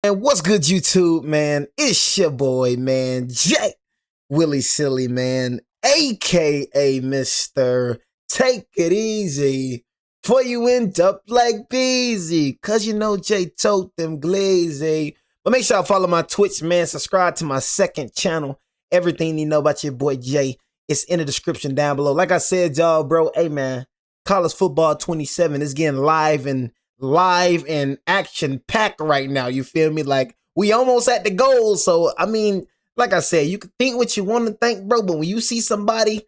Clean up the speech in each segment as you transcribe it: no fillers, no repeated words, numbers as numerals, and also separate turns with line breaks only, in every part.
And what's good, YouTube, man? It's your boy, man, Jay Willie Silly, man, aka Mr. Take It Easy before you end up like Beezy. Cause you know Jay told them glazy. But make sure y'all follow my Twitch, man. Subscribe to my second channel. Everything you know about your boy Jay, it's in the description down below. Like I said, y'all, bro, hey man, college football 27 is getting live and action packed right now. You feel me? Like, we almost at the goal. So I mean, like I said, you can think what you want to think, bro, but when you see somebody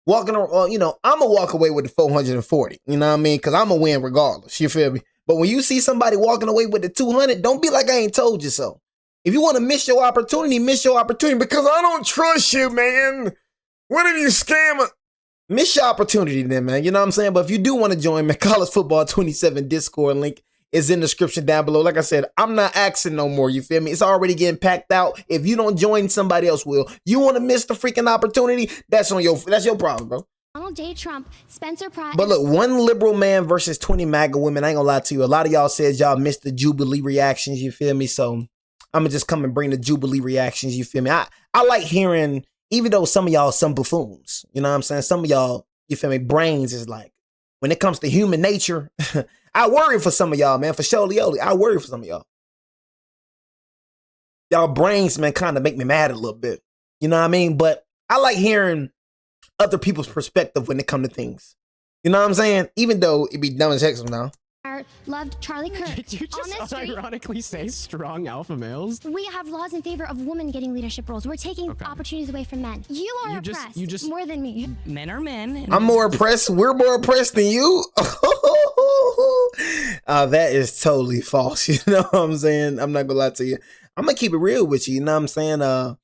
walking around, you know, I'm gonna walk away with the 440, you know what I mean? Because I'm gonna win regardless, you feel me? But when you see somebody walking away with the 200, don't be like I ain't told you so. If you want to miss your opportunity, because I don't trust you, man. What if you scam? Miss your opportunity then, man. You know what I'm saying? But if you do want to join my College Football 27 Discord link is in the description down below. Like I said, I'm not asking no more. You feel me? It's already getting packed out. If you don't join, somebody else will. You want to miss the freaking opportunity? That's your problem, bro.
Donald J. Trump, Spencer Pratt.
But look, one liberal man versus 20 MAGA women. I ain't gonna lie to you. A lot of y'all said y'all missed the Jubilee reactions. You feel me? So I'm gonna just come and bring the Jubilee reactions. You feel me? I like hearing, even though some of y'all some buffoons. You know what I'm saying? Some of y'all, you feel me, brains is like, when it comes to human nature, I worry for some of y'all, man, for surely. I worry for some of y'all. Y'all brains, man, kind of make me mad a little bit. You know what I mean? But I like hearing other people's perspective when it comes to things. You know what I'm saying? Even though it be dumb as heck sometimes.
Loved Charlie Kirk.
Did you just ironically say strong alpha males?
We have laws in favor of women getting leadership roles. We're taking opportunities away from men. You are oppressed more than me.
Men are men.
I'm more oppressed. We're more oppressed than you. That is totally false. You know what I'm saying? I'm not gonna lie to you. I'm gonna keep it real with you. You know what I'm saying?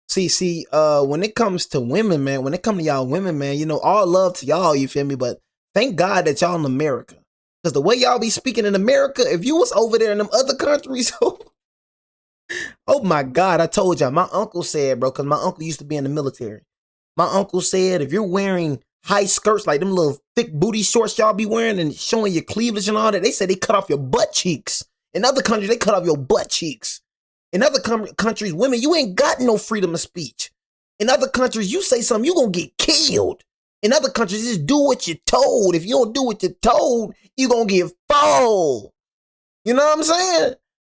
See, when it comes to women, man, when it comes to y'all women, man, you know, all love to y'all, you feel me? But thank God that y'all in America. Because the way y'all be speaking in America, if you was over there in them other countries, oh my God, I told y'all, my uncle said, bro, because my uncle used to be in the military. My uncle said, if you're wearing high skirts, like them little thick booty shorts y'all be wearing and showing your cleavage and all that, they said they cut off your butt cheeks. In other countries, they cut off your butt cheeks. In other countries, women, you ain't got no freedom of speech. In other countries, you say something, you gonna get killed. In other countries, just do what you're told. If you don't do what you're told, you gonna get fouled. You know what I'm saying?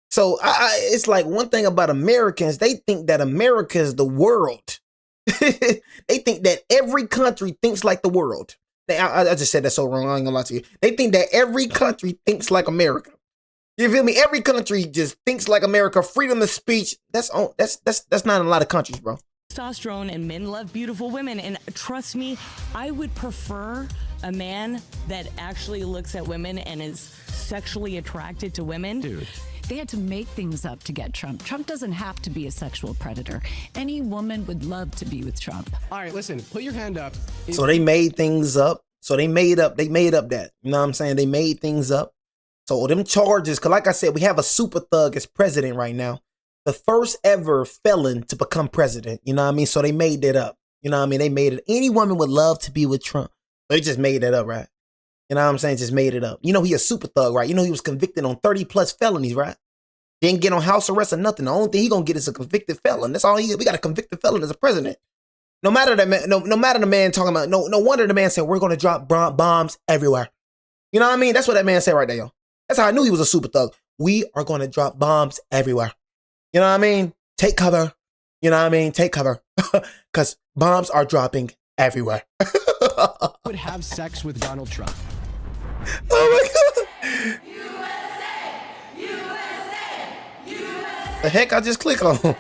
So it's like one thing about Americans, they think that America is the world. They think that every country thinks like the world. I just said that so wrong, I ain't gonna lie to you. They think that every country thinks like America. You feel me? Every country just thinks like America. Freedom of speech, that's not in a lot of countries, bro.
Testosterone and men love beautiful women, and trust me, I would prefer a man that actually looks at women and is sexually attracted to women.
Dude, they had to make things up to get Trump. Trump doesn't have to be a sexual predator. Any woman would love to be with Trump.
All right, listen, put your hand up.
So they made things up. So they made up that. You know what I'm saying? They made things up. So them charges, because like I said, we have a super thug as president right now. The first ever felon to become president. You know what I mean? So they made that up. You know what I mean? They made it. Any woman would love to be with Trump. They just made that up, right? You know what I'm saying? Just made it up. You know he a super thug, right? You know he was convicted on 30 plus felonies, right? Didn't get on house arrest or nothing. The only thing he gonna get is a convicted felon. That's all he is. We got a convicted felon as a president. No matter the man, no matter the man talking about, no wonder the man said we're gonna drop bombs everywhere. You know what I mean? That's what that man said right there, yo. That's how I knew he was a super thug. We are gonna drop bombs everywhere. You know what I mean? Take cover. You know what I mean? Take cover. Because bombs are dropping everywhere.
Would have sex with Donald Trump.
Oh my God. The heck I just click on?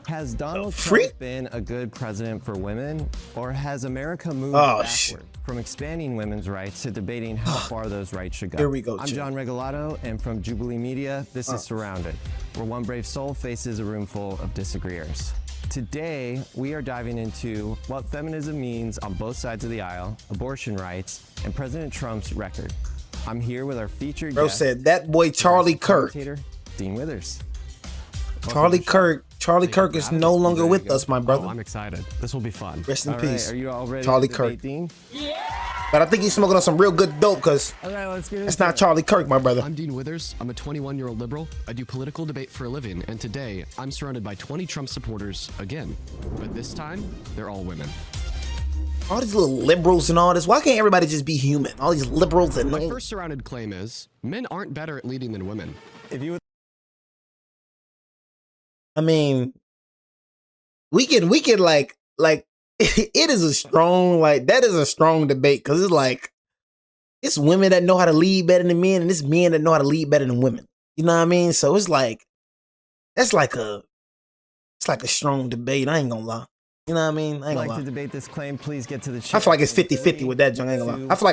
Has Donald Trump been a good president for women, or has America moved backward from expanding women's rights to debating how far those rights should go?
Here we go.
I'm John Regalado, and from Jubilee Media, this is Surrounded, where one brave soul faces a room full of disagreeers. Today, we are diving into what feminism means on both sides of the aisle, abortion rights, and President Trump's record. I'm here with our featured guest.
Said that boy Charlie Kirk.
Dean Withers.
Charlie Kirk is no longer with us, my brother.
Oh, I'm excited. This will be fun.
Rest in peace.
Right, are you all ready
Charlie
to debate,
Kirk.
Dean?
Yeah!
But I think he's smoking on some real good dope, because it's not Charlie Kirk, my brother.
I'm Dean Withers. I'm a 21-year-old liberal. I do political debate for a living, and today I'm surrounded by 20 Trump supporters again. But this time, they're all women.
All these little liberals and all this. Why can't everybody just be human? All these liberals and
my first surrounded claim is men aren't better at leading than women.
If you would
I mean, we can like it is a strong, like, that is a strong debate, because it's like, it's women that know how to lead better than men, and it's men that know how to lead better than women. You know what I mean? So it's like, it's like a strong debate. I ain't gonna lie. You know what I mean? I ain't gonna lie.
to debate this claim, please get to the chat.
I feel like it's 50-50 with that, John. I ain't gonna lie. I feel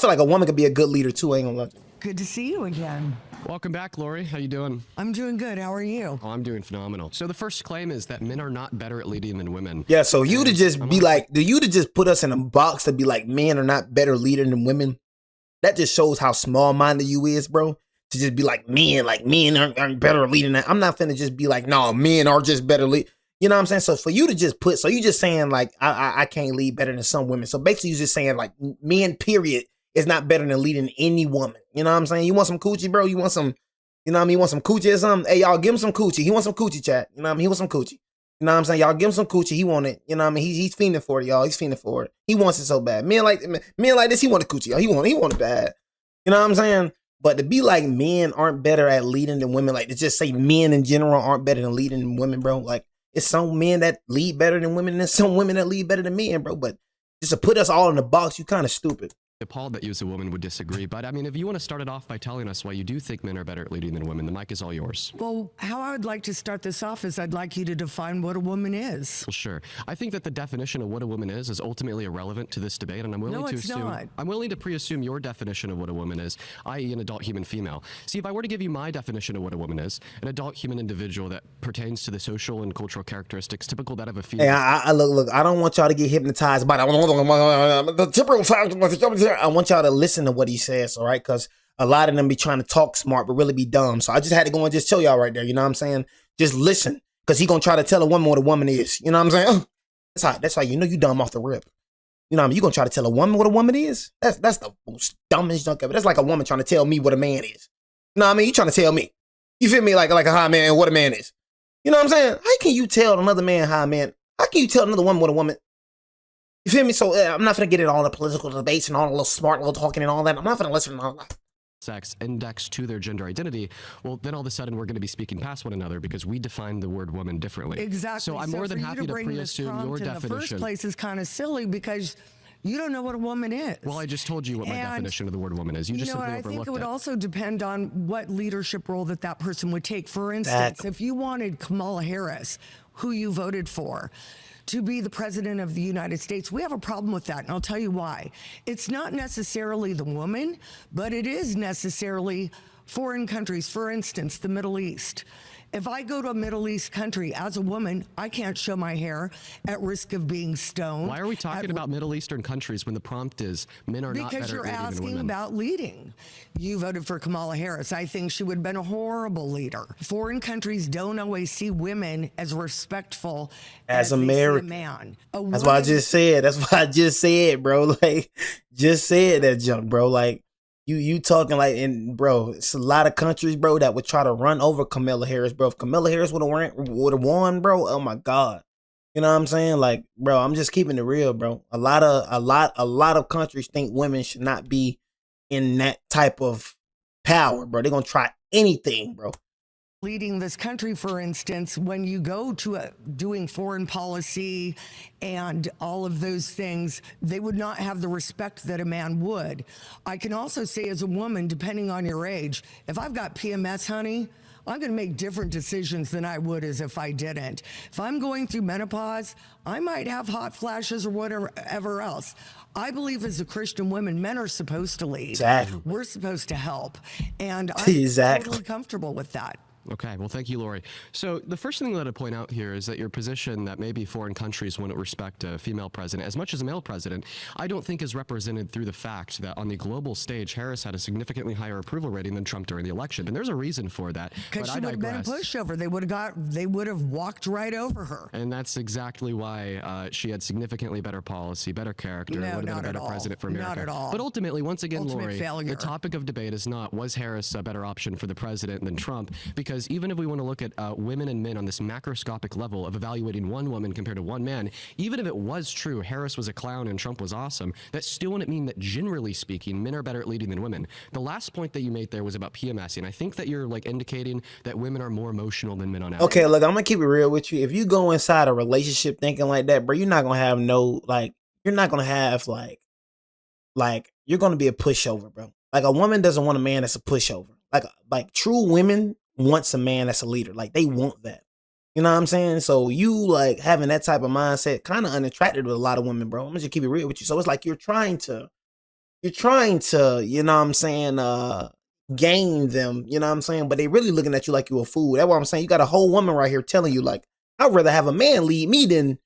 like a woman could be a good leader too. I ain't gonna lie.
Good to see you again.
Welcome back, Lori. How you doing?
I'm doing good. How are you?
Oh, I'm doing phenomenal. So the first claim is that men are not better at leading than women.
Yeah, so you to just be like, you to just put us in a box to be like, men are not better leaders than women, that just shows how small-minded you is, bro. To just be like men aren't better leading that. I'm not finna just be like, no, men are just better lead. You know what I'm saying? So for you to just put, so you just saying like, I can't lead better than some women. So basically you just saying like, men period is not better than leading any woman. You know what I'm saying? You want some coochie, bro? You want some, you know what I mean? You want some coochie or something? Hey, y'all, give him some coochie. He wants some coochie, chat. You know what I mean? He wants some coochie. You know what I'm saying? Y'all give him some coochie. He want it. You know what I mean? He's fiending for it, y'all. He's fiending for it. He wants it so bad. Men like this, he want the coochie, y'all. He want it bad. You know what I'm saying? But to be like men aren't better at leading than women, like to just say men in general aren't better than leading than women, bro. Like, it's some men that lead better than women, and there's some women that lead better than men, bro. But just to put us all in the box, you kind of stupid.
Appalled that you as a woman would disagree, but I mean, if you want to start it off by telling us why you do think men are better at leading than women, the mic is all yours.
Well, how I would like to start this off is I'd like you to define what a woman is.
Well, sure. I think that the definition of what a woman is ultimately irrelevant to this debate, and I'm willing to assume
not.
I'm willing to pre-assume your definition of what a woman is, i.e. an adult human female. See, if I were to give you my definition of what a woman is, an adult human individual that pertains to the social and cultural characteristics typical that of a female.
Hey, I look, I don't want y'all to get hypnotized by the typical. I want y'all to listen to what he says, all right? Because a lot of them be trying to talk smart, but really be dumb. So I just had to go and just tell y'all right there, you know what I'm saying? Just listen, because he gonna try to tell a woman what a woman is. You know what I'm saying? That's how you know you dumb off the rip. You know what I mean? You gonna try to tell a woman what a woman is? That's the most dumbest junk ever. That's like a woman trying to tell me what a man is. You know what I mean? You trying to tell me. You feel me? Like a high man, what a man is. You know what I'm saying? How can you tell another man how a man? How can you tell another woman what a woman? You feel me? So I'm not gonna get into all the political debates and all the little smart little talking and all that. I'm not gonna listen to all that.
Sex indexed to their gender identity, well, then all of a sudden we're going to be speaking past one another because we define the word woman differently.
Exactly.
So I'm more than happy to pre-assume your definition.
In the first place is kind of silly because you don't know what a woman is.
Well, I just told you what my definition of the word woman is. You just simply overlooked it.
I think it would also depend on what leadership role that person would take. For instance, if you wanted Kamala Harris, who you voted for, to be the president of the United States, we have a problem with that, and I'll tell you why. It's not necessarily the woman, but it is necessarily foreign countries, for instance, the Middle East. If I go to a Middle East country as a woman, I can't show my hair at risk of being stoned.
Why are we talking about Middle Eastern countries when the prompt is men are not better at leading than women?
Because you're asking about leading. You voted for Kamala Harris. I think she would have been a horrible leader. Foreign countries don't always see women as respectful
as American.
They see a man.
That's what I just said. That's what I just said, bro. Like, just said that junk, bro. Like, you talking like, and bro, it's a lot of countries, bro, that would try to run over Kamala Harris, bro. If Kamala Harris would have won, bro, oh my God. You know what I'm saying? Like, bro, I'm just keeping it real, bro. A lot of countries think women should not be in that type of power, bro. They're gonna try anything, bro.
Leading this country, for instance, when you go to doing foreign policy and all of those things, they would not have the respect that a man would. I can also say as a woman, depending on your age, if I've got PMS, honey, I'm going to make different decisions than I would as if I didn't. If I'm going through menopause, I might have hot flashes or whatever else. I believe as a Christian woman, men are supposed to lead.
Exactly.
We're supposed to help. And I'm
exactly
totally comfortable with that.
Okay, well, thank you, Lori. So the first thing that I'd point out here is that your position that maybe foreign countries wouldn't respect a female president as much as a male president, I don't think is represented through the fact that on the global stage, Harris had a significantly higher approval rating than Trump during the election. And there's a reason for that.
Because she would have been a pushover. They would have walked right over her.
And that's exactly why she had significantly better policy, better character, would have been a better president for America.
Not at all.
But ultimately, once again, Lori,
failure.
the topic of debate is not, was Harris a better option for the president than Trump? Because even if we want to look at women and men on this macroscopic level of evaluating one woman compared to one man, even if it was true Harris was a clown and Trump was awesome, that still wouldn't mean that generally speaking, men are better at leading than women. The last point that you made there was about PMS, and I think that you're like indicating that women are more emotional than men on average.
Okay, look, I'm gonna keep it real with you. If you go inside a relationship thinking like that, bro, you're not gonna have you're not gonna have you're gonna be a pushover, bro. Like a woman doesn't want a man that's a pushover. Like true women wants a man that's a leader. Like they want that. You know what I'm saying? So you like having that type of mindset kind of unattractive to a lot of women, bro. I'm gonna just keep it real with you. So it's like you're trying to, you know what I'm saying, gain them, you know what I'm saying? But they really looking at you like you a fool. That's what I'm saying. You got a whole woman right here telling you like, I'd rather have a man lead me than,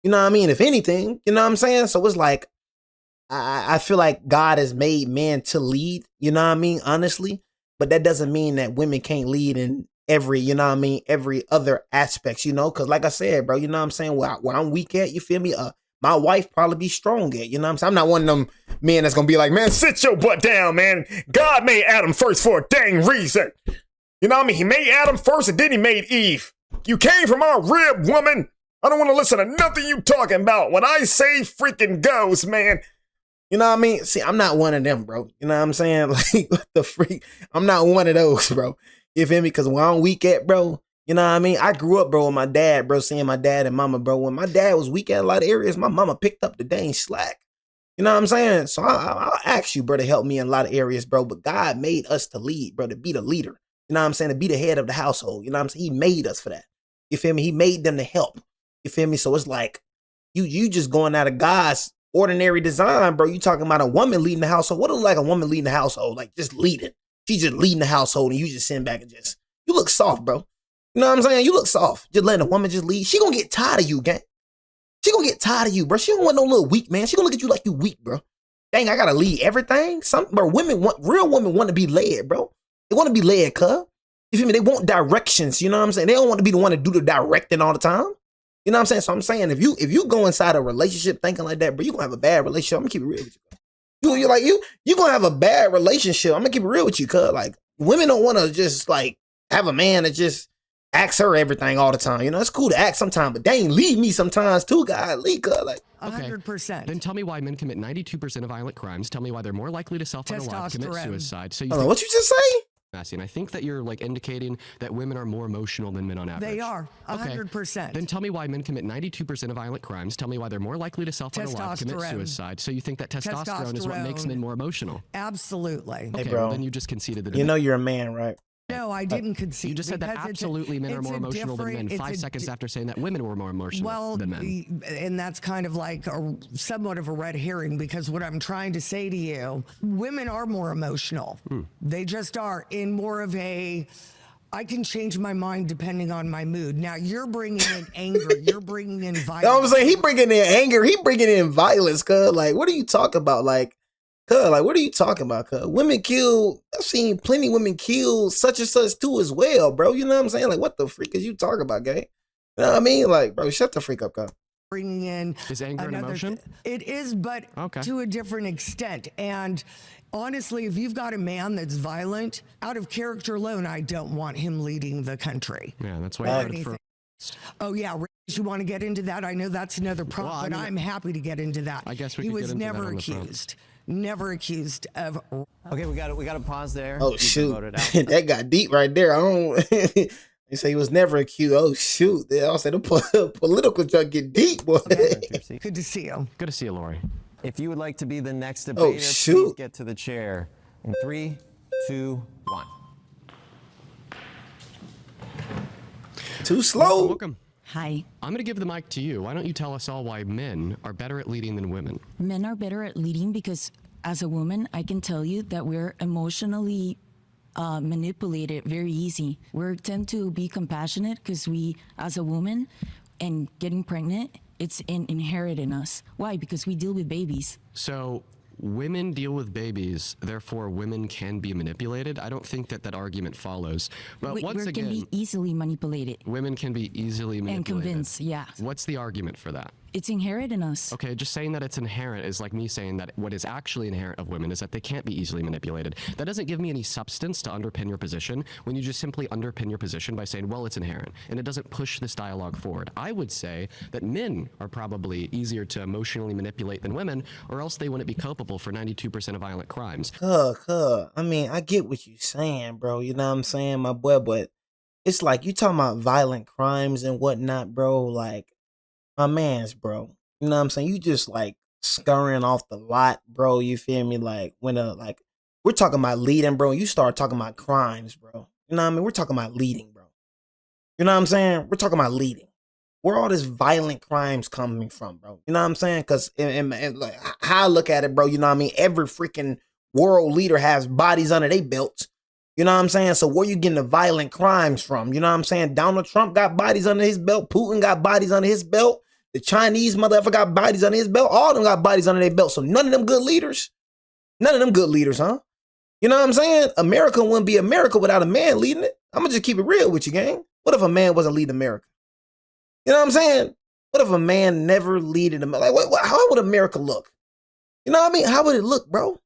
you know what I mean, if anything, you know what I'm saying? So it's like, I feel like God has made men to lead, you know what I mean, honestly. But that doesn't mean that women can't lead in every, you know what I mean, every other aspects, you know? Because like I said, bro, you know what I'm saying? Where I'm weak at, you feel me? My wife probably be strong at, you know what I'm saying? I'm not one of them men that's going to be like, man, sit your butt down, man. God made Adam first for a dang reason. You know what I mean? He made Adam first and then he made Eve. You came from our rib, woman. I don't want to listen to nothing you talking about. When I say freaking goes, man. You know what I mean? See, I'm not one of them, bro. You know what I'm saying? Like, what the freak? I'm not one of those, bro. You feel me? Because when I'm weak at, bro, you know what I mean? I grew up, bro, with my dad, bro, seeing my dad and mama, bro. When my dad was weak at a lot of areas, my mama picked up the dang slack. You know what I'm saying? So I'll ask you, bro, to help me in a lot of areas, bro. But God made us to lead, bro, to be the leader. You know what I'm saying? To be the head of the household. You know what I'm saying? He made us for that. You feel me? He made them to help. You feel me? So it's like, you just going out of God's ordinary design, bro. You talking about a woman leading the household. What look like a woman leading the household? Like just leading. She's just leading the household and you just sitting back and just, you look soft, bro. You know what I'm saying? You look soft. Just letting a woman just lead. She gonna get tired of you, gang. She gonna get tired of you, bro. She don't want no little weak man. She gonna look at you like you weak, bro. Dang, I gotta lead everything. Real women want to be led, bro. They want to be led, cuz. You feel me? They want directions, you know what I'm saying? They don't want to be the one to do the directing all the time. You know what I'm saying? So I'm saying if you go inside a relationship thinking like that, bro, you gonna have a bad relationship. I'm gonna keep it real with you. You gonna have a bad relationship. I'm gonna keep it real with you, cuz like women don't wanna just like have a man that just asks her everything all the time. You know, it's cool to ask sometimes, but dang, leave me sometimes too, God. Leave, cuz like
100%.
Then tell me why men commit 92% of violent crimes. Tell me why they're more likely to self-unalive, commit suicide. So
what you just say?
And I think that you're like indicating that women are more emotional than men on average.
They are 100%.
Then tell me why men commit 92% of violent crimes. Tell me why they're more likely to self-unalive, commit suicide. So you think that testosterone is what makes men more emotional?
Absolutely.
Okay,
hey, bro,
well, then you just conceded the debate.
You know you're a man, right?
No, I didn't concede.
You just said that absolutely men are more emotional than men 5 seconds after saying that women were more emotional than men.
And that's kind of like somewhat of a red herring because what I'm trying to say to you, women are more emotional. They just are in more of a, I can change my mind depending on my mood. Now you're bringing in anger. You're bringing in violence.
You know what I'm saying? He bringing in anger. He bringing in violence, cuz. Like, what are you talking about? Like, cuz, like, what are you talking about, cuz? Women kill, I've seen plenty of women kill such and such too as well, bro. You know what I'm saying? Like, what the freak is you talking about, gang? You know what I mean? Like, bro, shut the freak up, cuz.
Bringing in
is anger an emotion?
It is, but to a different extent. And honestly, if you've got a man that's violent, out of character alone, I don't want him leading the country.
Yeah, that's why I voted for.
Oh yeah, you want to get into that? I know that's another problem, but I'm happy to get into that.
I guess we
he
could
was
get into
never
that on the
accused. Never accused of.
Okay, we got to pause there.
Oh shoot, that got deep right there. I don't. They say he was never accused. Oh shoot, they all say the political junk get deep, boy.
Good to see you.
Good to see you, Lori.
If you would like to be the next debater, please get to the chair. In 3, 2, 1.
Too slow.
Welcome.
Hi.
I'm going to give the mic to you. Why don't you tell us all why men are better at leading than women?
Men are better at leading because as a woman, I can tell you that we're emotionally manipulated very easy. We tend to be compassionate because we, as a woman, and getting pregnant, it's inherent in us. Why? Because we deal with babies.
So women deal with babies, therefore women can be manipulated. I don't think that argument follows. But once again,
can be easily manipulated.
Women can be easily manipulated.
And convinced, yeah.
What's the argument for that?
It's inherent in us.
Okay, just saying that it's inherent is like me saying that what is actually inherent of women is that they can't be easily manipulated. That doesn't give me any substance to underpin your position when you just simply underpin your position by saying, well, it's inherent, and it doesn't push this dialogue forward. I would say that men are probably easier to emotionally manipulate than women, or else they wouldn't be culpable for 92% of violent crimes.
I mean, I get what you're saying, bro. You know what I'm saying, my boy, but it's like you talking about violent crimes and whatnot, bro. Like, my man's, bro. You know what I'm saying? You just like scurrying off the lot, bro. You feel me? Like when like we're talking about leading, bro. You start talking about crimes, bro. You know what I mean? We're talking about leading, bro. You know what I'm saying? We're talking about leading. Where all this violent crimes coming from, bro? You know what I'm saying? Because like, how I look at it, bro. You know what I mean? Every freaking world leader has bodies under their belts. You know what I'm saying? So where you getting the violent crimes from? You know what I'm saying? Donald Trump got bodies under his belt. Putin got bodies under his belt. The Chinese motherfucker got bodies under his belt. All of them got bodies under their belt. So none of them good leaders. None of them good leaders, huh? You know what I'm saying? America wouldn't be America without a man leading it. I'm going to just keep it real with you, gang. What if a man wasn't leading America? You know what I'm saying? What if a man never leaded America? Like, how would America look? You know what I mean? How would it look, bro?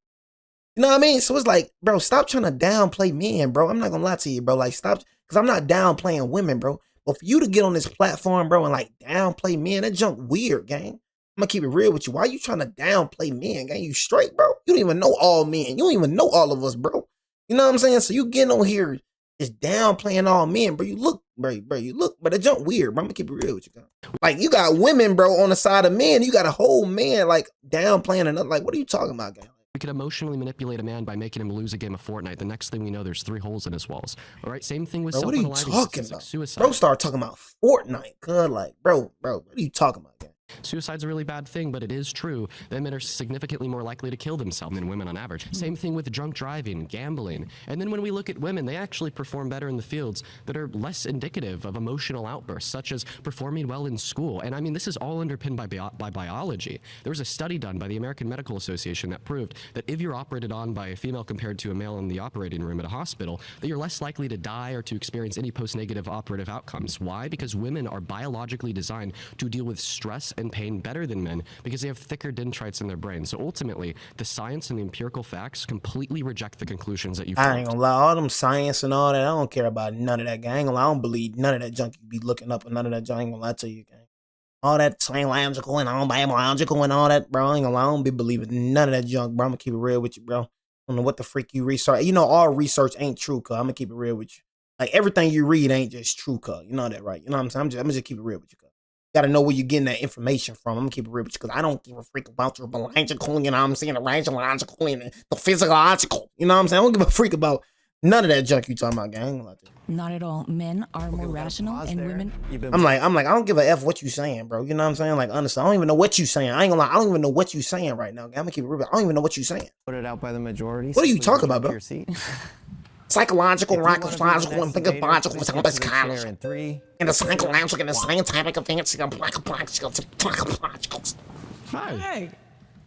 You know what I mean? So it's like, bro, stop trying to downplay men, bro. I'm not going to lie to you, bro. Like, stop. Because I'm not downplaying women, bro. But for you to get on this platform, bro, and like downplay men, that junk weird, gang. I'm gonna keep it real with you. Why are you trying to downplay men, gang? You straight, bro? You don't even know all men. You don't even know all of us, bro. You know what I'm saying? So you getting on here just downplaying all men, bro. You look, bro, you look, but that junk weird, bro. I'm gonna keep it real with you, gang. Like you got women, bro, on the side of men. You got a whole man like downplaying another. Like, what are you talking about, gang?
We could emotionally manipulate a man by making him lose a game of Fortnite. The next thing we know, there's 3 holes in his walls. All right, same thing with
bro, what are you talking about?
Like suicide.
Bro, start talking about Fortnite, cuz like, bro, what are you talking about, gang?
Suicide's a really bad thing, but it is true that men are significantly more likely to kill themselves than women on average. Same thing with drunk driving, gambling. And then when we look at women, they actually perform better in the fields that are less indicative of emotional outbursts, such as performing well in school. And I mean, this is all underpinned by biology. There was a study done by the American Medical Association that proved that if you're operated on by a female compared to a male in the operating room at a hospital, that you're less likely to die or to experience any post-negative operative outcomes. Why? Because women are biologically designed to deal with stress and pain better than men because they have thicker dendrites in their brain. So ultimately, the science and the empirical facts completely reject the conclusions that you've
I ain't gonna lie, all them science and all that, I don't care about none of that, gang. I ain't gonna lie, I don't believe none of that junk you be looking up and none of that junk. I ain't gonna lie to you, gang. All that scientifical and all biological and all that, bro. I ain't gonna lie, I don't be believing none of that junk, bro. I'm gonna keep it real with you, bro. I don't know what the freak you research. You know, all research ain't true, cuz. I'm gonna keep it real with you. Like, everything you read ain't just true, cuz. You know that, right? You know what I'm saying? I'm gonna just keep it real with you, cuz. Got to know where you're getting that information from. I'm gonna keep it real with you because I don't give a freak about your biological, you know what I'm saying, the rationalogical and the physiological. You know what I'm saying? I don't give a freak about none of that junk you talking about, gang.
Not at all. Men are more rational and women.
I'm like, I don't give a F what you saying, bro. You know what I'm saying? Like, honestly, I don't even know what you saying. I ain't gonna lie, I don't even know what you saying right now, gang. I'm gonna keep it real. I don't even know what you saying.
Put it out by the majority.
What are you talking about, bro? Psychological, psychological, and physiological, and the psychological and the scientific events,
Hi.
Hey.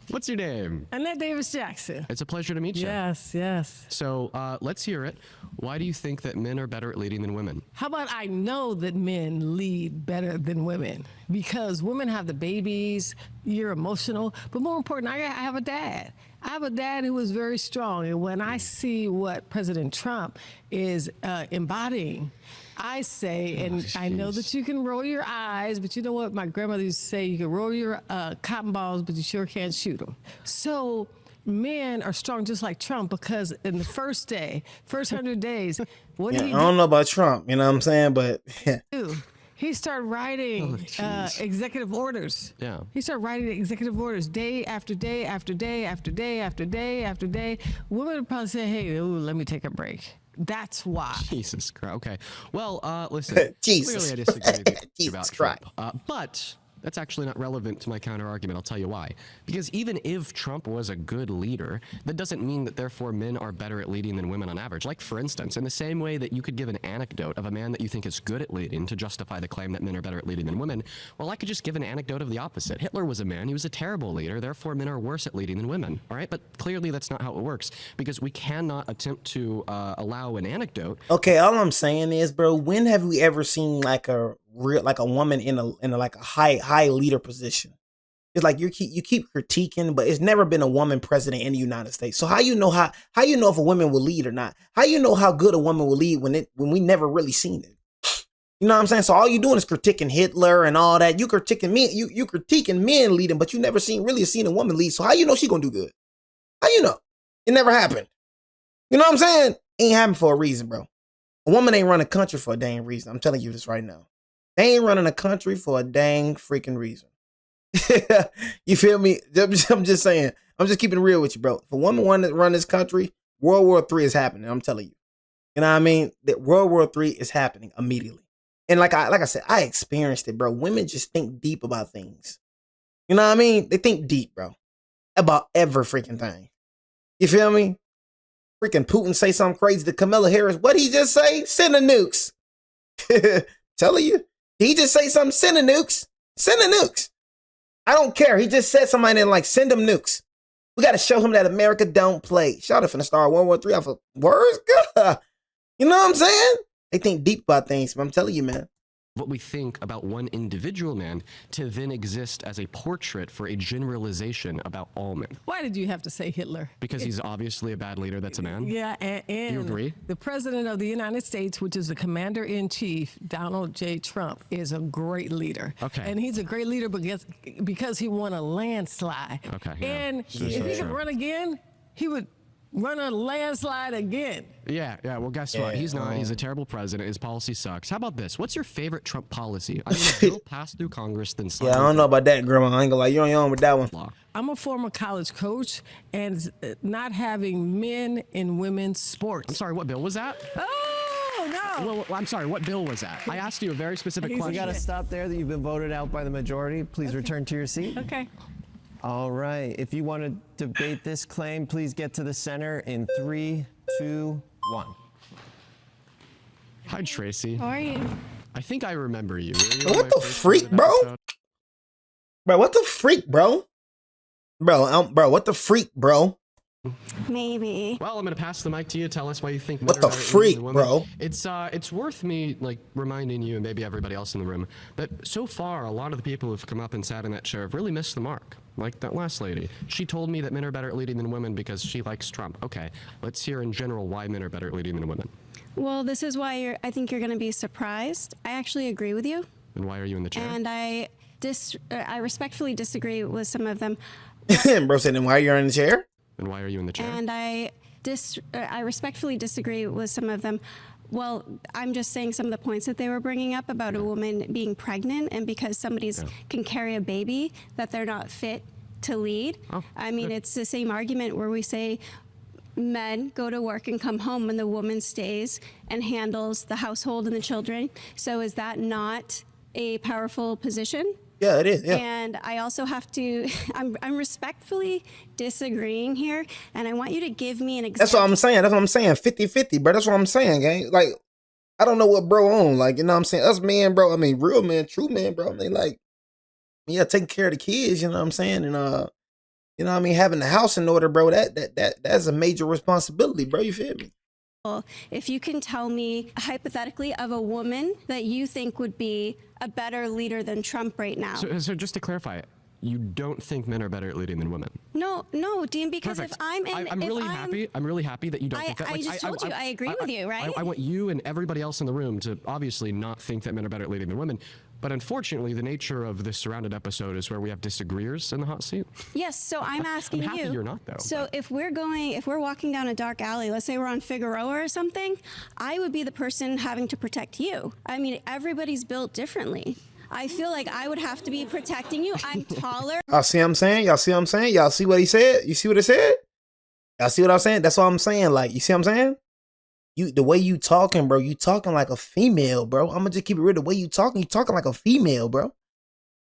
What's your name?
Annette Davis Jackson.
It's a pleasure to meet you.
Yes, yes.
So let's hear it. Why do you think that men are better at leading than women?
How about I know that men lead better than women? Because women have the babies, you're emotional, but more important, I have a dad. I have a dad who was very strong, and when I see what President Trump is embodying, I say, and I know that you can roll your eyes, but you know what my grandmother used to say, you can roll your cotton balls, but you sure can't shoot them. So men are strong just like Trump because in the first 100 days, what did he do?
I don't know about Trump, you know what I'm saying, but
he started writing executive orders.
Yeah.
He started writing executive orders day after day after day after day after day after day. Women would probably say, hey, ooh, let me take a break. That's why.
Jesus Christ. Okay. Well, listen.
Jesus.
Clearly I disagree with you
Jesus
about
Christ.
Trump. But That's actually not relevant to my counter argument. I'll tell you why. Because even if Trump was a good leader, that doesn't mean that therefore men are better at leading than women on average. Like, for instance, in the same way that you could give an anecdote of a man that you think is good at leading to justify the claim that men are better at leading than women, well, I could just give an anecdote of the opposite. Hitler was a man. He was a terrible leader. Therefore, men are worse at leading than women. All right? But clearly that's not how it works, because we cannot attempt to allow an anecdote.
Okay, all I'm saying is, bro, when have we ever seen like a woman in a like a high leader position? It's like you keep critiquing, but it's never been a woman president in the United States. So how you know if a woman will lead or not? How you know how good a woman will lead when we never really seen it? You know what I'm saying? So all you doing is critiquing Hitler and all that. You critiquing men, you critiquing men leading, but you never seen a woman lead. So how you know she gonna do good? How you know? It never happened. You know what I'm saying? Ain't happened for a reason, bro. A woman ain't running a country for a dang reason. I'm telling you this right now. They ain't running a country for a dang freaking reason. You feel me? I'm just saying. I'm just keeping it real with you, bro. If a woman wanted to run this country, World War III is happening. I'm telling you. You know what I mean? That World War III is happening immediately. And like I said, I experienced it, bro. Women just think deep about things. You know what I mean? They think deep, bro. About every freaking thing. You feel me? Freaking Putin say something crazy to Kamala Harris. What'd he just say? Send the nukes. Telling you. Did he just say something? Send the nukes. Send the nukes. I don't care. He just said something and like, send them nukes. We got to show him that America don't play. Shout out finna start World War III off of words. God. You know what I'm saying? They think deep about things, but I'm telling you, man.
What we think about one individual man to then exist as a portrait for a generalization about all men.
Why did you have to say Hitler?
Because he's obviously a bad leader that's a man.
Yeah, and
you agree?
The president of the United States, which is the commander-in-chief, Donald J. Trump, is a great leader.
Okay.
And he's a great leader because he won a landslide.
Okay. Yeah.
And if he could run again, he would run a landslide again.
Yeah. Well, guess what? He's not. He's a terrible president. His policy sucks. How about this? What's your favorite Trump policy? I mean, a bill passed through Congress, then signed.
Yeah, I don't know about that, Grandma. I ain't gonna lie. You ain't on with that one.
I'm a former college coach, and not having men in women's sports.
I'm sorry, what bill was that?
Oh, no.
Well, I'm sorry, what bill was that? I asked you a very specific question.
We got to stop there. That you've been voted out by the majority. Please return to your seat.
Okay.
All right. If you want to debate this claim, please get to the center in 3, 2, 1.
Hi, Tracy.
How are you?
I think I remember you.
What the freak, bro? Bro, what the freak, bro? Bro, what the freak, bro?
Maybe.
Well, I'm gonna pass the mic to you. Tell us why you think.
What the freak, bro?
It's worth me like reminding you and maybe everybody else in the room that so far a lot of the people who've come up and sat in that chair have really missed the mark. Like that last lady. She told me that men are better at leading than women because she likes Trump. Okay, let's hear in general why men are better at leading than women.
Well, this is why I think you're going to be surprised. I actually agree with you.
And why are you in the chair?
And I respectfully disagree with some of them.
Bro said, then why are you in the chair?
And why are you in the chair?
And I respectfully disagree with some of them. Well, I'm just saying some of the points that they were bringing up about a woman being pregnant and because somebody's can carry a baby that they're not fit to lead.
Oh,
I mean, it's the same argument where we say men go to work and come home and the woman stays and handles the household and the children. So is that not a powerful position?
Yeah, it is. Yeah.
And I also have to, I'm respectfully disagreeing here, and I want you to give me an example.
That's what I'm saying. 50-50, bro. That's what I'm saying, gang. Like, I don't know what bro on. Like, you know what I'm saying? Us men, bro. I mean, real men, true men, bro. I mean, like, yeah, taking care of the kids, you know what I'm saying? And, you know what I mean? Having the house in order, bro, that's a major responsibility, bro. You feel me?
If you can tell me hypothetically of a woman that you think would be a better leader than Trump right now.
So just to clarify, you don't think men are better at leading than women?
No, Dean, because
Perfect.
if I'm in...
I'm really happy that you don't think that.
I just told you, I agree with you, right?
I want you and everybody else in the room to obviously not think that men are better at leading than women. But unfortunately, the nature of this Surrounded episode is where we have disagreeers in the hot seat.
Yes, so I'm asking
I'm happy you're not, though.
So if we're walking down a dark alley, let's say we're on Figueroa or something, I would be the person having to protect you. I mean, everybody's built differently. I feel like I would have to be protecting you. I'm taller.
Y'all see what I'm saying? Y'all see what I'm saying? Y'all see what he said? You see what it said? Y'all see what I'm saying? That's what I'm saying. Like, you see what I'm saying? The way you talking, bro, you talking like a female, bro. I'm gonna just keep it real. The way you talking like a female, bro.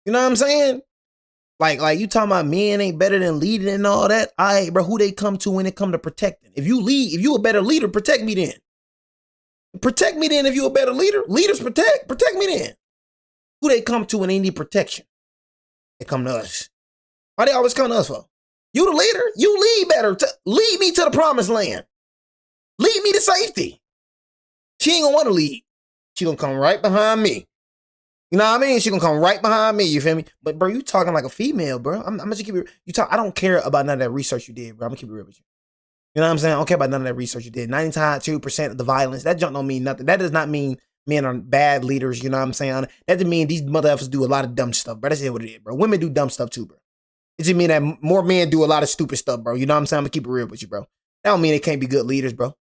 You know what I'm saying? Like you talking about men ain't better than leading and all that. All right, bro, who they come to when it come to protecting? If you lead, if you a better leader, protect me then. Protect me then if you a better leader. Leaders protect me then. Who they come to when they need protection? They come to us. Why they always come to us for? You the leader, you lead better. Lead me to the promised land. Lead me to safety. She ain't gonna want to lead. She gonna come right behind me. You know what I mean? She gonna come right behind me. You feel me? But bro, you talking like a female, bro. I'm gonna keep it. You talk. I don't care about none of that research you did, bro. I'm gonna keep it real with you. You know what I'm saying? I don't care about none of that research you did. 92% of the violence. That junk don't mean nothing. That does not mean men are bad leaders. You know what I'm saying? That doesn't mean these motherfuckers do a lot of dumb stuff, bro. That's just what it is, bro. Women do dumb stuff too, bro. It just mean that more men do a lot of stupid stuff, bro. You know what I'm saying? I'm gonna keep it real with you, bro. That don't mean they can't be good leaders, bro.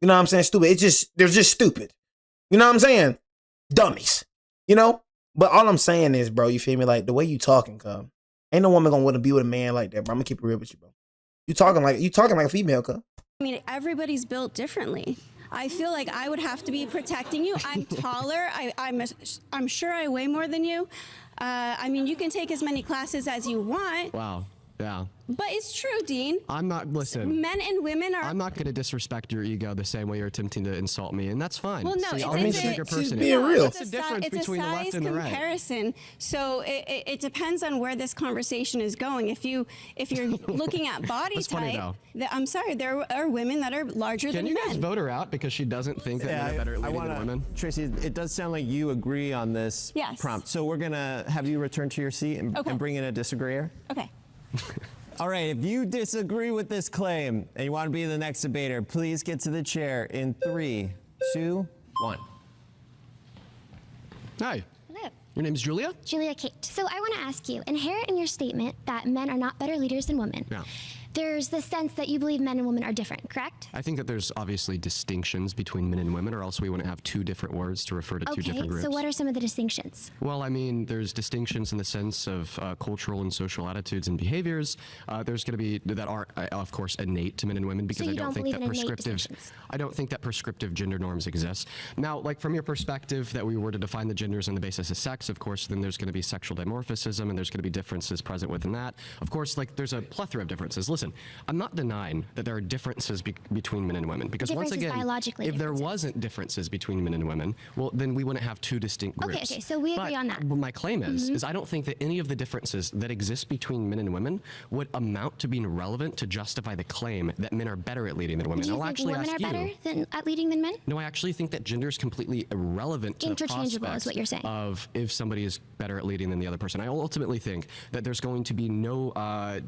You know what I'm saying? Stupid. It's just they're just stupid. You know what I'm saying? Dummies. You know? But all I'm saying is, bro, you feel me? Like the way you talking, cuz. Ain't no woman gonna want to be with a man like that, bro. I'm gonna keep it real with you, bro. You talking like a female, cuz.
I mean, everybody's built differently. I feel like I would have to be protecting you. I'm taller. I'm sure I weigh more than you. I mean, you can take as many classes as you want.
Wow. Yeah.
But it's true, Dean.
I'm not, listen.
Men and women are.
I'm not going to disrespect your ego the same way you're attempting to insult me, and that's fine.
Well, no,
See,
it's,
I'll
it's,
be a bigger person.
being real.
What's the difference between the left and the right?
Comparison. So it depends on where this conversation is going. If you're looking at body
That's funny,
type, I'm sorry, there are women that are larger than men.
Can you guys vote her out because she doesn't think that men are better at leading than women?
Tracy, it does sound like you agree on this prompt. So we're gonna have you return to your seat and bring in a disagreeer.
Okay.
All right, if you disagree with this claim and you want to be the next debater, please get to the chair in 3, 2, 1.
Hi.
Hello.
Your name's Julia?
Julia Kate. So I want to ask you, inherent in your statement that men are not better leaders than women, there's the sense that you believe men and women are different, correct?
I think that there's obviously distinctions between men and women, or else we wouldn't have two different words to refer to two different groups.
So what are some of the distinctions?
Well, I mean, there's distinctions in the sense of cultural and social attitudes and behaviors. There's going to be that are, of course, innate to men and women, because
So
I
you
don't think
believe
that
in innate
prescriptive.
distinctions?
I don't think that prescriptive gender norms exist. Now, like from your perspective, that we were to define the genders on the basis of sex, of course, then there's going to be sexual dimorphism, and there's going to be differences present within that. Of course, like there's a plethora of differences. Listen, I'm not denying that there are differences between men and women, because once again, if there wasn't differences between men and women, well, then we wouldn't have two distinct groups.
Okay, so we agree on that.
But my claim is I don't think that any of the differences that exist between men and women would amount to being relevant to justify the claim that men are better at leading than women.
Do you think women are better at leading than men?
No, I actually think that gender is completely irrelevant to the
Interchangeable is what you're saying.
of if somebody is better at leading than the other person. I ultimately think that there's going to be no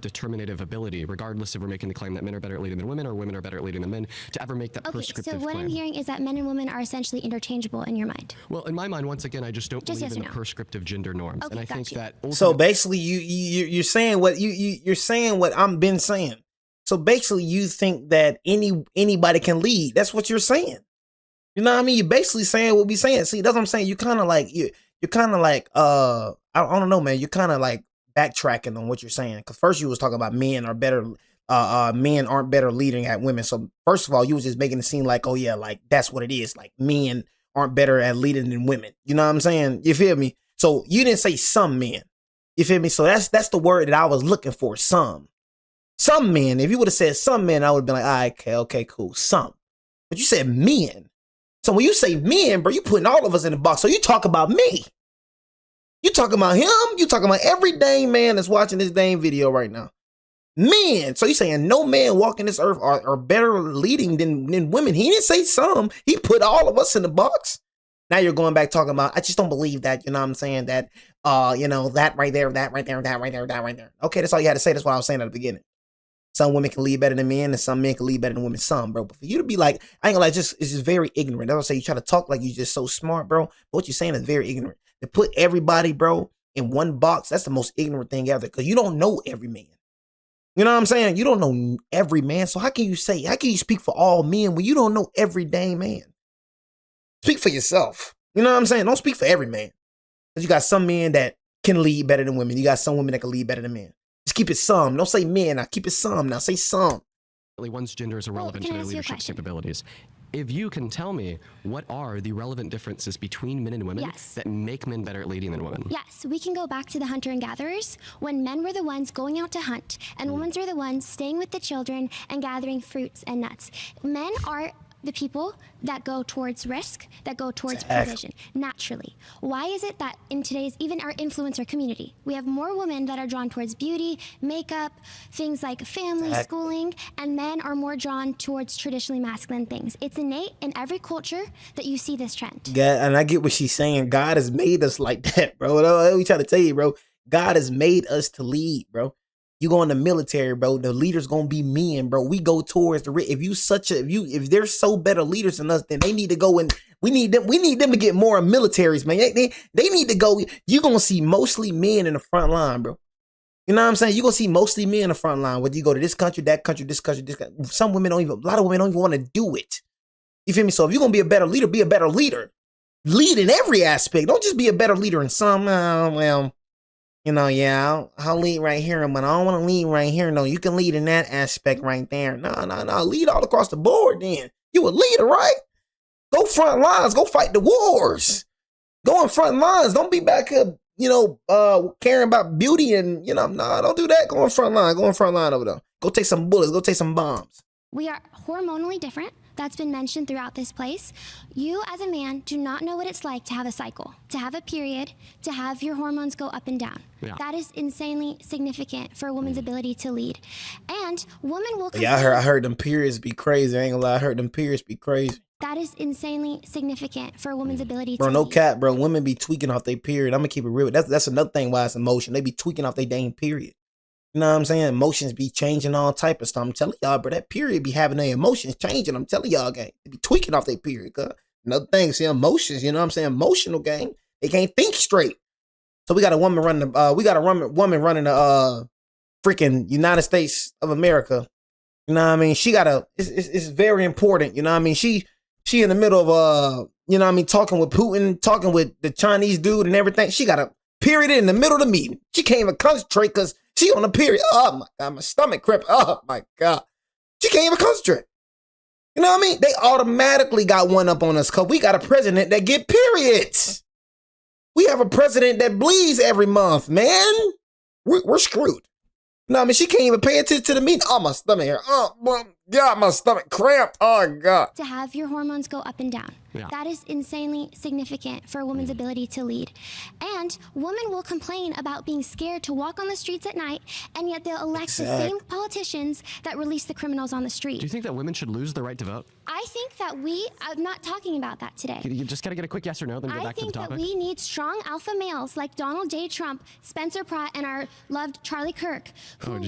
determinative ability, regardless if we're making the claim that men are better at leading than women or women are better at leading than men, to ever make that prescriptive
so what
claim.
I'm hearing is that men and women are essentially interchangeable in your mind.
Well, in my mind, once again, I just don't believe in the prescriptive gender norms, and I think that.
So basically, you're saying what you're saying what I'm been saying. So basically, you think that anybody can lead. That's what you're saying. You know what I mean? You're basically saying what we saying. See, that's what I'm saying. You're kind of like you're kind of like I don't know, man. You're kind of like backtracking on what you're saying, because first you was talking about men are better. Men aren't better leading at women. So first of all, you was just making it seem like, oh yeah, like that's what it is. Like men aren't better at leading than women. You know what I'm saying? You feel me? So you didn't say some men. You feel me? So that's the word that I was looking for. Some men. If you would have said some men, I would have been like, all right, okay, cool. Some. But you said men. So when you say men, bro, you putting all of us in the box. So you talk about me. You talking about him. You talking about every dang man that's watching this dang video right now. Men. So you saying no man walking this earth are better leading than women. He didn't say some. He put all of us in the box. Now you're going back talking about, I just don't believe that, you know what I'm saying, that, that right there, that right there, that right there, that right there. Okay, that's all you had to say. That's what I was saying at the beginning. Some women can lead better than men, and some men can lead better than women. Some, bro. But for you to be like, I ain't gonna lie, it's just very ignorant. That's what I say. You try to talk like you're just so smart, bro. But what you're saying is very ignorant. To put everybody, bro, in one box, that's the most ignorant thing ever, because you don't know every man. You know what I'm saying? You don't know every man. So how can you speak for all men when you don't know every dang man? Speak for yourself. You know what I'm saying? Don't speak for every man. Because you got some men that can lead better than women. You got some women that can lead better than men. Just keep it some. Don't say men. Now keep it some. Now say some.
One's gender is irrelevant to their leadership capabilities. if you can tell me what are the relevant differences between men and women that make men better at leading than women?
Yes, we can go back to the hunter and gatherers when men were the ones going out to hunt and women were the ones staying with the children and gathering fruits and nuts. Men are the people that go towards risk, that go towards provision, naturally. Why is it that in today's, even our influencer community, we have more women that are drawn towards beauty, makeup, things like family, schooling, and men are more drawn towards traditionally masculine things? It's innate in every culture that you see this trend.
Yeah, and I get what she's saying. God has made us like that, bro. Let me try to tell you, bro. God has made us to lead, bro. You go in the military, bro. The leaders gonna be men, bro. We go towards the if they're so better leaders than us, then they need to go and we need them to get more militaries, man. They need to go. You gonna see mostly men in the front line, bro. You know what I'm saying? You gonna see mostly men in the front line. Whether you go to this country, that country, this country, this country. A lot of women don't even want to do it. You feel me? So if you're gonna be a better leader, be a better leader. Lead in every aspect. Don't just be a better leader in some. Well, you know, yeah, I'll lead right here, but I don't want to lead right here. No, you can lead in that aspect right there. No. Lead all across the board then. You a leader, right? Go front lines. Go fight the wars. Go in front lines. Don't be back here, caring about beauty and, don't do that. Go in front line. Go in front line over there. Go take some bullets. Go take some bombs.
We are hormonally different. That's been mentioned throughout this place. You as a man do not know what it's like to have a cycle, to have a period, to have your hormones go up and down. Yeah. That is insanely significant for a woman's ability to lead. And women will complain.
Yeah, I heard them periods be crazy. I ain't gonna lie, I heard them periods be crazy.
That is insanely significant for a woman's ability to
lead. Bro, no cap, bro. Women be tweaking off their period. I'm gonna keep it real. That's another thing why it's emotion. They be tweaking off their dang period. You know what I'm saying? Emotions be changing all type of stuff. I'm telling y'all, bro, that period be having their emotions changing. I'm telling y'all, gang. They be tweaking off their period, cuz. Another thing, see, emotions, you know what I'm saying? Emotional, gang. They can't think straight. So we got a woman running the freaking United States of America. You know what I mean? It's very important. You know what I mean? She in the middle of talking with Putin, talking with the Chinese dude and everything. She got a period in the middle of the meeting. She can't even concentrate because she on a period. Oh my God, my stomach cramp. Oh my God. She can't even concentrate. You know what I mean? They automatically got one up on us because we got a president that get periods. We have a president that bleeds every month, man. We're screwed. You know what I mean? She can't even pay attention to the meeting. Oh, my stomach here. Oh, my God, my stomach cramped. Oh, God.
To have your hormones go up and down. Yeah. That is insanely significant for a woman's ability to lead. And women will complain about being scared to walk on the streets at night, and yet they'll elect the same politicians that release the criminals on the street.
Do you think that women should lose the right to vote?
I think that I'm not talking about that today.
You just got to get a quick yes or no, then go back to the topic.
I think that we need strong alpha males like Donald J. Trump, Spencer Pratt, and our loved Charlie Kirk, who will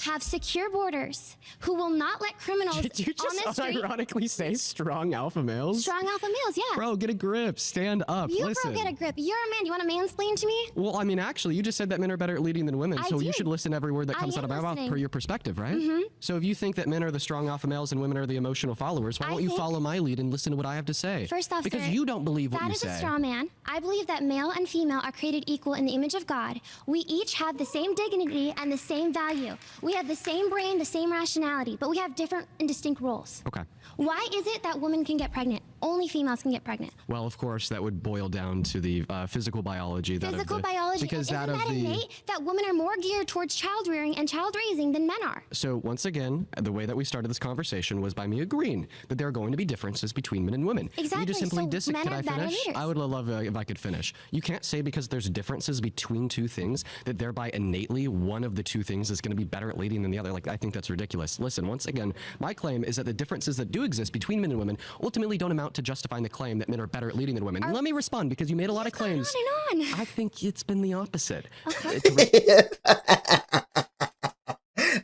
have secure borders, who will not let criminals on the street.
Did you just ironically say strong alpha males?
Strong alpha males, yeah.
Bro, get a grip. Stand up.
Listen. Bro, get a grip. You're a man. Do you want to mansplain to me?
Well, I mean, actually, you just said that men are better at leading than women, you should listen to every word that comes out of my mouth per your perspective, right? Mm-hmm. So if you think that men are the strong alpha males and women are the emotional followers, why don't you follow my lead and listen to what I have to say?
First off,
because you don't believe what you say.
That is a straw man. I believe that male and female are created equal in the image of God. We each have the same dignity and the same value. We have the same brain, the same rationality, but we have different and distinct roles.
Okay.
Why is it that women can get pregnant? Only females can get pregnant.
Well, of course, that would boil down to the physical biology.
Physical biology.
Because
isn't that innate that women are more geared towards child rearing and child raising than men are?
So once again, the way that we started this conversation was by me agreeing that there are going to be differences between men and women.
Exactly.
You just simply
men
Can
are
I
better
finish?
leaders.
I would love if I could finish. You can't say because there's differences between two things that thereby innately one of the two things is going to be better at leading than the other. Like, I think that's ridiculous. Listen, once again, my claim is that the differences that do exist between men and women ultimately don't amount to justifying the claim that men are better at leading than women. Let me respond because you made a lot of claims.
On.
I think it's been the opposite.
Okay.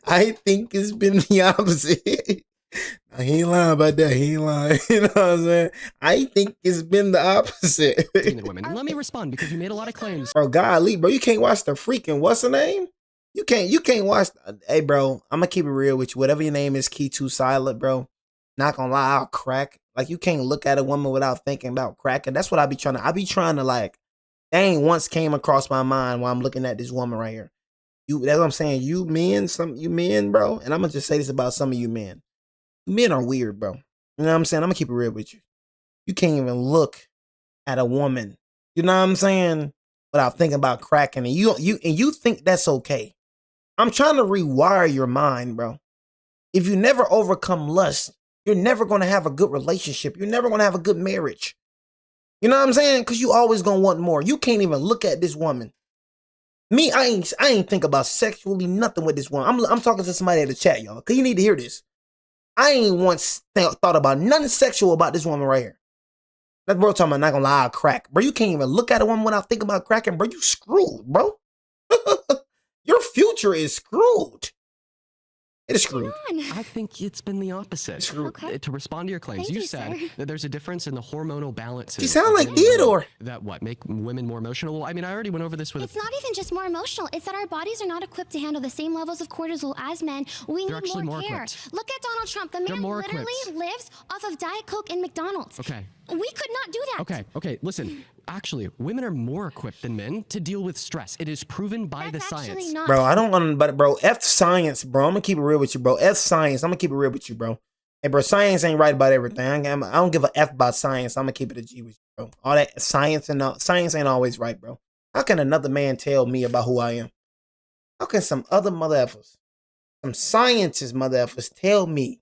I think it's been the opposite. He ain't lying about that. He ain't lying. You know what I'm saying? I think it's been the opposite.
Women. Let me respond because you made a lot of claims.
Bro, golly, bro, you can't watch the freaking what's her name? You can't watch. Hey, bro, I'm gonna keep it real with you. Whatever your name is, Key Too Silent, bro. Not gonna lie, I'll crack. Like, you can't look at a woman without thinking about cracking. That's what I be trying to like. That ain't once came across my mind while I'm looking at this woman right here. That's what I'm saying. You men, bro. And I'm gonna just say this about some of you men. Men are weird, bro. You know what I'm saying? I'm gonna keep it real with you. You can't even look at a woman, you know what I'm saying, without thinking about cracking, and you think that's okay. I'm trying to rewire your mind, bro. If you never overcome lust, you're never gonna have a good relationship. You're never gonna have a good marriage. You know what I'm saying? Because you always gonna want more. You can't even look at this woman. Me, I ain't think about sexually nothing with this woman. I'm talking to somebody at the chat, y'all, because you need to hear this. I ain't once thought about nothing sexual about this woman right here. That bro talking about not gonna lie, I'll crack. Bro, you can't even look at a woman without thinking about cracking. Bro, you screwed, bro. Your future is screwed. It is screwed.
I think it's been the opposite.
Okay.
To respond to your claims,
Thank
you
you,
said
sir.
that there's a difference in the hormonal balances.
You sound like
of women and
Theodore.
men that what make women more emotional. Well, I mean, I already went over this with.
It's not even just more emotional. It's that our bodies are not equipped to handle the same levels of cortisol as men. We
They're
need
actually
more
more
care.
equipped.
Look at Donald Trump. The man
more
literally
equipped.
lives off of Diet Coke and McDonald's.
Okay.
We could not do that.
Okay. Listen, actually, women are more equipped than men to deal with stress. It is proven by
That's
the
actually
science.
not
Bro, I don't want but bro, F science, bro. I'm gonna keep it real with you, bro. F science. I'm gonna keep it real with you, bro. Hey, bro, science ain't right about everything. I don't give a F about science. I'm gonna keep it a G with you, bro. All that science ain't always right, bro. How can another man tell me about who I am? How can some other mother effers, some scientists mother effers tell me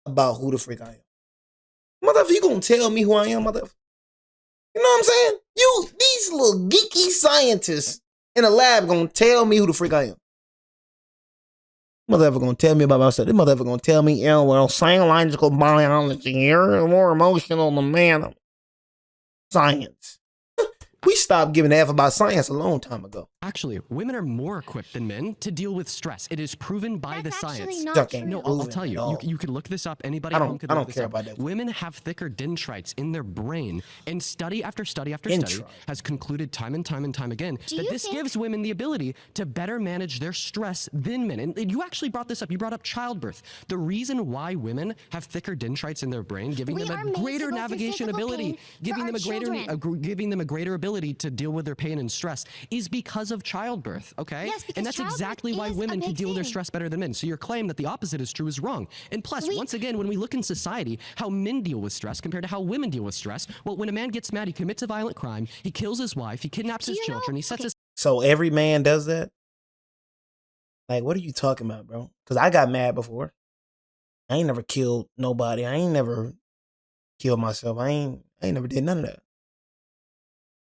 about who the freak I am? Motherfucker, you gonna tell me who I am, motherfucker? You know what I'm saying? These little geeky scientists in a lab gonna tell me who the freak I am. Motherfucker gonna tell me about myself. This motherfucker gonna tell me, psychological biology, you're more emotional than man. Science. We stopped giving a F about science a long time ago.
Actually, women are more equipped than men to deal with stress. It is proven by
That's
the
actually
science.
not
Duck
true.
ain't
No,
proven
I'll tell
at
you.
all.
You could look this up. Anybody
I
at
don't-
home could
I
look
don't
this
care
up.
about that.
Women have thicker dendrites in their brain, and study after study after study
Dendrite.
has concluded time and time and time again
Do
that
you
this
think-
gives women the ability to better manage their stress than men. And you actually brought this up. You brought up childbirth. The reason why women have thicker dendrites in their brain, giving
We
them
are
a
made to
greater
go through
navigation
physical
ability,
pain for
giving
our
them a greater
children.
giving them a greater ability to deal with their pain and stress, is because of childbirth. Okay.
Yes, because
and that's
childbirth
exactly why
is a
women can
big
deal with their
thing.
stress better than men. So your claim that the opposite is true is wrong. And plus,
We-
once again, when we look in society, how men deal with stress compared to how women deal with stress, well, when a man gets mad, he commits a violent crime, he kills his wife, he kidnaps
Do
his
you know-
children, he sets
okay.
his
So every man does that? Like, what are you talking about, bro? Because I got mad before. I ain't never killed nobody. I ain't never killed myself. I ain't never did none of that.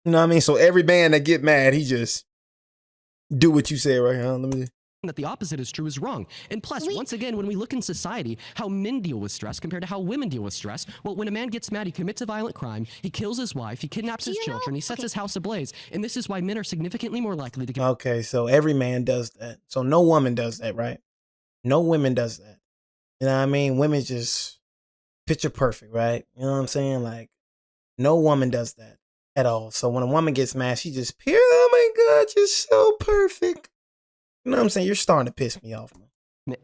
You know what I mean? So every man that get mad, he just do what you say right here. Let me.
that the opposite is true is wrong. And plus,
We-
once again, when we look in society, how men deal with stress compared to how women deal with stress, well, when a man gets mad, he commits a violent crime, he kills his wife, he kidnaps
Do
his
you know-
children, he sets
okay.
his house ablaze. And this is why men are significantly more likely to get
Okay, so every man does that. So no woman does that, right? No women does that. You know what I mean? Women just picture perfect, right? You know what I'm saying? Like, no woman does that at all. So when a woman gets mad, she just oh my God, you're so perfect. You know what I'm saying? You're starting to piss me off, man.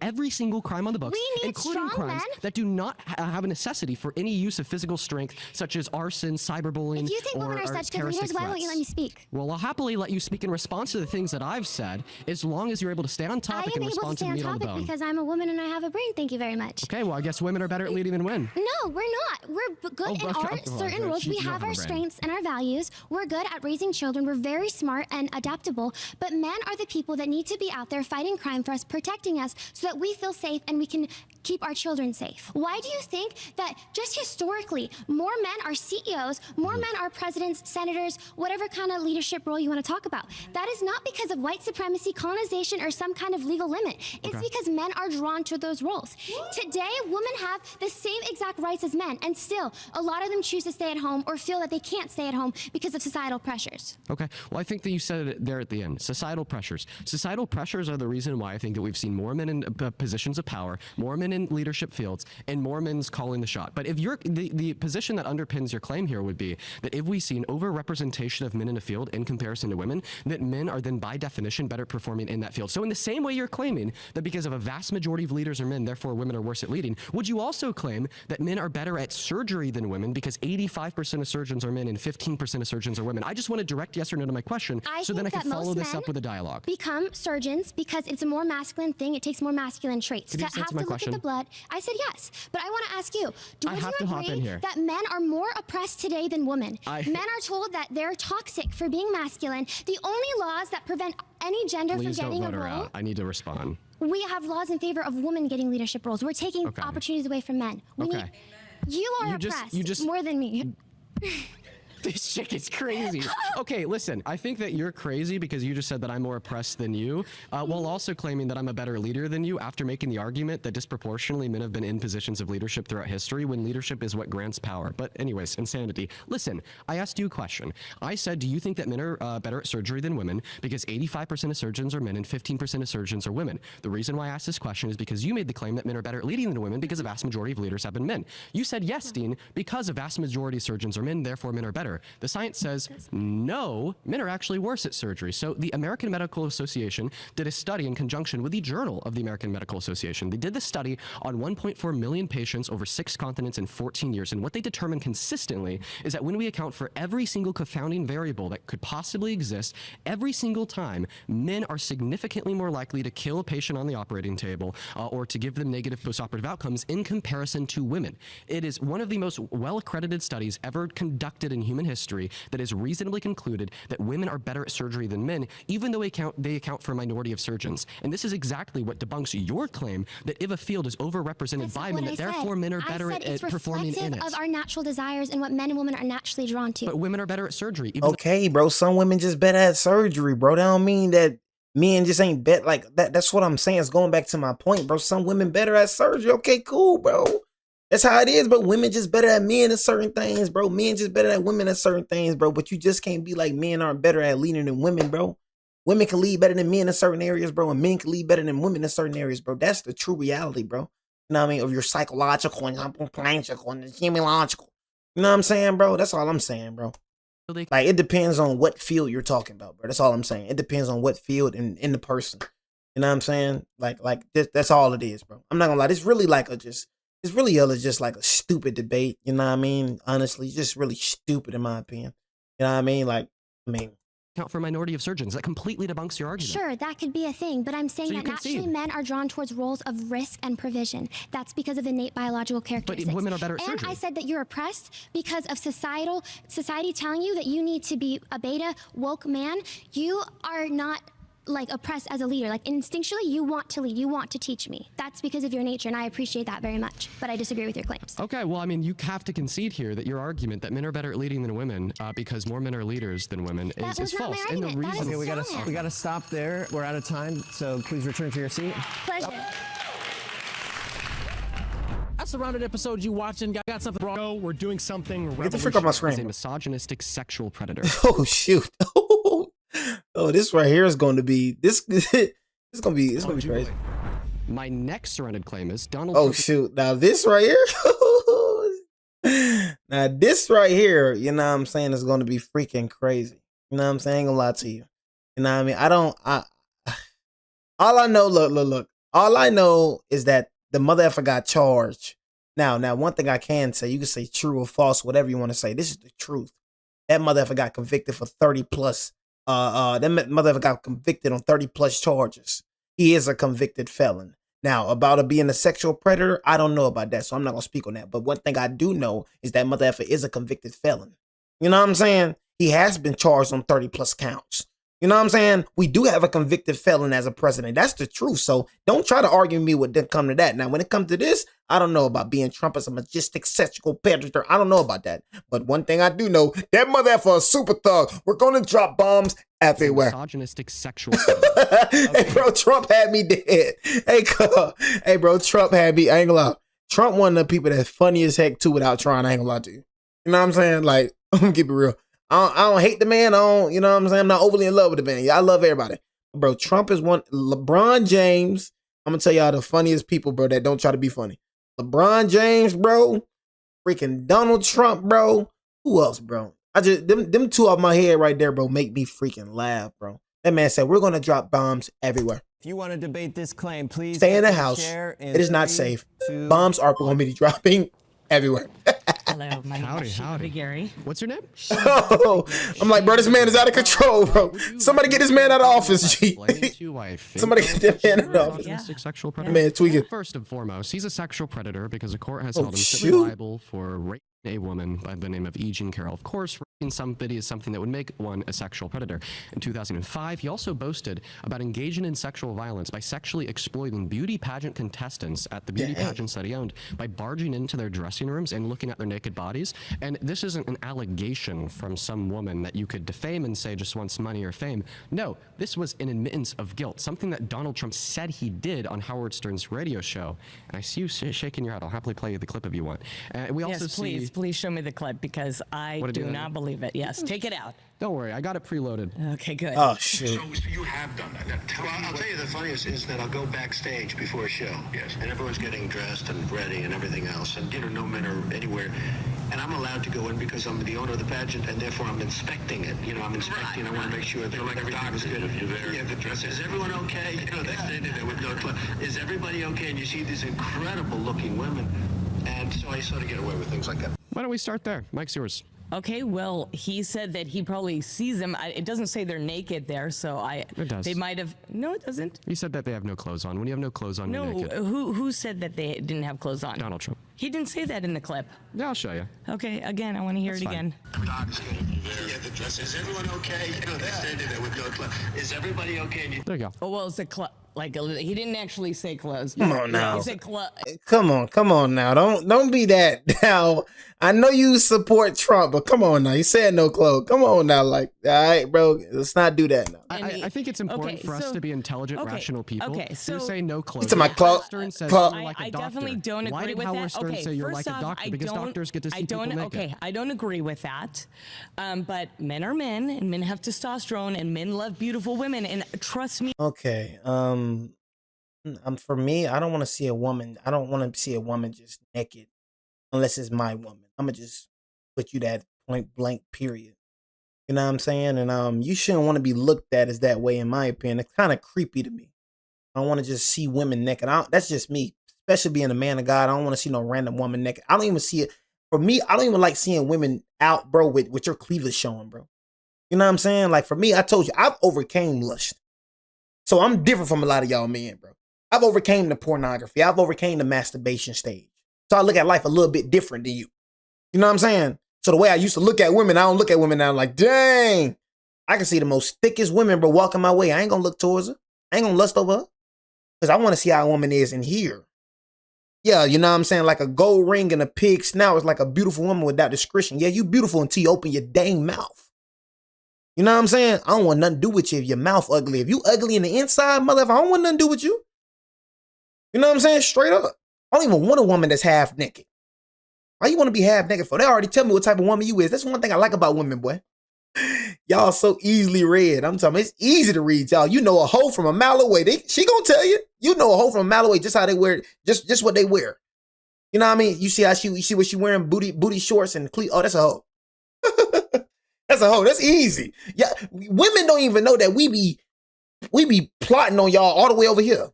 every single crime on the books,
We need
including
strong
crimes
men.
that do not have a necessity for any use of physical strength, such as arson, cyberbullying,
If you think
or
women are such good
terroristic
leaders, why won't you let me
threats.
speak?
Well, I'll happily let you speak in response to the things that I've said, as long as you're able to stay on
I
topic
am
and
able to
respond to
stay
the
on
meat on the
topic
bone.
because I'm a woman and I have a brain. Thank you very much.
Okay, well, I guess women are better at leading than men.
No, we're not. We're good
Oh,
in
okay.
our
Oh,
certain
well,
roles.
you
We
don't
have
have a
our
brain.
strengths and our values. We're good at raising children. We're very smart and adaptable. But men are the people that need to be out there fighting crime for us, protecting us, so that we feel safe and we can keep our children safe. Why do you think that just historically, more men are CEOs, more men are presidents, senators, whatever kind of leadership role you want to talk about? That is not because of white supremacy, colonization, or some kind of legal limit. It's because men are drawn to those roles. Today, women have the same exact rights as men, and still, a lot of them choose to stay at home or feel that they can't stay at home because of societal pressures.
Okay. Well, I think that you said it there at the end. Societal pressures. Societal pressures are the reason why I think that we've seen more men in positions of power, more men in leadership fields, and more men's calling the shot. But if you're the position that underpins your claim here would be that if we see an overrepresentation of men in a field in comparison to women, that men are then by definition better performing in that field. So in the same way you're claiming that because of a vast majority of leaders are men, therefore women are worse at leading, would you also claim that men are better at surgery than women because 85% of surgeons are men and 15% of surgeons are women? I just want to direct yes or no to my question so then I can follow this up with a dialogue.
Become surgeons because it's a more masculine thing. It takes more masculine traits.
Could you
To
just answer my question?
the blood? I said yes. But I want to ask you, do you
have to hop in
agree
here.
that men are more oppressed today than women? Men are told that they're toxic for being masculine. The only laws that prevent any gender
Please
from
don't
getting
vote
a
her
role,
out. I need to respond.
we have laws in favor of women getting leadership roles. We're taking
Okay.
opportunities away from men. We
Okay.
need, you are oppressed more than me.
This chick is crazy. Okay, listen, I think that you're crazy because you just said that I'm more oppressed than you, while also claiming that I'm a better leader than you after making the argument that disproportionately men have been in positions of leadership throughout history when leadership is what grants power. But anyways, insanity. Listen, I asked you a question. I said, do you think that men are better at surgery than women? Because 85% of surgeons are men and 15% of surgeons are women. The reason why I asked this question is because you made the claim that men are better at leading than women because a vast majority of leaders have been men. You said, yes, Dean, because a vast majority of surgeons are men, therefore men are better. The science says, no, men are actually worse at surgery. So the American Medical Association did a study in conjunction with the Journal of the American Medical Association. They did this study on 1.4 million patients over 6 continents in 14 years. And what they determined consistently is that when we account for every single confounding variable that could possibly exist, every single time, men are significantly more likely to kill a patient on the operating table or to give them negative postoperative outcomes in comparison to women. It is one of the most well-accredited studies ever conducted in human history that has reasonably concluded that women are better at surgery than men, even though they account for a minority of surgeons. And this is exactly what debunks your claim that if a field is overrepresented by men, that therefore men are better at performing in it.
Of our natural desires and what men and women are naturally drawn to.
But women are better at surgery.
Okay, bro. Some women just better at surgery, bro. That don't mean that men just ain't bet like that. That's what I'm saying. It's going back to my point, bro. Some women better at surgery. Okay, cool, bro. That's how it is, bro. Women just better at men at certain things, bro. Men just better at women at certain things, bro. But you just can't be like men aren't better at leading than women, bro. Women can lead better than men in certain areas, bro. And men can lead better than women in certain areas, bro. That's the true reality, bro. You know what I mean? Of your psychological and psychological and immunological. You know what I'm saying, bro? That's all I'm saying, bro. Like, it depends on what field you're talking about, bro. That's all I'm saying. It depends on what field and in the person. You know what I'm saying? Like that's all it is, bro. I'm not gonna lie. It's really like it's really just like a stupid debate. You know what I mean? Honestly, it's just really stupid in my opinion. You know what I mean?
Account for a minority of surgeons. That completely debunks your argument.
Sure, that could be a thing, but I'm saying
So you
that naturally
concede.
men are drawn towards roles of risk and provision. That's because of innate biological characteristics.
women are better at
and
surgery.
I said that you're oppressed because of society telling you that you need to be a beta woke man. You are not like oppressed as a leader. Like instinctually, you want to lead. You want to teach me. That's because of your nature, and I appreciate that very much. But I disagree with your claims.
Okay, well, I mean, you have to concede here that your argument that men are better at leading than women because more men are leaders than women is
was not my
false. And the
argument. That
reason
is
Okay, we gotta stop there. We're out of time, so please return to your seat.
Pleasure.
That's the rounded episode you watching. Got something wrong? We're doing something.
Get the frick off my
is a
screen.
misogynistic sexual predator.
Oh shoot. Oh, this right here is going to be this. It's gonna be crazy.
My next surrounded claim is Donald
Oh
Trump.
shoot. Now this right here. Now this right here, you know what I'm saying, is going to be freaking crazy. You know what I'm saying? I ain't gonna lie to you. You know what I mean? All I know, look. All I know is that the mother effer got charged. Now, one thing I can say, you can say true or false, whatever you want to say. This is the truth. That mother effer got convicted for 30 plus. That mother effer got convicted on 30 plus charges. He is a convicted felon. Now, about it being a sexual predator, I don't know about that, so I'm not gonna speak on that. But one thing I do know is that mother effer is a convicted felon. You know what I'm saying? He has been charged on 30 plus counts. You know what I'm saying? We do have a convicted felon as a president. That's the truth. So don't try to argue me with them come to that. Now, when it comes to this, I don't know about being Trump as a majestic sexual predator. I don't know about that. But one thing I do know, that mother effer a super thug. We're gonna drop bombs everywhere.
Misogynistic sexual predator.
Hey, bro, Trump had me dead. Hey, bro, Trump had me. I ain't gonna lie. Trump one of the people that's funny as heck too without trying. I ain't gonna lie to you. You know what I'm saying? Like, I'm gonna keep it real. I don't hate the man. You know what I'm saying? I'm not overly in love with the man. Yeah, I love everybody. Bro, Trump is one. LeBron James. I'm gonna tell y'all the funniest people, bro, that don't try to be funny. LeBron James, bro. Freaking Donald Trump, bro. Who else, bro? Them two off my head right there, bro, make me freaking laugh, bro. That man said, we're gonna drop bombs everywhere.
If you want to debate this claim, please
stay in the
get
house.
chair in
It is not
3,
safe.
2,
Bombs are going to be dropping everywhere.
Hello, my name is Sheila Gary.
What's your name?
Oh, I'm like, bro, this man is out of control, bro. Somebody get this man out of office, G. Somebody get that man out of office.
Sexual predator.
Man, tweaking.
First and foremost, he's a sexual predator because the court has held him
shoot.
liable for raping a woman by the name of E. Jean Carroll. Of course, raping somebody is something that would make one a sexual predator. In 2005, he also boasted about engaging in sexual violence by sexually exploiting beauty pageant contestants at the beauty pageants that he owned by barging into their dressing rooms and looking at their naked bodies. And this isn't an allegation from some woman that you could defame and say just wants money or fame. No, this was an admittance of guilt, something that Donald Trump said he did on Howard Stern's radio show. And I see you shaking your head. I'll happily play you the clip if you want. We also see...
Please show me the clip because I do not believe it. Yes, take it out.
Don't worry, I got it preloaded.
Okay, good.
Oh, shit.
So you have done that. I'll tell you the funniest is that I'll go backstage before a show. Yes. And everyone's getting dressed and ready and everything else. And, no men are anywhere. And I'm allowed to go in because I'm the owner of the pageant, and therefore I'm inspecting it. I'm inspecting. Right. I want to make sure that everything is good. Yeah, the dress. Is everyone okay? They're standing there with no clothes. Is everybody okay? And you see these incredible-looking women. And so I sort of get away with things like that.
Why don't we start there? Mike's yours.
Okay, well, he said that he probably sees them. It doesn't say they're naked there, so
It does.
They might have. No, it doesn't.
He said that they have no clothes on. When you have no clothes on, you're naked.
Who said that they didn't have clothes on?
Donald Trump.
He didn't say that in the clip.
Yeah, I'll show you.
Okay, again, I want to hear it again.
Yeah, the dress. Is everyone okay? They're standing there with no clothes. Is everybody okay?
There you go.
Oh, well, it's a club. Like, he didn't actually say clothes.
Come on now.
He said club.
Come on now. Don't be that. Now, I know you support Trump, but come on now. You said no clothes. Come on now. Like, all right, bro, let's not do that now.
I think it's important for us to be intelligent, rational people.
Okay, so
you say no clothes.
It's my clothes.
I definitely don't agree with that.
Why did Howard Stern say you're like a doctor? Because doctors get to see people naked.
Okay, I don't agree with that. But men are men, and men have testosterone, and men love beautiful women. And trust me.
Okay. For me, I don't want to see a woman. I don't want to see a woman just naked, unless it's my woman. I'm gonna just put you that point blank. Period. You know what I'm saying? And you shouldn't want to be looked at as that way, in my opinion. It's kind of creepy to me. I don't want to just see women naked. That's just me, especially being a man of God. I don't want to see no random woman naked. I don't even see it. For me, I don't even like seeing women out, bro, with your cleavage showing, bro. You know what I'm saying? Like, for me, I told you, I've overcame lust. So I'm different from a lot of y'all men, bro. I've overcame the pornography. I've overcame the masturbation stage. So I look at life a little bit different than you. You know what I'm saying? So the way I used to look at women, I don't look at women now. I'm like, dang, I can see the most thickest women, bro, walking my way. I ain't gonna look towards her. I ain't gonna lust over her. Because I want to see how a woman is in here. Yeah, you know what I'm saying? Like a gold ring and a pig snout is like a beautiful woman without discretion. Yeah, you beautiful until you open your dang mouth. You know what I'm saying? I don't want nothing to do with you if your mouth ugly. If you ugly in the inside, motherfucker, I don't want nothing to do with you. You know what I'm saying? Straight up. I don't even want a woman that's half naked. Why you want to be half naked for? They already tell me what type of woman you is. That's one thing I like about women, boy. Y'all so easily read. I'm talking, it's easy to read, y'all. You know a hoe from a mile away. She gonna tell you. You know a hoe from a mile away, just how they wear, just what they wear. You know what I mean? You see how you see what she wearing, booty shorts and cleat. Oh, that's a hoe. That's a hoe. That's easy. Yeah, women don't even know that we be plotting on y'all all the way over here.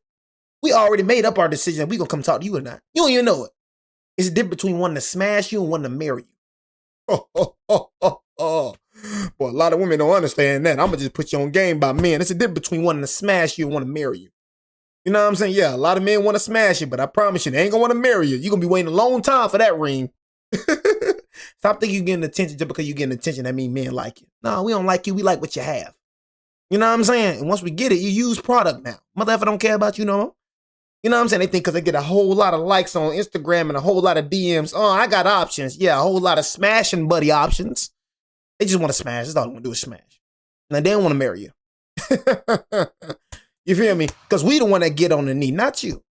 We already made up our decision. We gonna come talk to you or not. You don't even know it. It's the difference between wanting to smash you and wanting to marry you. Boy, a lot of women don't understand that. I'm gonna just put you on game by men. It's a difference between wanting to smash you and wanting to marry you. You know what I'm saying? Yeah, a lot of men want to smash you, but I promise you, they ain't gonna want to marry you. You're gonna be waiting a long time for that ring. Stop thinking you're getting attention just because you're getting attention. That means men like you. No, we don't like you. We like what you have. You know what I'm saying? And once we get it, you use product now. Motherfucker don't care about you no more. You know what I'm saying? They think because they get a whole lot of likes on Instagram and a whole lot of DMs. Oh, I got options. Yeah, a whole lot of smashing buddy options. They just want to smash. That's all they want to do is smash. Now, they don't want to marry you. You feel me? Because we the one that get on the knee, not you.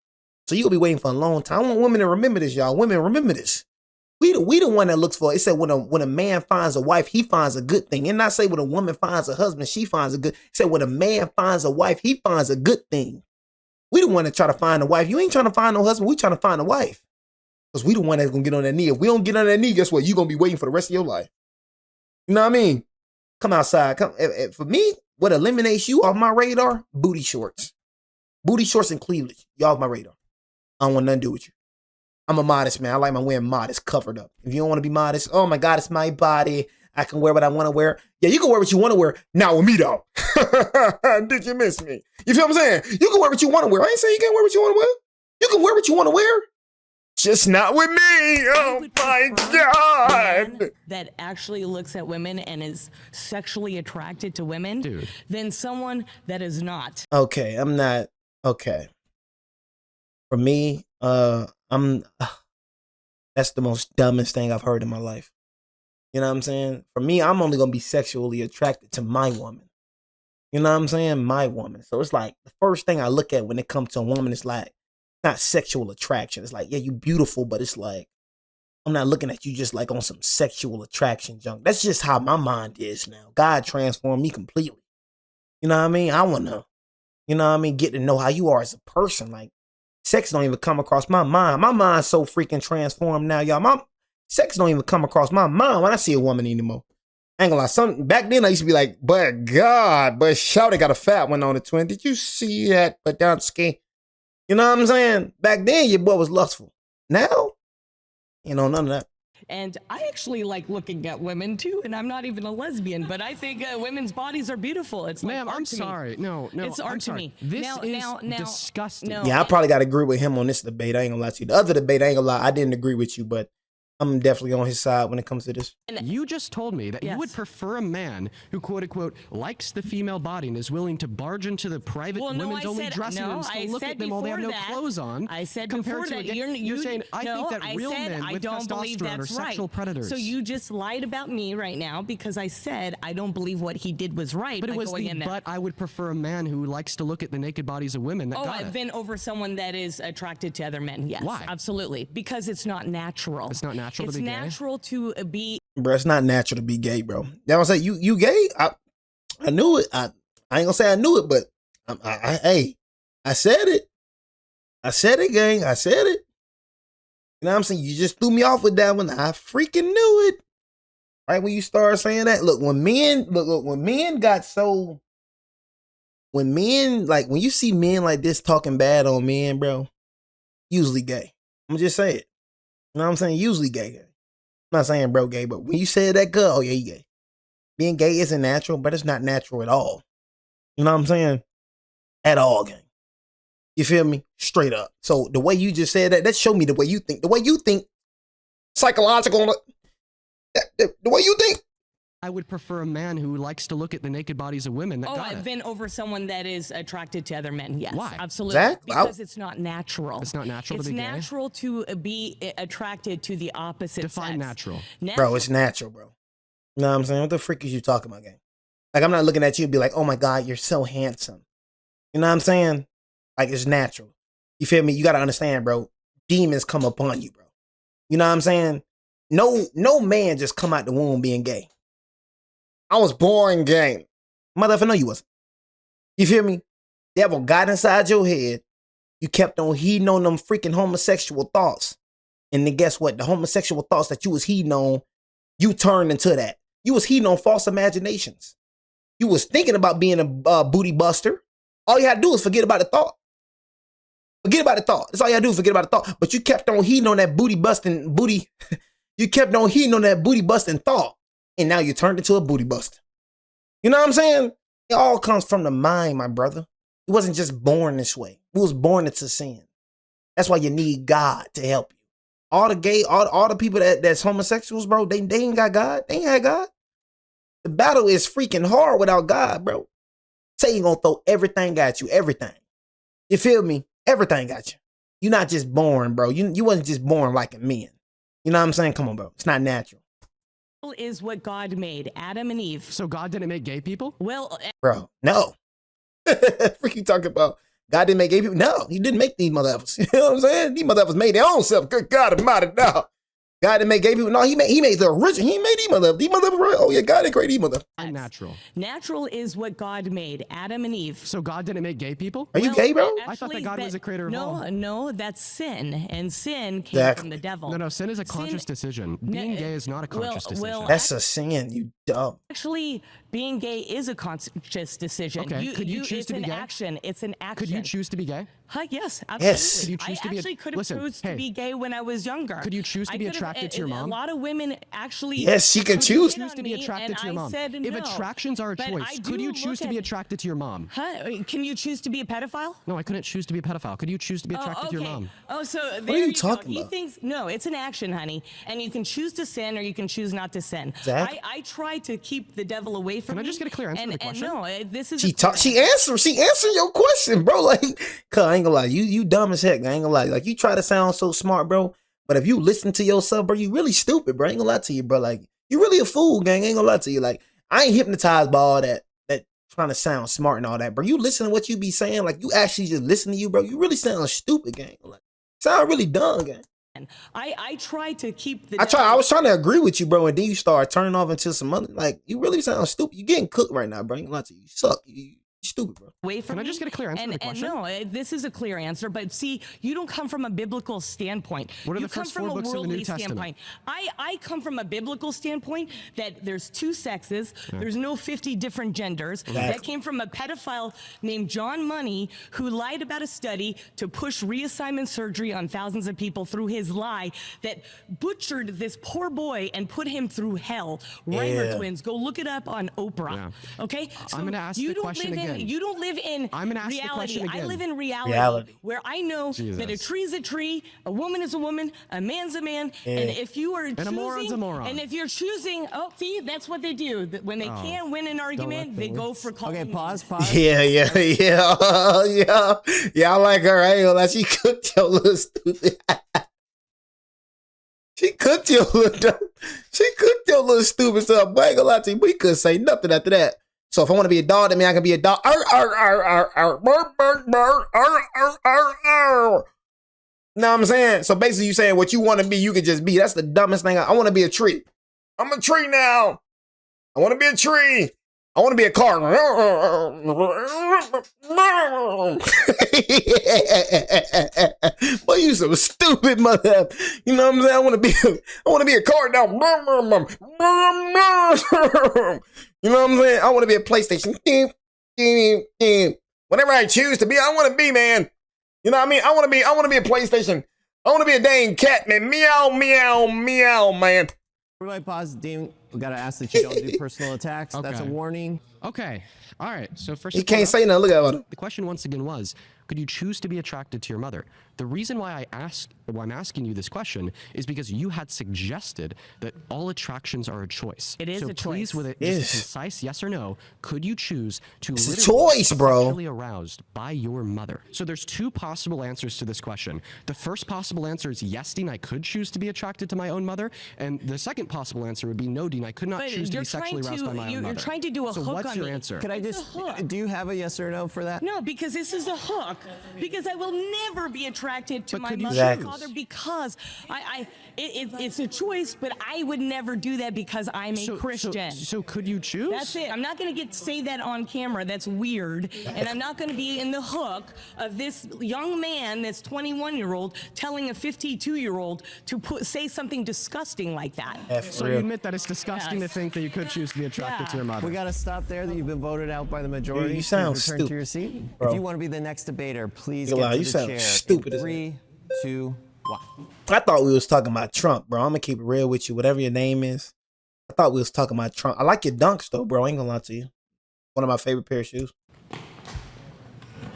So you'll be waiting for a long time. I want women to remember this, y'all. Women, remember this. We the one that looks for it. It said when a man finds a wife, he finds a good thing. And not say when a woman finds a husband, she finds a good. It said when a man finds a wife, he finds a good thing. We the one that try to find a wife. You ain't trying to find no husband. We trying to find a wife. Because we the one that's going to get on that knee. If we don't get on that knee, guess what? You're going to be waiting for the rest of your life. You know what I mean? Come outside. Come. For me, what eliminates you off my radar? Booty shorts. Booty shorts and cleavage. You off my radar. I don't want nothing to do with you. I'm a modest man. I like my wearing modest, covered up. If you don't want to be modest, oh my God, it's my body. I can wear what I want to wear. Yeah, you can wear what you want to wear. Not with me, though. Did you miss me? You feel what I'm saying? You can wear what you want to wear. I ain't saying you can't wear what you want to wear. You can wear what you want to wear. Just not with me. Oh my God.
That actually looks at women and is sexually attracted to women than someone that is not.
Okay, I'm not. Okay. For me, that's the most dumbest thing I've heard in my life. You know what I'm saying? For me, I'm only going to be sexually attracted to my woman. You know what I'm saying? My woman. So it's like the first thing I look at when it comes to a woman is like, not sexual attraction. It's like, yeah, you beautiful, but it's like, I'm not looking at you just like on some sexual attraction junk. That's just how my mind is now. God transformed me completely. You know what I mean? I want to, you know what I mean, get to know how you are as a person. Like, sex don't even come across my mind. My mind's so freaking transformed now, y'all. Sex don't even come across my mind when I see a woman anymore. I ain't gonna lie. Back then I used to be like, but God, but Shawty got a fat one on the twin. Did you see that? But down skin. You know what I'm saying? Back then, your boy was lustful. Now, you know, none of that.
And I actually like looking at women too, and I'm not even a lesbian, but I think women's bodies are beautiful. It's like
Ma'am, I'm sorry. No,
it's art to me.
This is disgusting.
Yeah, I probably got to agree with him on this debate. I ain't gonna lie to you. The other debate, I ain't gonna lie, I didn't agree with you, but I'm definitely on his side when it comes to this.
You just told me that you would prefer a man who, quote unquote, likes the female body and is willing to barge into the private women's only dressing rooms to look at them while they have no clothes on.
I said
compared
before
to
that
you're saying I think that real men with
don't believe
testosterone are
that's
sexual predators.
So you just lied about me right now because I said I don't believe what he did was right.
But it was but I would prefer a man who likes to look at the naked bodies of women.
I've been over someone that is attracted to other men. Yes.
Why?
Absolutely. Because it's not natural.
It's not natural to be gay?
It's natural to be.
Bro, it's not natural to be gay, bro. You know what I'm saying? You gay? I knew it. I ain't gonna say I knew it, but hey, I said it. I said it, gang. I said it. You know what I'm saying? You just threw me off with that one. I freaking knew it. Right when you start saying that, look, when men got so, when you see men like this talking bad on men, bro, usually gay. I'm just saying it. You know what I'm saying? Usually gay. I'm not saying bro gay, but when you say that girl, oh yeah, you gay. Being gay isn't natural, but it's not natural at all. You know what I'm saying? At all, gang. You feel me? Straight up. So the way you just said that showed me the way you think. The way you think, psychological, the way you think.
I would prefer a man who likes to look at the naked bodies of women.
I've been over someone that is attracted to other men. Yes.
Why?
Absolutely. Because it's not natural.
It's not natural to be gay?
It's natural to be attracted to the opposite
Define
sex.
natural.
Bro, it's natural, bro. You know what I'm saying? What the freak is you talking about, gang? Like, I'm not looking at you and be like, oh my God, you're so handsome. You know what I'm saying? Like, it's natural. You feel me? You got to understand, bro. Demons come upon you, bro. You know what I'm saying? No man just come out the womb being gay. I was born gay. Motherfucker, no, you wasn't. You feel me? Devil got inside your head. You kept on heeding on them freaking homosexual thoughts. And then guess what? The homosexual thoughts that you was heeding on, you turned into that. You was heeding on false imaginations. You was thinking about being a booty buster. All you had to do is forget about the thought. Forget about the thought. That's all you had to do is forget about the thought. But you kept on heeding on that you kept on heeding on that booty busting thought. And now you turned into a booty buster. You know what I'm saying? It all comes from the mind, my brother. You wasn't just born this way. You was born into sin. That's why you need God to help you. All the people that's homosexuals, bro, they ain't got God. They ain't had God. The battle is freaking hard without God, bro. Satan gonna throw everything at you, everything. You feel me? Everything got you. You're not just born, bro. You wasn't just born like a man. You know what I'm saying? Come on, bro. It's not natural.
Is what God made, Adam and Eve.
So God didn't make gay people?
Well,
bro, no. What you talking about? God didn't make gay people? No, he didn't make these motherfuckers. You know what I'm saying? These motherfuckers made their own self. Good God almighty, no. God didn't make gay people. No, he made the original. He made these motherfuckers. These motherfuckers, oh yeah, God didn't create these motherfuckers.
Unnatural.
Natural is what God made, Adam and Eve.
So God didn't make gay people?
Are you gay, bro?
I thought that God was a creator of all.
No, that's sin. And sin came from the devil.
No, sin is a conscious decision. Being gay is not a conscious decision.
That's a sin, you dumb.
Actually, Being gay is a conscious decision.
Okay. Could you choose to be gay?
Action. It's an action.
Could you choose to be gay?
Yes, absolutely.
Yes.
Could you choose to be
I actually could have
listen,
chosen
hey,
to be gay when I was younger.
Could you choose to be attracted to your mom?
A lot of women actually.
Yes, she can choose.
Choose to be attracted to your mom.
Said
If
no.
attractions are a
But
choice,
I
could
do
you choose to be
look at-
attracted to your mom?
Can you choose to be a pedophile?
No, I couldn't choose to be a pedophile. Could you choose to be attracted to your mom?
Oh, so
are
there
you
you
talking
go. He
about?
thinks no, it's an action, honey, and you can choose to sin or you can choose not to sin.
Exactly.
I try to keep the devil away from me.
Can I just get a clear answer to the question?
And no, this is
She answered your question, bro. Like, cuz I ain't gonna lie, you dumb as heck. I ain't gonna lie. Like, you try to sound so smart, bro. But if you listen to yourself, bro, you really stupid, bro. I ain't gonna lie to you, bro. Like, you really a fool, gang. I ain't gonna lie to you. Like, I ain't hypnotized by all that trying to sound smart and all that, bro. You listen to what you be saying, like you actually just listen to you, bro. You really sound stupid, gang. Like, sound really dumb, gang.
I try to keep the.
I was trying to agree with you, bro, and then you start turning off into some other. Like, you really sound stupid. You getting cooked right now, bro. I ain't gonna lie to you. You suck. You stupid, bro.
Away from
Can I just get a clear answer to the question?
And no, this is a clear answer. But see, you don't come from a biblical standpoint.
What are
you
the
come
first
from
4
a
books in the New
worldly
Testament?
standpoint. I come from a biblical standpoint that there's 2 sexes. There's no 50 different genders. That came from a pedophile named John Money who lied about a study to push reassignment surgery on thousands of people through his lie that butchered this poor boy and put him through hell. Reimer twins. Go look it up on Oprah.
Yeah.
Okay? So
I'm gonna ask
you
the
don't
question
live in,
again.
You don't live in
I'm gonna ask the
reality.
question
I
again.
live in reality where I know that a
Jesus.
tree is a tree, a woman is a woman, a man's a man, and if you are choosing,
a moron's a moron.
and if you're choosing, oh, see, that's what they do. When they can't win an argument, they go for calling.
Okay, pause.
Yeah. I like her. I ain't gonna lie. She cooked your little stupid. She cooked your little stupid stuff. But I ain't gonna lie to you. We couldn't say nothing after that. So if I want to be a dog, that means I can be a dog. Know what I'm saying? So basically you saying what you want to be, you can just be. That's the dumbest thing. I want to be a tree. I'm a tree now. I want to be a tree. I want to be a car. Boy, you so stupid, mother. You know what I'm saying? I want to be a car now. You know what I'm saying? I want to be a PlayStation. Whatever I choose to be, I want to be, man. You know what I mean? I want to be a PlayStation. I want to be a dang cat, man. Meow, meow, meow, man.
Everybody pause. Dean, we got to ask that you don't do personal attacks.
Okay.
That's a warning.
Okay. All right. So first,
He can't say nothing. Look at him.
the question once again was, could you choose to be attracted to your mother? The reason why I'm asking you this question is because you had suggested that all attractions are a choice.
It is
so
a
please,
choice.
with it, just a concise yes or no, could you choose to
It's a
literally
choice,
be
bro.
sexually aroused by your mother? So there's 2 possible answers to this question. The first possible answer is yes, Dean, I could choose to be attracted to my own mother, and the second possible answer would be no, Dean, I could not
But
choose to
you're
be sexually
trying
aroused by my own
you're
mother.
trying to do a
so
hook
what's
on
your
me.
answer?
Could I
It's a
just,
hook.
do you have a yes or no for that?
No, because this is a hook. Because I will never be attracted to
But
my
could you
mother and
choose?
father because it's a choice, but I would never do that because I'm a Christian.
So could you choose?
That's it. I'm not going to say that on camera. That's weird. And I'm not going to be in the hook of this young man, this 21-year-old, telling a 52-year-old to say something disgusting like that.
So you admit that it's disgusting to
Yes.
think that you could choose to be attracted to your mother.
We got to stop there. That you've been voted out by the majority.
Dude, you
Please
sound
return
stupid,
to your seat.
bro.
If you want to be the next debater, please
You
get
lie,
to
you
the
sound
chair.
stupid as
In 3, 2, 1.
I thought we was talking about Trump, bro. I'm gonna keep it real with you. Whatever your name is, I thought we was talking about Trump. I like your dunks though, bro. I ain't gonna lie to you. One of my favorite pair of shoes.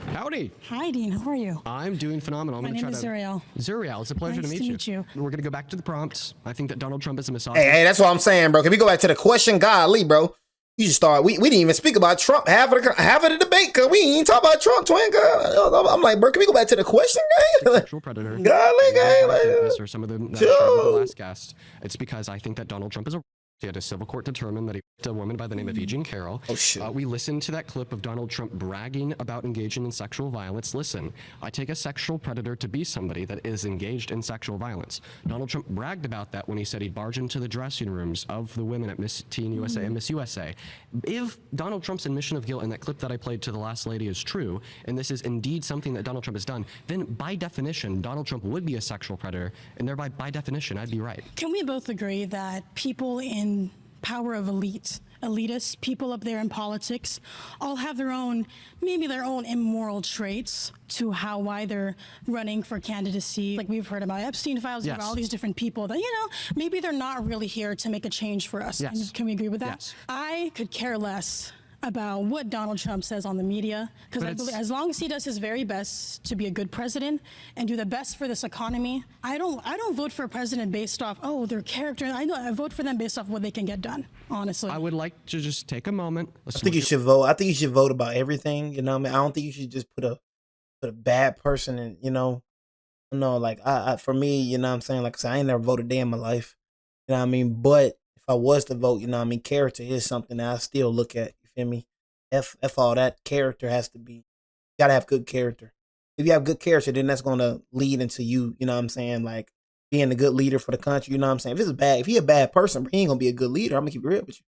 Howdy.
Hi, Dean. How are you?
I'm doing phenomenal.
My name is Zuriel.
Zuriel, it's a pleasure
Nice
to
to
meet
meet you.
We're going to go back to the prompts. I think that Donald Trump is a misogynist.
Hey, that's what I'm saying, bro. Can we go back to the question? Golly, bro. You just start. We didn't even speak about Trump half of the debate because we ain't talk about Trump, twin. Girl. I'm like, bro, can we go back to the question, gang?
Sexual predator.
Golly, gang.
This or some of them that I shared with the last guest. It's because I think that Donald Trump is a. He had a civil court determine that he raped a woman by the name of Eugene Carroll.
Oh, shit.
We listened to that clip of Donald Trump bragging about engaging in sexual violence. Listen, I take a sexual predator to be somebody that is engaged in sexual violence. Donald Trump bragged about that when he said he barged into the dressing rooms of the women at Miss Teen USA and Miss USA. If Donald Trump's admission of guilt in that clip that I played to the last lady is true, and this is indeed something that Donald Trump has done, then by definition, Donald Trump would be a sexual predator, and thereby, by definition, I'd be right.
Can we both agree that people in power of elite elitist people up there in politics all have their own, maybe their own immoral traits to why they're running for candidacy. Like we've heard about Epstein files,
Yes.
about all these different people that, maybe they're not really here to make a change for us.
Yes.
Can we agree with that?
Yes.
I could care less about what Donald Trump says on the media, because I believe as long as he does his very best to be a good president and do the best for this economy, I don't vote for a president based off their character. I vote for them based off what they can get done. Honestly,
I would like to just take a moment.
I think you should vote. I think you should vote about everything. You know what I mean? I don't think you should just put a bad person in. Like I for me, you know what I'm saying? Like I said, I ain't never voted a day in my life. You know what I mean? But if I was to vote, you know what I mean, character is something that I still look at. You feel me? F all that, character has to be. You gotta have good character. If you have good character, then that's gonna lead into you know what I'm saying, like being a good leader for the country, you know what I'm saying? If he a bad person, bro, he ain't gonna be a good leader. I'm gonna keep it real with you.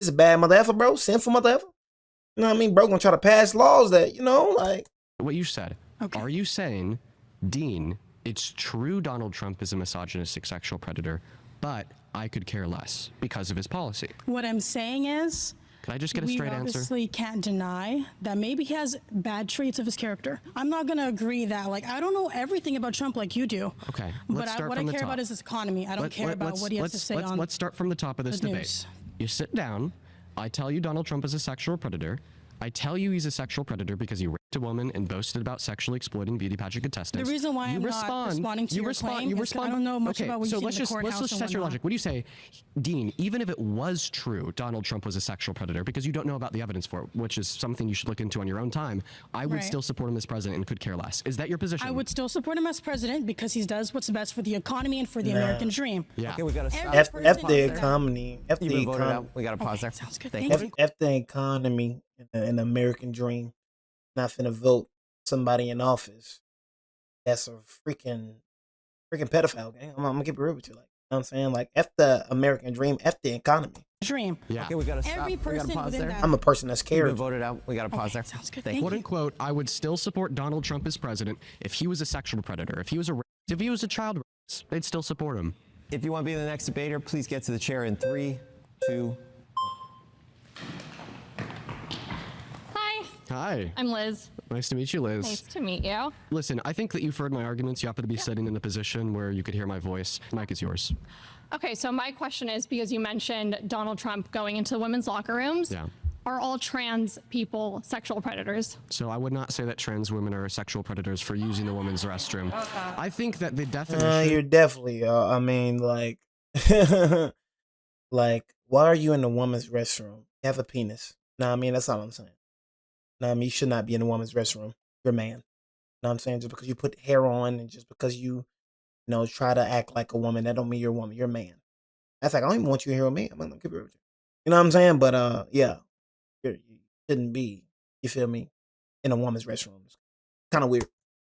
He's a bad mother effer, bro, sinful mother effer. You know what I mean? Bro gonna try to pass laws that, like
what you said. Okay. Are you saying, Dean, it's true Donald Trump is a misogynistic sexual predator, but I could care less because of his policy?
what I'm saying is,
Can I just get a straight
we
answer?
obviously can't deny that maybe he has bad traits of his character. I'm not going to agree that, I don't know everything about Trump like you do.
Okay,
But
let's start
what I
from the
care
top.
about is his economy. I don't care about what he has to say on
Let's start from the top of this
the
debate.
news.
You sit down. I tell you Donald Trump is a sexual predator. I tell you he's a sexual predator because he raped a woman and boasted about sexually exploiting beauty pageant contestants.
The reason why I'm not responding to your claim is 'cause I don't know much about what you see in the
let's
courthouse
just
and
test your
whatnot.
logic. What do you say, Dean, even if it was true Donald Trump was a sexual predator, because you don't know about the evidence for it, which is something you should look into on your own time, I would
Right.
still support him as president and could care less. Is that your position?
I would still support him as president because he does what's best for the economy and for the American dream.
Yeah.
Okay, we got to stop.
F the economy. F
You
the
been voted
economy.
out. We got to pause there.
Sounds good.
Thank
Thank
you.
you.
F the economy and the American dream. Not finna vote somebody in office that's a freaking pedophile gang. I'm gonna keep it real with you, like, you know what I'm saying? Like, F the American dream, F the economy.
Dream.
Yeah.
Okay, we got to stop.
Every
We got to
person
pause
within
there.
that.
I'm a person that's
You've been
character.
voted out. We got to pause there.
Sounds good.
Thank
Thank
Quote
you.
unquote, I would still support Donald Trump as president if he was a sexual predator. If he was a child rapist, they'd still support him.
If you want to be the next debater, please get to the chair in 3, 2.
Hi,
Hi.
I'm Liz.
Nice to meet you, Liz.
Nice to meet you.
Listen, I think that you've heard my arguments. You happen to be sitting in a position where you could hear my voice. Mike is yours.
Okay, so my question is, because you mentioned Donald Trump going into the women's locker rooms,
Yeah.
are all trans people sexual predators?
So I would not say that trans women are sexual predators for using the women's restroom. I think that the definition...
You're definitely, I mean, like, like, why are you in the woman's restroom? You have a penis. Nah, I mean, that's all I'm saying. Nah, I mean, you should not be in the woman's restroom. You're a man. Know what I'm saying? Just because you put hair on and just because you try to act like a woman, that don't mean you're a woman. You're a man. That's like, I don't even want you here with me. I'm gonna keep it with you. You know what I'm saying? But yeah, you shouldn't be. You feel me? In a woman's restroom. It's kind of weird.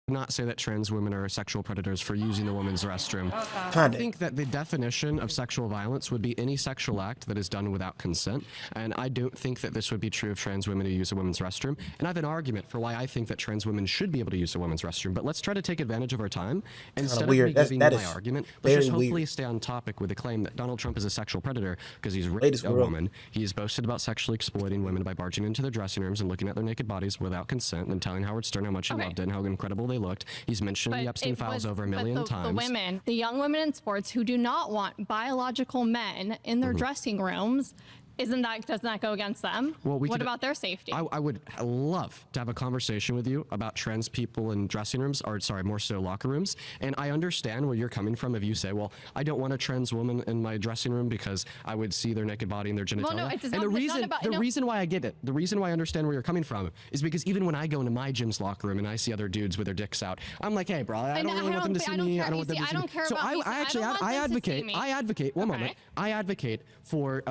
Not say that trans women are sexual predators for using the women's restroom. I
Kinda.
think that the definition of sexual violence would be any sexual act that is done without consent. And I don't think that this would be true of trans women who use a women's restroom. And I have an argument for why I think that trans women should be able to use a women's restroom. But let's try to take advantage of our time. Instead of
weird.
me
That's-
giving
that
you my
is
argument, let's just
very
hopefully
weird.
stay on topic with the claim that Donald Trump is a sexual predator because he's raped
Latest
a
world.
woman. He's boasted about sexually exploiting women by barging into their dressing rooms and looking at their naked bodies without consent and telling Howard Stern how much he
Okay.
loved it and how incredible they looked. He's mentioned the Epstein
it
files
was-
over a
but
million
the
times.
women, the young women in sports who do not want biological men in their dressing rooms, doesn't that go against them?
Well, we
what
could-
about their safety?
I would love to have a conversation with you about trans people in dressing rooms, or sorry, more so locker rooms. And I understand where you're coming from if you say, well, I don't want a trans woman in my dressing room because I would see their naked body and their genitalia.
no, it's
and
not-
the
it's not
reason,
about-
the
no.
reason why I get it, the reason why I understand where you're coming from is because even when I go into my gym's locker room and I see other dudes with their dicks out, I'm like, hey, bro, I
And
don't really want them to see me. I don't want them to see me.
don't care
So
about me,
I actually,
don't want
I
them to see
advocate,
me.
I advocate, one moment,
Okay.
I advocate for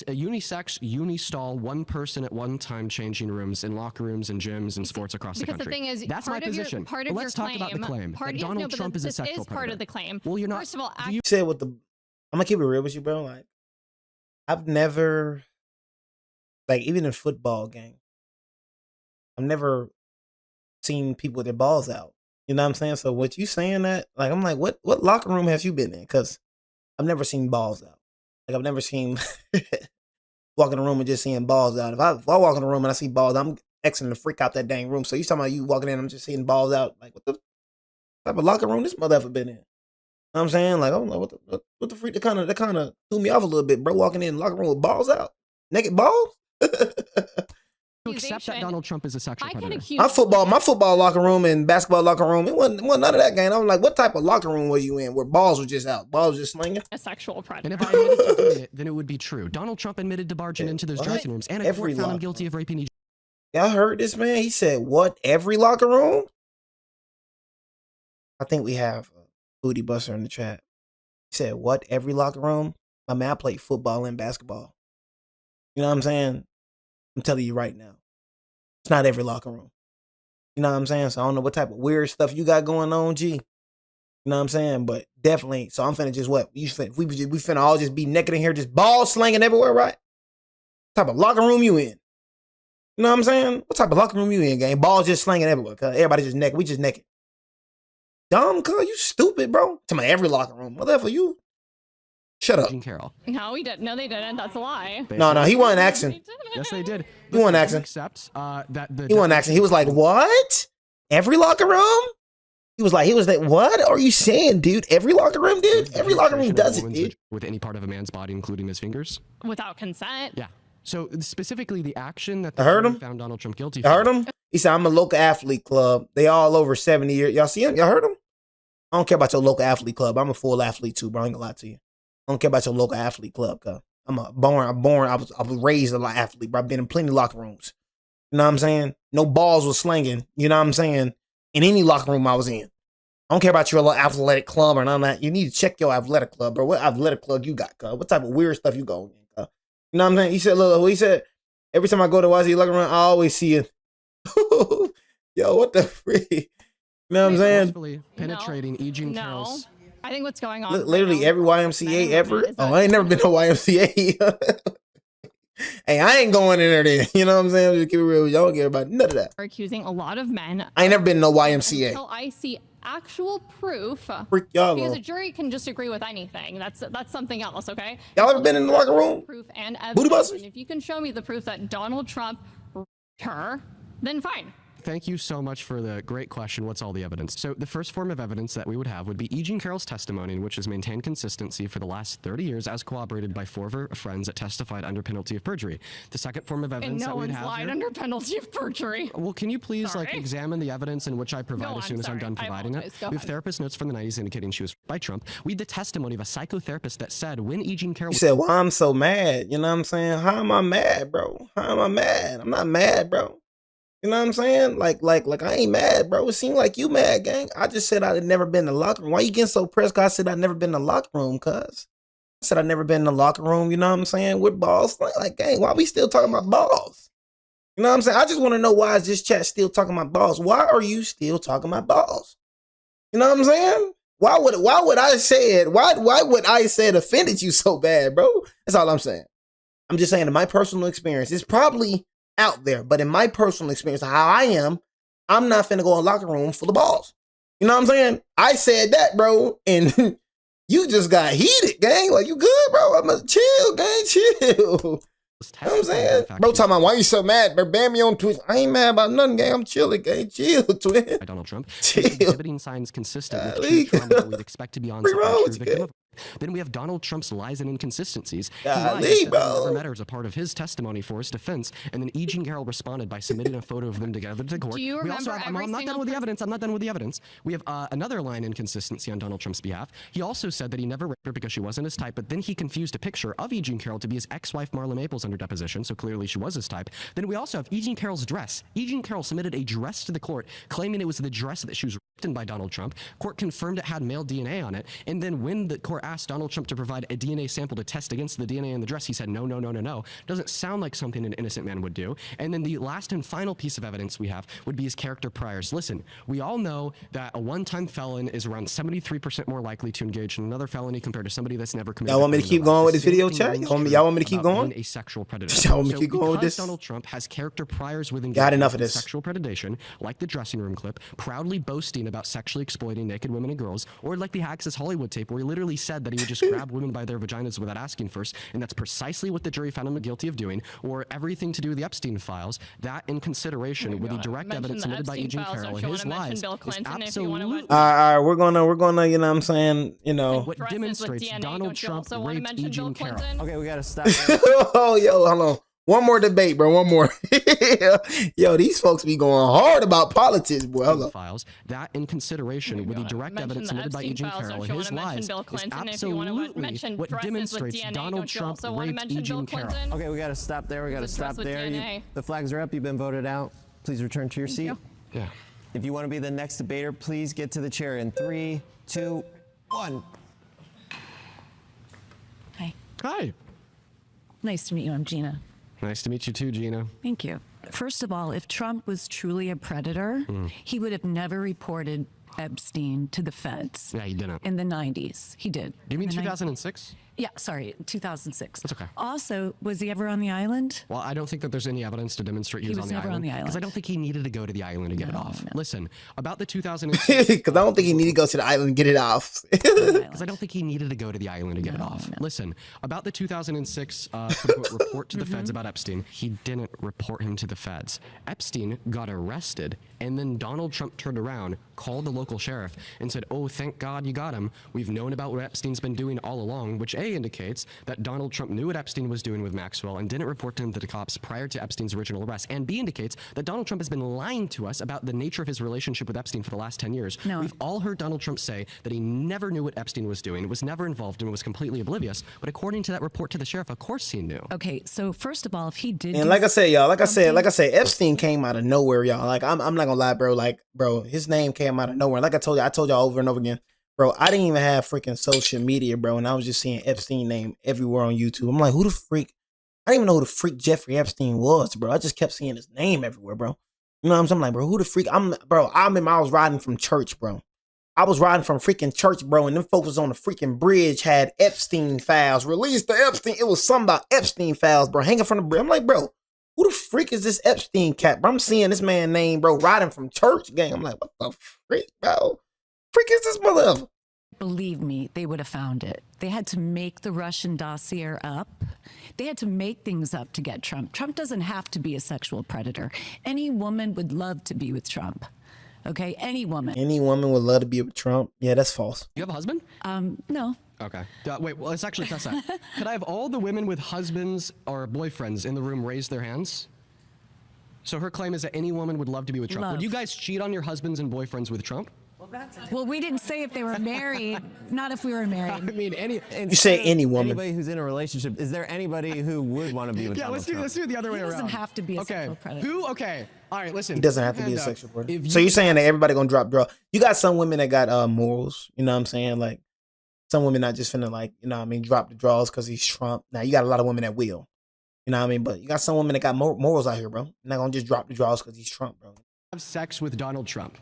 unisex, unistall, one person at one time changing rooms in locker rooms and gyms and sports across the
Because
country.
the thing is,
That's my
part of
position.
part
But
of
let's
your
talk about the claim
part,
that
yes,
Donald
no, but
Trump is a
this
sexual
is
predator.
part of the claim.
Well, you're not.
First of all,
You said what the I'm gonna keep it real with you, bro. Like, I've never, like, even in football game, I've never seen people with their balls out. You know what I'm saying? So what you saying that, like, I'm like, what locker room have you been in? Because I've never seen balls out. Like, I've never seen walk in the room and just seeing balls out. If I walk in the room and I see balls, I'm exiting to freak out that dang room. So you talking about you walking in, I'm just seeing balls out. Like, what the type of locker room this mother ever been in? You know what I'm saying? Like, I don't know what the freak that kind of threw me off a little bit, bro. Walking in the locker room with balls out, naked balls.
To accept that Donald Trump is a sexual predator.
My football locker room and basketball locker room, it wasn't none of that game. I'm like, what type of locker room was you in where balls were just out, balls were just slinging?
A sexual predator.
And if I admitted to doing it, then it would be true. Donald Trump admitted to barging into those dressing rooms, and a court found him guilty of raping each.
Y'all heard this man? He said, what? Every locker room? I think we have a Booty Buster in the chat. He said, what? Every locker room? My man, I played football and basketball. You know what I'm saying? I'm telling you right now. It's not every locker room. You know what I'm saying? So I don't know what type of weird stuff you got going on, G. You know what I'm saying? But definitely. So I'm finna just what? We finna all just be naked in here, just balls slinging everywhere, right? What type of locker room you in? You know what I'm saying? What type of locker room you in, gang? Balls just slinging everywhere, cuz everybody just naked. We just naked. Dumb, cuz you stupid, bro. To my every locker room. Whatever you. Shut up.
Carroll.
No, we didn't. No, they didn't. That's a lie.
No, he wasn't asking.
Yes, they did.
He wasn't asking. He wasn't asking. He was like, what? Every locker room? He was like, what are you saying, dude? Every locker room, dude? Every locker room does it, dude.
With any part of a man's body, including his fingers?
Without consent.
Yeah. So specifically the action that
I heard him.
found Donald Trump guilty
You heard him? He said, I'm a local athlete club. They all over 70 years. Y'all see him? Y'all heard him? I don't care about your local athlete club. I'm a full athlete too, bro. I ain't gonna lie to you. I don't care about your local athlete club, cuz. I was raised a athlete, bro. I've been in plenty of locker rooms. You know what I'm saying? No balls was slinging, you know what I'm saying, in any locker room I was in. I don't care about your little athletic club or none of that. You need to check your athletic club, bro. What athletic club you got, cuz? What type of weird stuff you go in, cuz? You know what I'm saying? He said, every time I go to YZ locker room, I always see it. Yo, what the freak? You know what I'm saying?
Penetrating Eugene Carroll's.
I think what's going on.
Literally every YMCA ever. Oh, I ain't never been to YMCA. Hey, I ain't going in there then. You know what I'm saying? Just keep it real. Y'all don't care about none of that.
We're accusing a lot of men.
I ain't never been to no YMCA.
Until I see actual proof.
Freak y'all
because
off.
a jury can just agree with anything. That's something else, okay?
Y'all ever been in the locker room?
Proof and evidence.
Booty busters?
And if you can show me the proof that Donald Trump raped her, then fine.
Thank you so much for the great question. What's all the evidence? So the first form of evidence that we would have would be Eugene Carroll's testimony, in which has maintained consistency for the last 30 years, as corroborated by 4 of her friends that testified under penalty of perjury. The second form of evidence
And no
that we'd
one's
have
lied
here,
under penalty of perjury.
well, can you please examine the evidence in which I provide
No,
as soon as I'm
sorry.
done
I
providing it?
apologize. Go
We have
ahead.
therapist notes from the 90s indicating she was raped by Trump. We had the testimony of a psychotherapist that said when Eugene Carroll
He said, well, I'm so mad. You know what I'm saying? How am I mad, bro? How am I mad? I'm not mad, bro. You know what I'm saying? Like I ain't mad, bro. It seemed like you mad, gang. I just said I had never been in the locker room. Why you getting so pressed? Cause I said I'd never been in the locker room, cuz. I said I'd never been in the locker room, you know what I'm saying? With balls. Like, gang, why we still talking about balls? You know what I'm saying? I just want to know why is this chat still talking about balls? Why are you still talking about balls? You know what I'm saying? Why would I say it? Why would I say it offended you so bad, bro? That's all I'm saying. I'm just saying in my personal experience, it's probably out there, but in my personal experience, how I am, I'm not finna go in a locker room full of balls. You know what I'm saying? I said that, bro, and you just got heated, gang. Like, you good, bro? I'm a chill, gang, chill. You know what I'm saying? Bro, talking about why you so mad, bro? Ban me on Twitch. I ain't mad about nothing, gang. I'm chilling, gang. Chill, twin.
by Donald Trump,
Chill.
exhibiting signs consistent with true trauma that we'd expect to be on true victim of. Then we have Donald Trump's lies and inconsistencies. He lied and said that he never met her as a part of his testimony for his defense, and then Eugene Carroll responded by submitting a photo of them together to court.
Do you
We also
remember
have, I'm not done with the evidence. I'm not done with the evidence. We have another line inconsistency on Donald Trump's behalf. He also said that he never raped her because she wasn't his type, but then he confused a picture of Eugene Carroll to be his ex-wife Marla Maples under deposition, so clearly she was his type. Then we also have Eugene Carroll's dress. Eugene Carroll submitted a dress to the court, claiming it was the dress that she was raped in by Donald Trump. Court confirmed it had male DNA on it, and then when the court asked Donald Trump to provide a DNA sample to test against the DNA in the dress, he said, no. Doesn't sound like something an innocent man would do. And then the last and final piece of evidence we have would be his character priors. Listen, we all know that a one-time felon is around 73% more likely to engage in another felony compared to somebody that's never committed.
Y'all want me to keep going with this video chat? Y'all want me to keep going?
A sexual predator.
Y'all want me to keep going with this?
Donald Trump has character priors with
Got enough of this.
sexual predation, like the dressing room clip, proudly boasting information about sexually exploiting naked women and girls, or like the Access Hollywood tape where he literally said that he would just grab women by their vaginas without asking first, and that's precisely what the jury found him guilty of doing, or everything to do with the Epstein files, that in consideration with the direct evidence submitted by E. Jean Carroll and his lies is absolutely...
All right, we're gonna, you know what I'm saying, you know.
What demonstrates Donald Trump raped E. Jean Carroll.
Okay, we gotta stop.
Oh, yo, hold on. One more debate, bro. One more. Yo, these folks be going hard about politics, boy. Hold on.
Files, that in consideration with the direct evidence submitted by E. Jean Carroll and his lies is absolutely what demonstrates Donald Trump raped E. Jean Carroll.
Okay, we gotta stop there. We gotta stop there. The flags are up. You've been voted out. Please return to your seat.
Yeah.
If you want to be the next debater, please get to the chair in 3, 2, 1.
Hi.
Hi.
Nice to meet you. I'm Gina.
Nice to meet you too, Gina.
Thank you. First of all, if Trump was truly a predator, he would have never reported Epstein to the feds.
Yeah, he didn't.
In the 90s. He did.
You mean 2006?
Yeah, sorry, 2006.
That's okay.
Also, was he ever on the island?
Well, I don't think that there's any evidence to demonstrate he was on the
never
island.
on the island.
Because I don't think he needed to go to the island to get it off.
No.
Listen, about the 2006...
Because I don't think he needed to go to the island and get it off.
Because I don't think he needed to go to the island to get it off. Listen, about the 2006 report to the feds about Epstein, he didn't report him to the feds. Epstein got arrested, and then Donald Trump turned around, called the local sheriff, and said, oh, thank God you got him. We've known about what Epstein's been doing all along, which A, indicates that Donald Trump knew what Epstein was doing with Maxwell and didn't report to him to the cops prior to Epstein's original arrest, and B, indicates that Donald Trump has been lying to us about the nature of his relationship with Epstein for the last 10 years.
No.
We've all heard Donald Trump say that he never knew what Epstein was doing, was never involved, and was completely oblivious. But according to that report to the sheriff, of course he knew.
Okay, so first of all, if he did...
And like I said, y'all, like I said, Epstein came out of nowhere, y'all. Like, I'm not gonna lie, bro. Like, bro, his name came out of nowhere. Like I told y'all over and over again. Bro, I didn't even have freaking social media, bro, and I was just seeing Epstein name everywhere on YouTube. I'm like, who the freak? I didn't even know who the freak Jeffrey Epstein was, bro. I just kept seeing his name everywhere, bro. You know what I'm saying? I'm like, bro, who the freak? I was riding from church, bro. I was riding from freaking church, bro, and them folks was on the freaking bridge, had Epstein files, released the Epstein. It was something about Epstein files, bro, hanging from the bridge. I'm like, bro, who the freak is this Epstein cat, bro? I'm seeing this man name, bro, riding from church, gang. I'm like, what the freak, bro? Freak is this mother?
Believe me, they would have found it. They had to make the Russian dossier up. They had to make things up to get Trump. Trump doesn't have to be a sexual predator. Any woman would love to be with Trump. Okay, any woman.
Any woman would love to be with Trump. Yeah, that's false.
You have a husband?
No.
Okay. Wait, well, let's actually test that. Could I have all the women with husbands or boyfriends in the room raise their hands? So her claim is that any woman would love to be with Trump.
Love.
Would you guys cheat on your husbands and boyfriends with Trump?
Well, we didn't say if they were married, not if we were married.
I mean,
You say any woman.
Anybody who's in a relationship, is there anybody who would want to be with Donald Trump?
let's do it the other way
He
around.
doesn't have to be a sexual predator.
Who? Okay. All right, listen.
He doesn't have to be a
Hand up.
sexual predator.
If
So you're saying that everybody gonna drop draw? You got some women that got morals. You know what I'm saying? Like some women not just finna like, you know what I mean, drop the draws because he's Trump. Now you got a lot of women that will. You know what I mean? But you got some women that got morals out here, bro. Not gonna just drop the draws because he's Trump, bro.
Have sex with Donald Trump.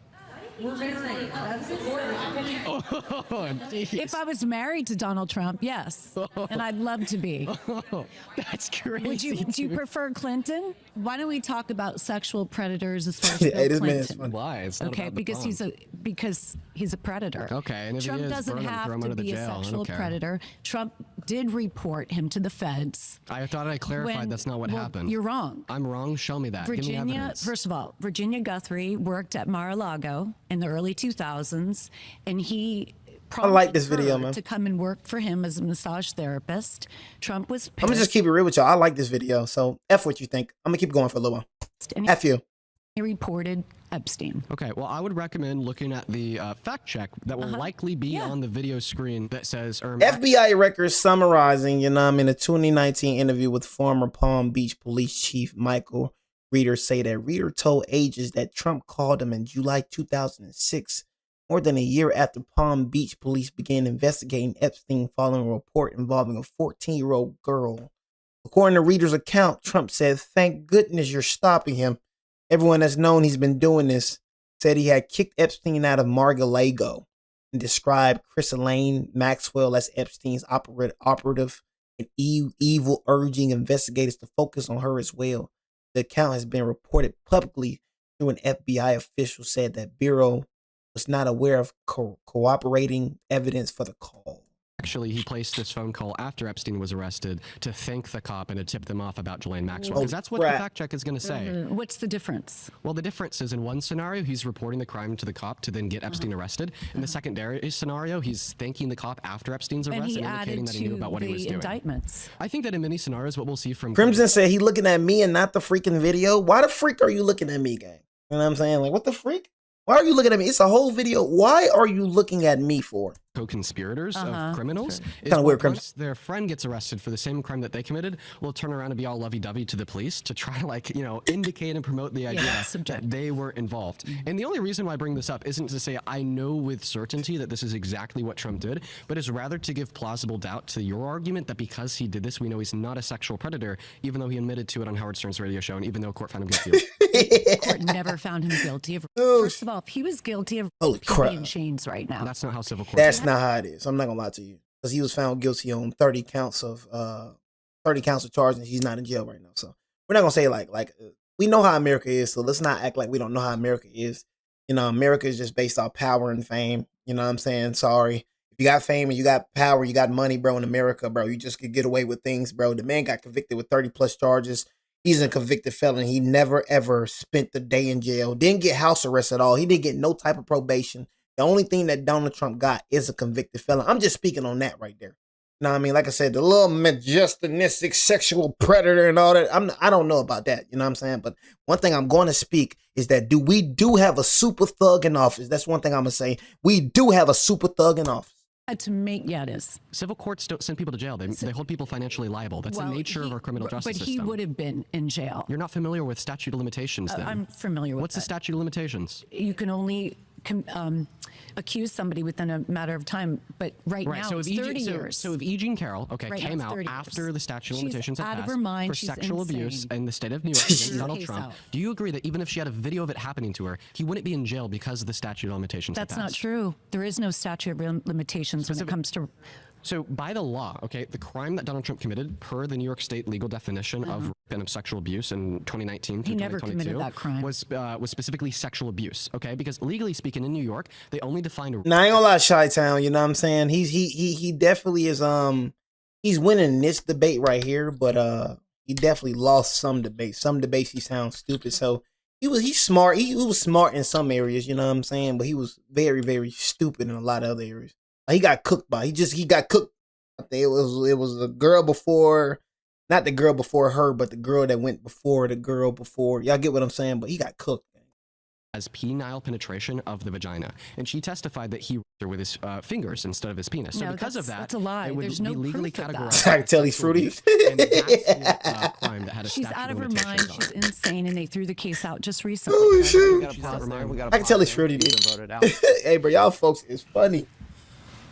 If I was married to Donald Trump, yes. And I'd love to be.
That's crazy.
Do you prefer Clinton? Why don't we talk about sexual predators as far as Bill
Hey, this man's
Clinton?
funny.
Why? It's not
Okay,
about the
because he's a predator.
Okay, and if
Trump
he is,
doesn't
burn him,
have
throw him
to
under the
be a
jail. I don't
sexual
care.
predator. Trump did report him to the feds.
I thought I clarified
when-
that's not what
well,
happened.
You're wrong.
I'm wrong. Show me that. Give me
Virginia,
evidence.
first of all, Virginia Guthrie worked at Mar-a-Lago in the early 2000s, and he
I like this
prompted
video,
her
man.
to come and work for him as a massage therapist. Trump was
I'm gonna just
pissed,
keep it real with y'all. I like this video. So F what you think. I'm gonna keep going for a little while.
and
F you.
he reported Epstein.
Okay, well, I would recommend looking at the fact check that will likely be on the video screen that says
FBI records summarizing, you know what I mean, a 2019 interview with former Palm Beach Police Chief Michael Reeder say that Reeder told agents that Trump called him in July 2006, more than a year after Palm Beach police began investigating Epstein following a report involving a 14-year-old girl. According to Reeder's account, Trump said, "Thank goodness you're stopping him. Everyone that's known he's been doing this," said he had kicked Epstein out of Mar-a-Lago and described Chris Elaine Maxwell as Epstein's operative and evil, urging investigators to focus on her as well. The account has been reported publicly through an FBI official said that Bureau was not aware of cooperating evidence for the call.
Actually, he placed this phone call after Epstein was arrested to thank the cop and to tip them off about Ghislaine Maxwell, because that's what the fact check is going to say.
What's the difference?
Well, the difference is in one scenario, he's reporting the crime to the cop to then get Epstein arrested. In the secondary scenario, he's thanking the cop after Epstein's arrest and indicating that he knew about what he was doing.
Indictments.
I think that in many scenarios, what we'll see from
Crimson said he looking at me and not the freaking video. Why the freak are you looking at me, gang? You know what I'm saying? Like, what the freak? Why are you looking at me? It's a whole video. Why are you looking at me for?
Co-conspirators of criminals.
Kind of weird.
Once their friend gets arrested for the same crime that they committed, will turn around and be all lovey-dovey to the police to try to, like, you know, indicate and promote the idea that they were involved. And the only reason why I bring this up isn't to say I know with certainty that this is exactly what Trump did, but is rather to give plausible doubt to your argument that because he did this, we know he's not a sexual predator, even though he admitted to it on Howard Stern's radio show, and even though a court found him guilty.
The court never found him guilty of. First of all, if he was guilty of,
holy crap,
in chains right now.
That's not how civil court.
That's not how it is. I'm not gonna lie to you, because he was found guilty on 30 counts of charges, and he's not in jail right now. So we're not gonna say like we know how America is. So let's not act like we don't know how America is. You know, America is just based off power and fame. You know what I'm saying? Sorry. If you got fame and you got power, you got money, bro, in America, bro, you just could get away with things, bro. The man got convicted with 30 plus charges. He's a convicted felon. He never, ever spent the day in jail. Didn't get house arrest at all. He didn't get no type of probation. The only thing that Donald Trump got is a convicted felon. I'm just speaking on that right there. You know what I mean? Like I said, the little majestic sexual predator and all that, I don't know about that. You know what I'm saying? But one thing I'm going to speak is that we do have a super thug in office. That's one thing I'm going to say. We do have a super thug in office.
To make, it is.
Civil courts don't send people to jail. They hold people financially liable. That's the nature of our criminal justice system.
But he would have been in jail.
You're not familiar with statute of limitations, then?
I'm familiar with
What's the statute of limitations?
You can only accuse somebody within a matter of time, but right now
so
it's 30 years.
So if E. Jean Carroll,
Right
came
now,
out
30
after
years.
the statute of
She's
limitations had
out of
passed
her mind.
for
She's
sexual abuse
insane.
in the state of New York against Donald
Case
Trump,
out.
do you agree that even if she had a video of it happening to her, he wouldn't be in jail because of the statute of limitations had
That's not
passed?
true. There is no statute of limitations when it comes to.
So by the law, the crime that Donald Trump committed per the New York State legal definition of rape and of sexual abuse in 2019 through
He never
2022
committed that crime.
was specifically sexual abuse, because legally speaking in New York, they only define
Now, I ain't gonna lie, Chi-Town, you know what I'm saying? He definitely is, he's winning this debate right here, but he definitely lost some debates. Some debates he sounds stupid, so he's smart. He was smart in some areas, you know what I'm saying? But he was very, very stupid in a lot of other areas. He got cooked by. He got cooked. I think it was the girl before, not the girl before her, but the girl that went before the girl before. Y'all get what I'm saying? But he got cooked.
As penile penetration of the vagina, and she testified that he raped her with his fingers instead of his penis. So because of that,
that's a lie.
it would
There's
be
no
legally
proof of
categorized.
that.
I can tell he's fruity.
And that's the crime that had a
She's
statute
out of her
limitations
mind.
on
She's
it.
insane, and they threw the case out just recently.
Oh, shit.
I
I can tell he's fruity. Hey, bro, y'all folks is funny.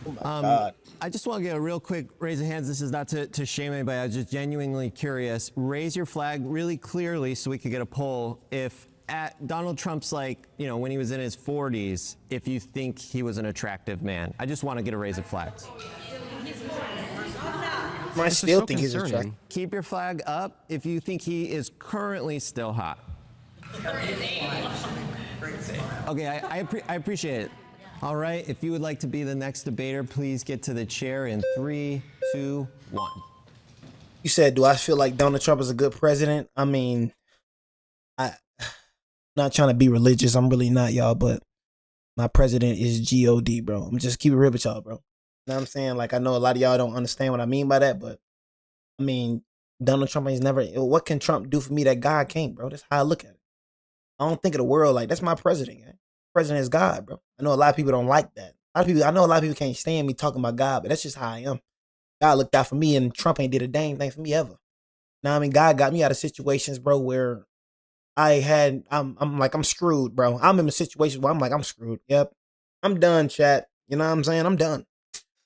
Oh my God.
I just want to get a real quick raise of hands. This is not to shame anybody. I was just genuinely curious. Raise your flag really clearly so we could get a poll. If at Donald Trump's, like, you know, when he was in his 40s, if you think he was an attractive man. I just want to get a raise of flags.
I still think he's attractive.
Keep your flag up if you think he is currently still hot. Okay, I appreciate it. All right, if you would like to be the next debater, please get to the chair in 3, 2, 1.
You said, do I feel like Donald Trump is a good president? I mean, I'm not trying to be religious. I'm really not, y'all, but my president is G-O-D, bro. I'm just keep it real with y'all, bro. You know what I'm saying? Like, I know a lot of y'all don't understand what I mean by that, but I mean, Donald Trump is never, what can Trump do for me that God can't, bro? That's how I look at it. I don't think of the world like, that's my president, man. President is God, bro. I know a lot of people don't like that. I know a lot of people can't stand me talking about God, but that's just how I am. God looked out for me, and Trump ain't did a dang thing for me ever. Now, I mean, God got me out of situations, bro, where I'm like, I'm screwed, bro. I'm in a situation where I'm like, I'm screwed. Yep. I'm done, chat. You know what I'm saying? I'm done.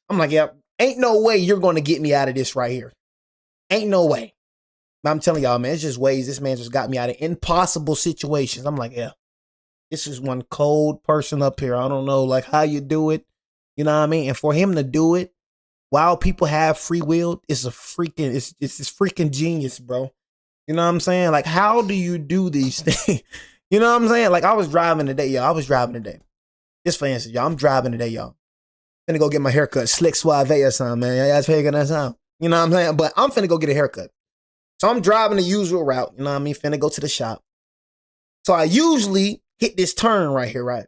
I'm like, yep. Ain't no way you're going to get me out of this right here. Ain't no way. But I'm telling y'all, man, it's just ways this man just got me out of impossible situations. I'm like, yeah. This is one cold person up here. I don't know, like, how you do it. You know what I mean? And for him to do it while people have free will, it's this freaking genius, bro. You know what I'm saying? Like, how do you do these things? You know what I'm saying? Like, I was driving today, y'all. This Just for instance, y'all, I'm driving today, y'all. Finna go get my haircut, slick suave or something, man. Y'all figuring that out. You know what I'm saying? But I'm finna go get a haircut. So I'm driving the usual route, you know what I mean? Finna go to the shop. So I usually hit this turn right here, right?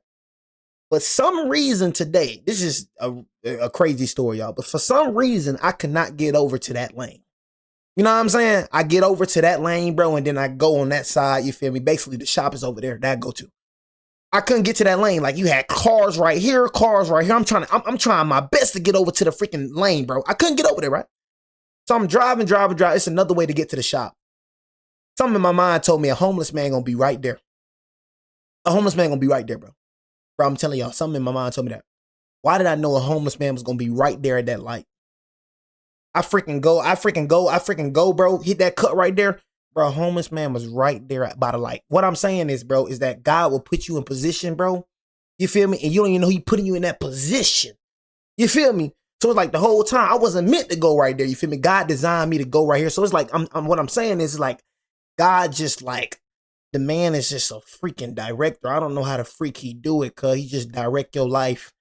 But some reason today, this is a crazy story, y'all, but for some reason, I could not get over to that lane. You know what I'm saying? I get over to that lane, bro, and then I go on that side, you feel me? Basically, the shop is over there, that I go to. I couldn't get to that lane. Like, you had cars right here, cars right here. I'm trying my best to get over to the freaking lane, bro. I couldn't get over there, right? So I'm driving. It's another way to get to the shop. Something in my mind told me a homeless man gonna be right there. A homeless man gonna be right there, bro. Bro, I'm telling y'all, something in my mind told me that. Why did I know a homeless man was gonna be right there at that light? I freaking go, bro. Hit that cut right there. Bro, a homeless man was right there by the light. What I'm saying is, bro, is that God will put you in position, bro. You feel me? And you don't even know He putting you in that position. You feel me? So it's like the whole time I wasn't meant to go right there. You feel me? God designed me to go right here. So it's like, what I'm saying is like, God just like, the man is just a freaking director. I don't know how the freak He do it, cuz He just direct your life.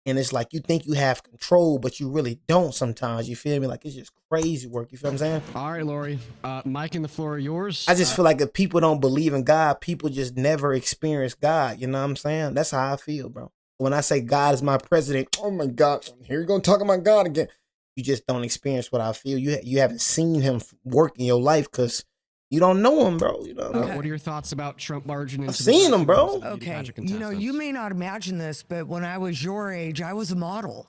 And it's like, you think you have control, but you really don't sometimes. You feel me? Like, it's just crazy work. You feel what I'm saying?
All right, Lori. Mike and the floor are yours.
I just feel like if people don't believe in God, people just never experience God. You know what I'm saying? That's how I feel, bro. When I say God is my president, oh my God, here you're going to talk about God again. You just don't experience what I feel. You haven't seen Him work in your life because you don't know Him, bro. You know.
Okay. What are your thoughts about Trump barging into?
I've seen Him, bro.
Okay, you know, you may not imagine this, but when I was your age, I was a model,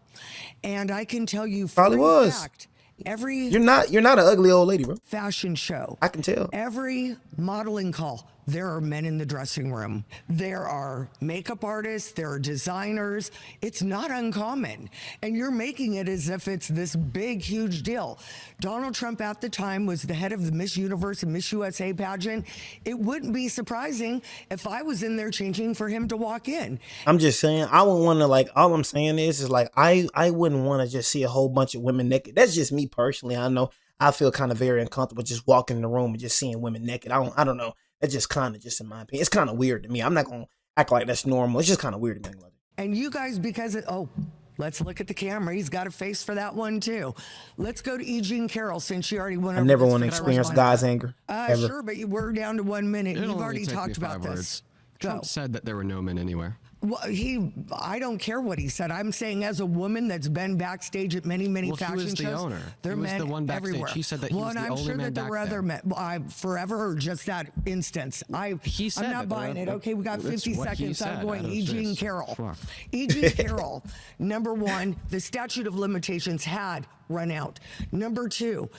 and I can tell you,
probably was.
Fact, every
you're not an ugly old lady, bro.
Fashion show,
I can tell.
Every modeling call, there are men in the dressing room. There are makeup artists. There are designers. It's not uncommon. And you're making it as if it's this big, huge deal. Donald Trump at the time was the head of the Miss Universe and Miss USA pageant. It wouldn't be surprising if I was in there changing for him to walk in.
I'm just saying, I wouldn't want to, like, all I'm saying is like, I wouldn't want to just see a whole bunch of women naked. That's just me personally. I know I feel kind of very uncomfortable just walking in the room and just seeing women naked. I don't know. That's just kind of just in my opinion. It's kind of weird to me. I'm not going to act like that's normal. It's just kind of weird to me.
And you guys, because let's look at the camera. He's got a face for that one too. Let's go to E. Jean Carroll since she already went over.
I never want to experience God's anger.
Sure, but we're down to 1 minute. You've already talked about this.
Trump said that there were no men anywhere.
Well, I don't care what he said. I'm saying as a woman that's been backstage at many fashion shows.
He was the owner.
There are men
the one backstage.
everywhere.
He said that he was the only man back there.
Well, I'm sure that there were other men. Forever or just that instance. I'm not buying it. Okay, we got 50 seconds. I'm going E. Jean Carroll. E. Jean Carroll, number one, the statute of limitations had run out. Number two,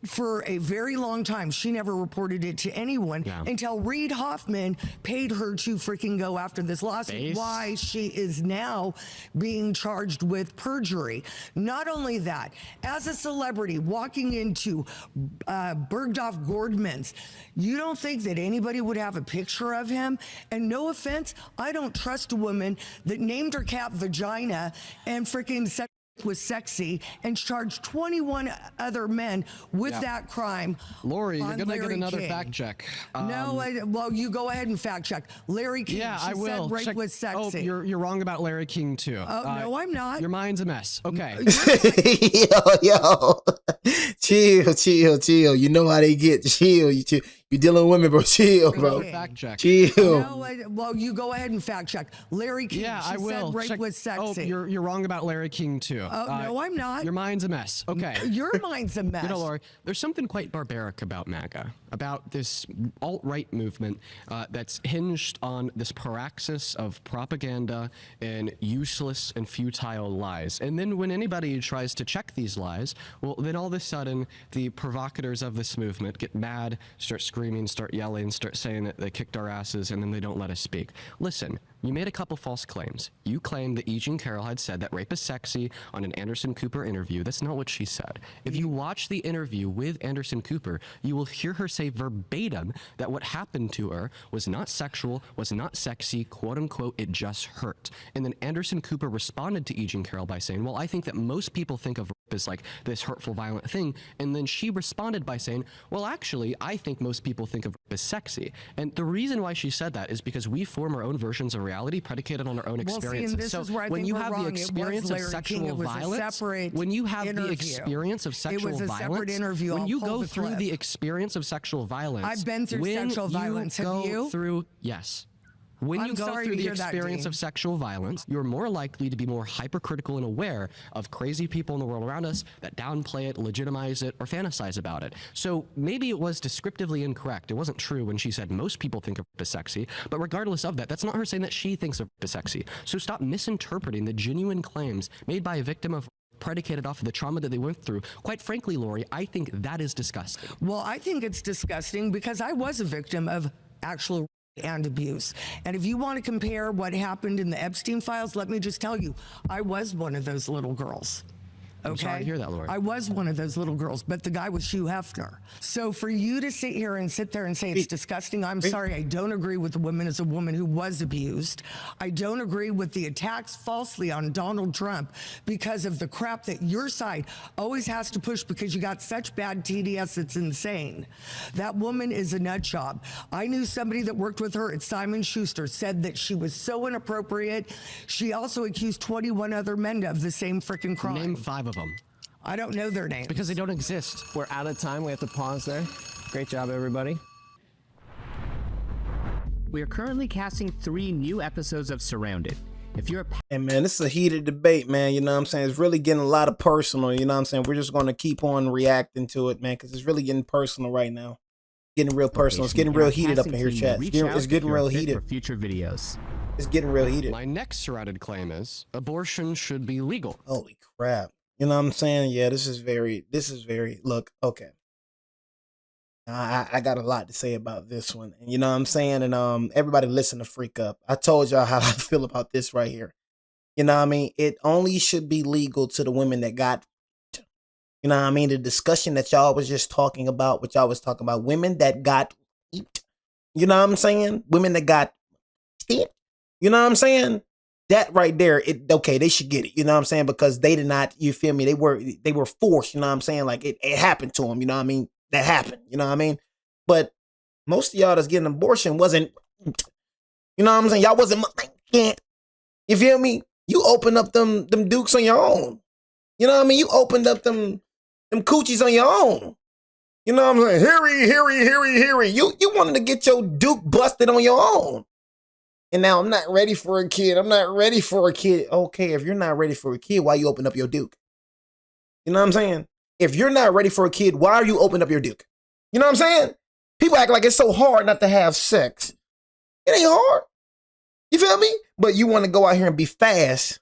for a very long time, she never reported it to anyone until Reid Hoffman paid her to freaking go after this lawsuit. Why she is now being charged with perjury. Not only that, as a celebrity walking into Bergdorf Goldman's, you don't think that anybody would have a picture of him? And no offense, I don't trust a woman that named her cat vagina and freaking was sexy and charged 21 other men with that crime.
Lori, you're gonna get another fact check.
Well, you go ahead and fact check. Larry King.
Yeah, I will.
Said rape was sexy.
Oh, you're wrong about Larry King too.
No, I'm not.
Your mind's a mess. Okay.
yo, chill. You know how they get. Chill. You dealing with women, bro. Chill, bro.
Fact check.
Chill.
Well, you go ahead and fact check. Larry King.
Yeah, I will.
Said rape was sexy.
Oh, you're wrong about Larry King too.
No, I'm not.
Your mind's a mess. Okay.
Your mind's a mess.
You know, Lori, there's something quite barbaric about MAGA, about this alt-right movement that's hinged on this praxis of propaganda and useless and futile lies. And then when anybody tries to check these lies, well, then all of a sudden, the provocateurs of this movement get mad, start screaming, start yelling, start saying that they kicked our asses, and then they don't let us speak. Listen, you made a couple false claims. You claimed that E. Jean Carroll had said that rape is sexy on an Anderson Cooper interview. That's not what she said. If you watch the interview with Anderson Cooper, you will hear her say verbatim that what happened to her was not sexual, was not sexy, quote unquote, it just hurt. And then Anderson Cooper responded to E. Jean Carroll by saying, well, I think that most people think of rape as like this hurtful, violent thing. And then she responded by saying, well, actually, I think most people think of rape as sexy. And the reason why she said that is because we form our own versions of reality predicated on our own experiences.
and this is where I
when
think
you
we're
have
wrong.
the
It was
experience of
Larry King.
sexual
It was a
violence,
separate
when you have the
interview.
experience of
It
sexual
was a separate
violence,
interview.
when
I'll
you
pull
go
the
through
clip.
the experience of sexual violence,
I've been through
when
sexual violence. Have
go
you?
through, yes. When
I'm
you go
sorry
through
to
the
hear that,
experience
Dean.
of sexual violence, you're more likely to be more hypercritical and aware of crazy people in the world around us that downplay it, legitimize it, or fantasize about it. So maybe it was descriptively incorrect. It wasn't true when she said most people think of rape as sexy, but regardless of that, that's not her saying that she thinks of rape as sexy. So stop misinterpreting the genuine claims made by a victim of predicated off of the trauma that they went through. Quite frankly, Lori, I think that is disgusting.
Well, I think it's disgusting because I was a victim of actual and abuse. And if you want to compare what happened in the Epstein files, let me just tell you, I was one of those little girls. Okay?
I'm sorry to hear that, Lori.
I was one of those little girls, but the guy was Hugh Hefner. So for you to sit here and sit there and say it's disgusting, I'm sorry, I don't agree with the woman as a woman who was abused. I don't agree with the attacks falsely on Donald Trump because of the crap that your side always has to push because you got such bad TDS, it's insane. That woman is a nut job. I knew somebody that worked with her at Simon Schuster said that she was so inappropriate. She also accused 21 other men of the same freaking crime.
Name 5 of them.
I don't know their names.
Because they don't exist.
We're out of time. We have to pause there. Great job, everybody.
We are currently casting 3 new episodes of Surrounded. If you're
Hey man, this is a heated debate, man. You know what I'm saying? It's really getting a lot of personal. You know what I'm saying? We're just going to keep on reacting to it, man, because it's really getting personal right now. Getting real personal. It's getting real heated up in here, chat. It's getting real heated.
For future videos.
It's getting real heated.
My next surrounded claim is abortion should be legal.
Holy crap. You know what I'm saying? Yeah, this is very, look, okay. I got a lot to say about this one. And you know what I'm saying? And everybody listen to Freak Up. I told y'all how I feel about this right here. You know what I mean? It only should be legal to the women that got, you know what I mean? The discussion that y'all was just talking about, what y'all was talking about, women that got, you know what I'm saying? Women that got, you know what I'm saying? That right there, okay, they should get it, you know what I'm saying? Because they did not, you feel me? They were forced, you know what I'm saying? Like it happened to them, you know what I mean? That happened, you know what I mean? But most of y'all that's getting abortion wasn't, you know what I'm saying? Y'all wasn't, can't, you feel me? You opened up them dukes on your own. You know what I mean? You opened up them coochies on your own. You know what I'm saying? Heary. You wanted to get your duke busted on your own. And now I'm not ready for a kid. Okay, if you're not ready for a kid, why you open up your duke? You know what I'm saying? If you're not ready for a kid, why are you opening up your duke? You know what I'm saying? People act like it's so hard not to have sex. It ain't hard. You feel me? But you want to go out here and be fast.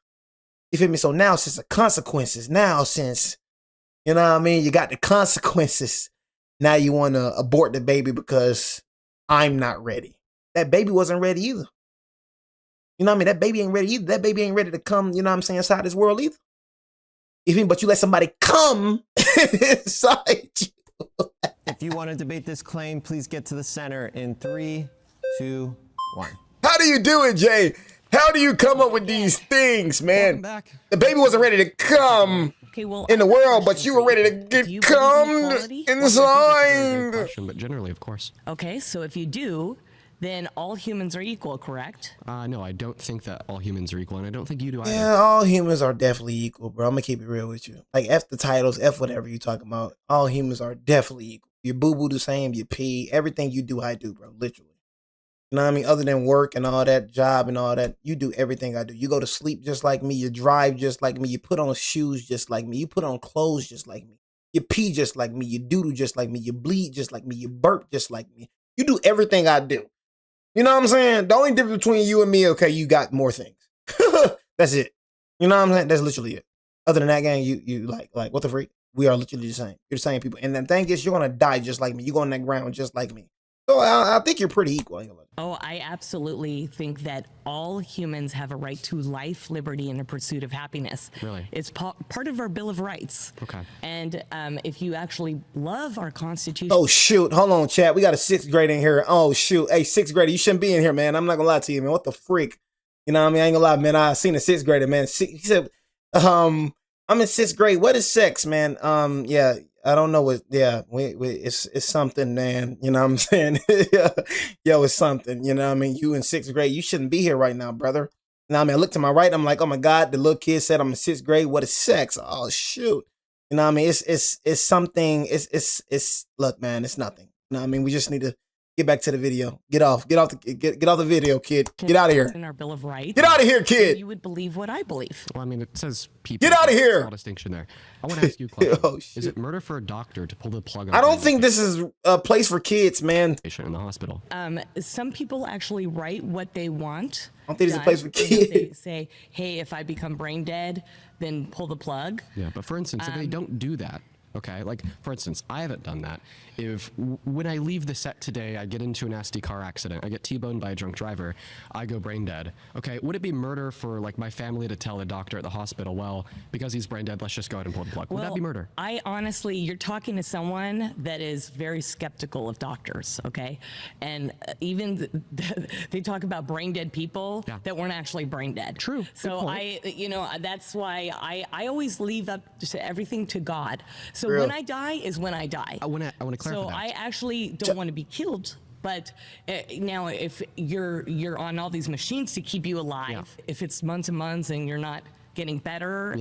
You feel me? So now since the consequences, you know what I mean? You got the consequences. Now you want to abort the baby because I'm not ready. That baby wasn't ready either. You know what I mean? That baby ain't ready either. That baby ain't ready to come, you know what I'm saying, inside this world either. You feel me? But you let somebody come inside you.
If you want to debate this claim, please get to the center in 3, 2, 1.
How do you do it, Jay? How do you come up with these things, man? The baby wasn't ready to come in the world, but you were ready to get come inside.
Question, but generally, of course.
Okay, so if you do, then all humans are equal, correct?
No, I don't think that all humans are equal, and I don't think you do either.
Yeah, all humans are definitely equal, bro. I'm gonna keep it real with you. Like, F the titles, F whatever you talking about. All humans are definitely equal. Your boo-boo the same, you pee. Everything you do, I do, bro. Literally. You know what I mean? Other than work and all that, job and all that, you do everything I do. You go to sleep just like me. You drive just like me. You put on shoes just like me. You put on clothes just like me. You pee just like me. You doodle just like me. You bleed just like me. You burp just like me. You do everything I do. You know what I'm saying? The only difference between you and me, okay, you got more things. That's it. You know what I'm saying? That's literally it. Other than that, gang, you like what the freak? We are literally the same. You're the same people. And the thing is, you're gonna die just like me. You're going on that ground just like me. So I think you're pretty equal.
Oh, I absolutely think that all humans have a right to life, liberty, and the pursuit of happiness.
Really?
It's part of our Bill of Rights.
Okay.
And if you actually love our Constitution.
Oh, shoot. Hold on, chat. We got a 6th grade in here. Oh, shoot. Hey, 6th grader, you shouldn't be in here, man. I'm not gonna lie to you, man. What the freak? You know what I mean? I ain't gonna lie, man. I seen a 6th grader, man. He said, I'm in 6th grade. What is sex, man? Yeah. I don't know what. Yeah, it's something, man. You know what I'm saying? Yo, it's something. You know what I mean? You in 6th grade, you shouldn't be here right now, brother. You know what I mean? I look to my right, I'm like, oh my God, the little kid said I'm in 6th grade. What is sex? Oh shoot. You know what I mean? It's something. It's look, man. It's nothing. You know what I mean? We just need to get back to the video. Get off the video, kid. Get out of here.
In our Bill of Rights.
Get out of here, kid.
You would believe what I believe.
Well, I mean, it says people.
Get out of here.
Small distinction there. I want to ask you a question.
Oh,
is it murder for a doctor to pull the plug on?
I don't think this is a place for kids, man.
Patient in the hospital.
Some people actually write what they want.
I don't think it's a place for
They
kids.
say, hey, if I become brain dead, then pull the plug.
Yeah, but for instance, if they don't do that, okay, like for instance, I haven't done that. If when I leave the set today, I get into a nasty car accident, I get T-boned by a drunk driver, I go brain dead. Okay, would it be murder for like my family to tell the doctor at the hospital, well, because he's brain dead, let's just go ahead and pull the plug? Would that be murder?
I honestly, you're talking to someone that is very skeptical of doctors, okay? And even they talk about brain dead people that weren't actually brain dead.
True.
So that's why I always leave up to everything to God. So
Real.
when I die is when I die.
I want to clarify
So
that.
I actually don't want to be killed. But now, if you're on all these machines to keep you alive, if it's months and months and you're not getting better,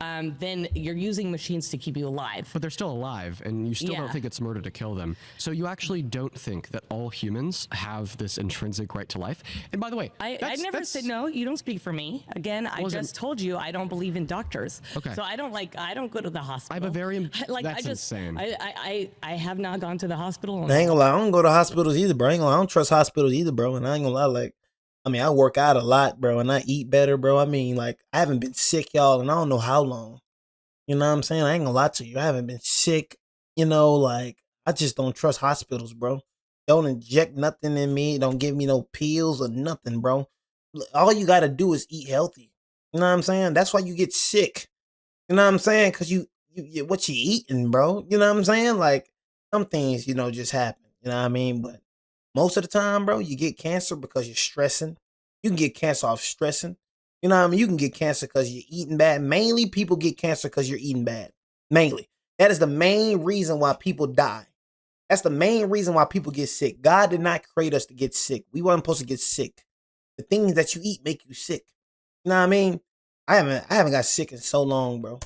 then you're using machines to keep you alive.
But they're still alive, and you still don't think it's murder to kill them. So you actually don't think that all humans have this intrinsic right to life? And by the way,
I never said no. You don't speak for me. Again, I just told you I don't believe in doctors.
Okay.
So I don't go to the hospital.
I have a very
that's
insane.
I have not gone to the hospital.
I ain't gonna lie, I don't go to hospitals either, bro. I don't trust hospitals either, bro. And I ain't gonna lie, like, I mean, I work out a lot, bro, and I eat better, bro. I mean, like, I haven't been sick, y'all, and I don't know how long. You know what I'm saying? I ain't gonna lie to you. I haven't been sick, you know, like, I just don't trust hospitals, bro. Don't inject nothing in me. Don't give me no pills or nothing, bro. All you gotta do is eat healthy. You know what I'm saying? That's why you get sick. You know what I'm saying? Because you what you eating, bro. You know what I'm saying? Like, some things, you know, just happen. You know what I mean? But most of the time, bro, you get cancer because you're stressing. You can get cancer off stressing. You know what I mean? You can get cancer because you're eating bad. Mainly, people get cancer because you're eating bad. Mainly. That is the main reason why people die. That's the main reason why people get sick. God did not create us to get sick. We weren't supposed to get sick. The things that you eat make you sick. You know what I mean? I haven't got sick in so long, bro.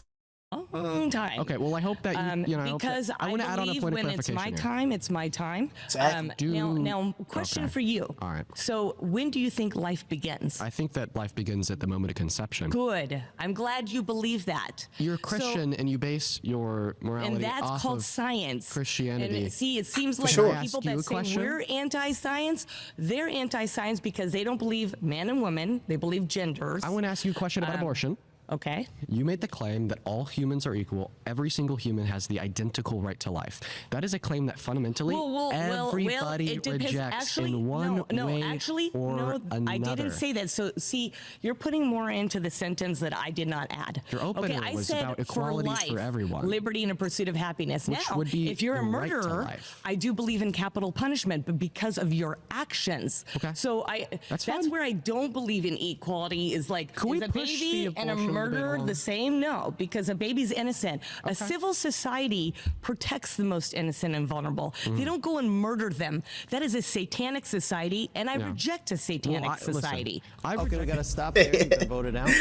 Long time.
Okay, well, I hope that you know.
Because I
want to add on a
believe
point of
when it's
clarification
my
here.
time, it's my time.
Exactly.
Now, question for you.
All right.
So, when do you think life begins?
I think that life begins at the moment of conception.
Good. I'm glad you believe that.
You're a Christian and you base your morality
And that's
off
called
of
science.
Christianity.
And see, it seems like
Sure.
people
Ask you
that
a
say
question?
we're anti-science, they're anti-science because they don't believe man and woman. They believe genders.
I want to ask you a question about abortion.
Okay.
You made the claim that all humans are equal. Every single human has the identical right to life. That is a claim that fundamentally everybody
it depends.
rejects
Actually,
in one way or another.
I didn't say that. So, see, you're putting more into the sentence that I did not add.
Your opener
okay, I
was
said
about equality
for life,
for everyone.
liberty and a pursuit of happiness.
Which
Now,
would be
if you're a
the right to
murderer,
life.
I do believe in capital punishment, but because of your actions.
Okay.
So
That's
where I don't believe in equality. Is like,
Can we
is a
push
baby
the
and a
abortion debate
murderer
along?
the same? No, because a baby's innocent. A civil society protects the most innocent and vulnerable. They don't go and murder them. That is a satanic society, and I reject a satanic society.
Okay, we gotta stop there. You've been voted out.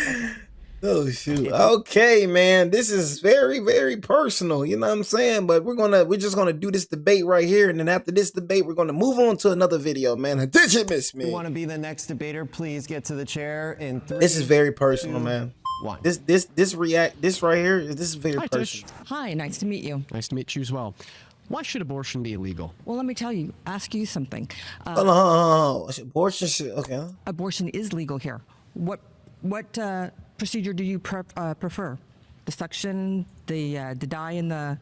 Oh shoot. Okay, man. This is very, very personal. You know what I'm saying? But we're just gonna do this debate right here, and then after this debate, we're gonna move on to another video, man. Did you miss me?
If you want to be the next debater, please get to the chair in 3.
This is very personal,
2,
man.
1.
This right here, this is very personal.
Hi, nice to meet you.
Nice to meet you as well. Why should abortion be illegal?
Well, let me ask you something.
Hold on. Abortion shit. Okay.
Abortion is legal here. What procedure do you prefer? The suction, the dye, and the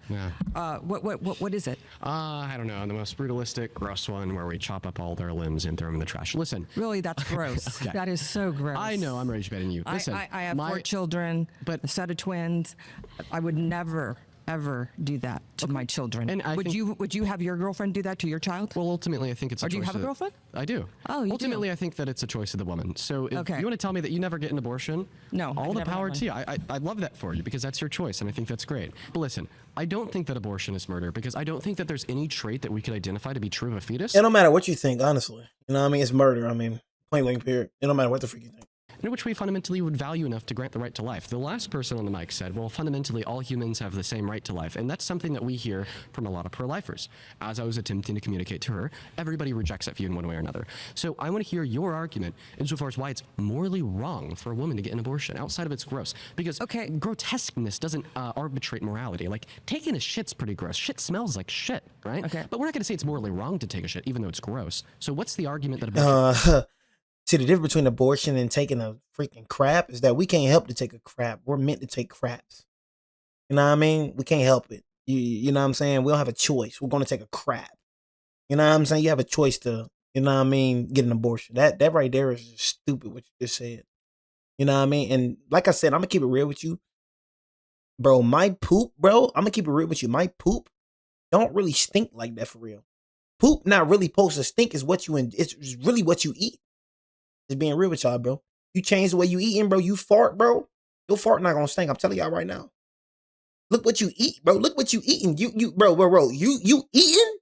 what is it?
I don't know. The most brutalistic, gross one where we chop up all their limbs and throw them in the trash. Listen.
Really, that's gross.
Okay.
That is so gross.
I know. I'm rage betting you. Listen.
I have 4 children, a set of twins. I would never ever do that to my children.
And
would you have your girlfriend do that to your child?
Well, ultimately, I think it's a
Or do you
choice
have a
of-
girlfriend?
I do.
Oh, you
Ultimately,
do?
I think that it's a choice of the woman. So if
Okay.
you want to tell me that you never get an abortion,
No, I
all
can
the
never have
power
one.
to you. I love that for you because that's your choice, and I think that's great. But listen, I don't think that abortion is murder because I don't think that there's any trait that we could identify to be true of a fetus.
It don't matter what you think, honestly. You know what I mean? It's murder. I mean, point blank period. It don't matter what the freak you think.
In which we fundamentally would value enough to grant the right to life. The last person on the mic said, well, fundamentally, all humans have the same right to life. And that's something that we hear from a lot of pro-lifers. As I was attempting to communicate to her, everybody rejects that view in one way or another. So I want to hear your argument insofar as why it's morally wrong for a woman to get an abortion outside of it's gross. Because grotesqueness doesn't arbitrate morality. Like, taking a shit's pretty gross. Shit smells like shit, right?
Okay.
But we're not going to say it's morally wrong to take a shit, even though it's gross. So what's the argument that abortion...
See, the difference between abortion and taking a freaking crap is that we can't help to take a crap. We're meant to take craps. You know what I mean? We can't help it. You know what I'm saying? We don't have a choice. We're going to take a crap. You know what I'm saying? You have a choice to, you know what I mean, get an abortion. That right there is just stupid what you just said. You know what I mean? And like I said, I'm going to keep it real with you. Bro, my poop, bro, I'm going to keep it real with you. My poop don't really stink like that for real. Poop not really supposed to stink is what it's really what you eat. Just being real with y'all, bro. You change the way you eating, bro. You fart, bro. Your fart not gonna stink. I'm telling y'all right now. Look what you eat, bro. Look what you eating. Bro. You eating?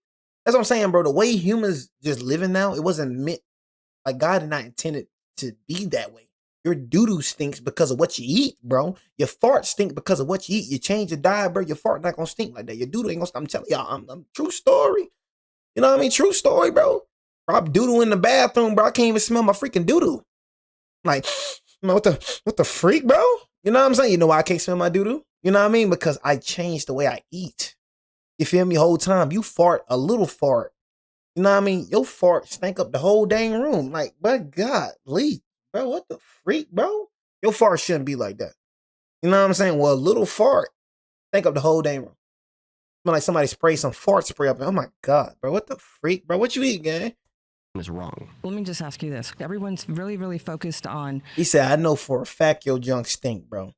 That's what I'm saying, bro. The way humans just living now, it wasn't meant. Like God did not intend it to be that way. Your doo-doo stinks because of what you eat, bro. Your fart stink because of what you eat. You change your diet, bro. Your fart not gonna stink like that. Your doo-doo ain't gonna stink. I'm telling y'all, I'm true story. You know what I mean? True story, bro. Bro, I'm doo-doo in the bathroom, bro. I can't even smell my freaking doo-doo. Like, man, what the freak, bro? You know what I'm saying? You know why I can't smell my doo-doo? You know what I mean? Because I changed the way I eat. You feel me? Whole time. You fart, a little fart. You know what I mean? Your fart stank up the whole dang room. Like, but God, Lee, bro, what the freak, bro? Your fart shouldn't be like that. You know what I'm saying? Well, a little fart stank up the whole dang room. Smell like somebody sprayed some fart spray up. Oh my God, bro, what the freak, bro? What you eat, gang?
is wrong.
Let me just ask you this. Everyone's really, really focused on...
He said, I know for a fact your junk stink, bro.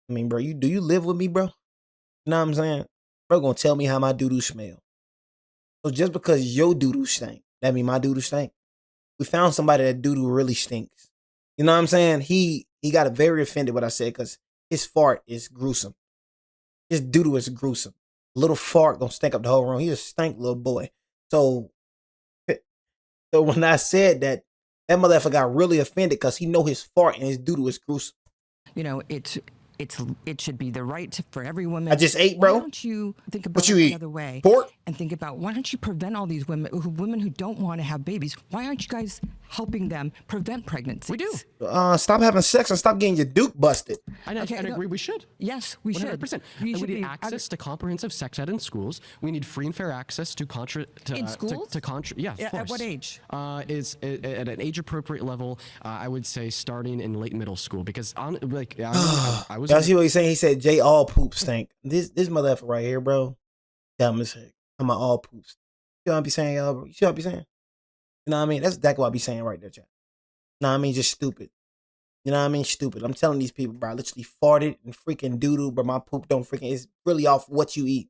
I mean, bro, do you live with me, bro? You know what I'm saying? Bro gonna tell me how my doo-doo smell. So just because your doo-doo stink, that mean my doo-doo stink? We found somebody that doo-doo really stinks. You know what I'm saying? He got very offended what I said because his fart is gruesome. His doo-doo is gruesome. Little fart gonna stink up the whole room. He a stank little boy. So when I said that, that motherfucker got really offended because he know his fart and his doo-doo is gruesome.
You know, it should be the right for every woman.
I just ate, bro.
Why don't you think about
What you
it
eat?
another way?
Pork?
And think about, why don't you prevent all these women who don't want to have babies? Why aren't you guys helping them prevent pregnancy?
We do.
Stop having sex and stop getting your duke busted.
I agree. We should.
Yes, we should.
100%. We need access to comprehensive sex ed in schools. We need free and fair access to
in schools?
Yeah, of course.
At what age?
Is at an age appropriate level. I would say starting in late middle school because I was.
Y'all see what he's saying? He said Jay all poop stink. This motherfucker right here, bro. Dumb as heck. I'm all poops. You know what I be saying, y'all, bro? You see what I be saying? You know what I mean? That's exactly what I be saying right there, chat. You know what I mean? Just stupid. You know what I mean? Stupid. I'm telling these people, bro, I literally farted and freaking doo-doo, but my poop don't freaking, it's really off what you eat.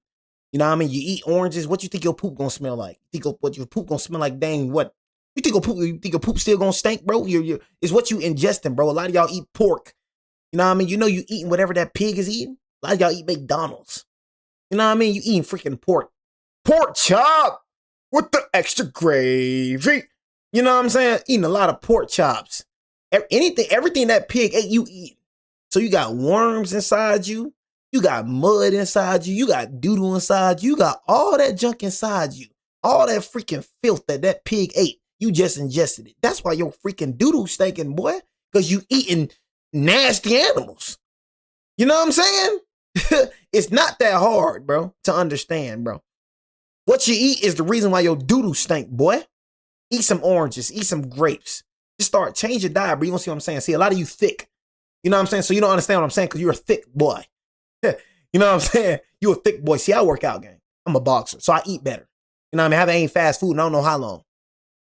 You know what I mean? You eat oranges, what you think your poop gonna smell like? You think what your poop gonna smell like? Dang, what? You think your poop still gonna stink, bro? It's what you ingesting, bro. A lot of y'all eat pork. You know what I mean? You know you eating whatever that pig is eating. A lot of y'all eat McDonald's. You know what I mean? You eating freaking pork. Pork chop with the extra gravy. You know what I'm saying? Eating a lot of pork chops. Everything that pig ate, you eat. So you got worms inside you. You got mud inside you. You got doo-doo inside you. You got all that junk inside you. All that freaking filth that pig ate. You just ingested it. That's why your freaking doo-doo stinking, boy. Because you eating nasty animals. You know what I'm saying? It's not that hard, bro, to understand, bro. What you eat is the reason why your doo-doo stink, boy. Eat some oranges. Eat some grapes. Just change your diet, bro. You gonna see what I'm saying? See, a lot of you thick. You know what I'm saying? So you don't understand what I'm saying because you're a thick boy. You know what I'm saying? You a thick boy. See, I work out, gang. I'm a boxer, so I eat better. You know what I mean? I haven't eaten fast food and I don't know how long.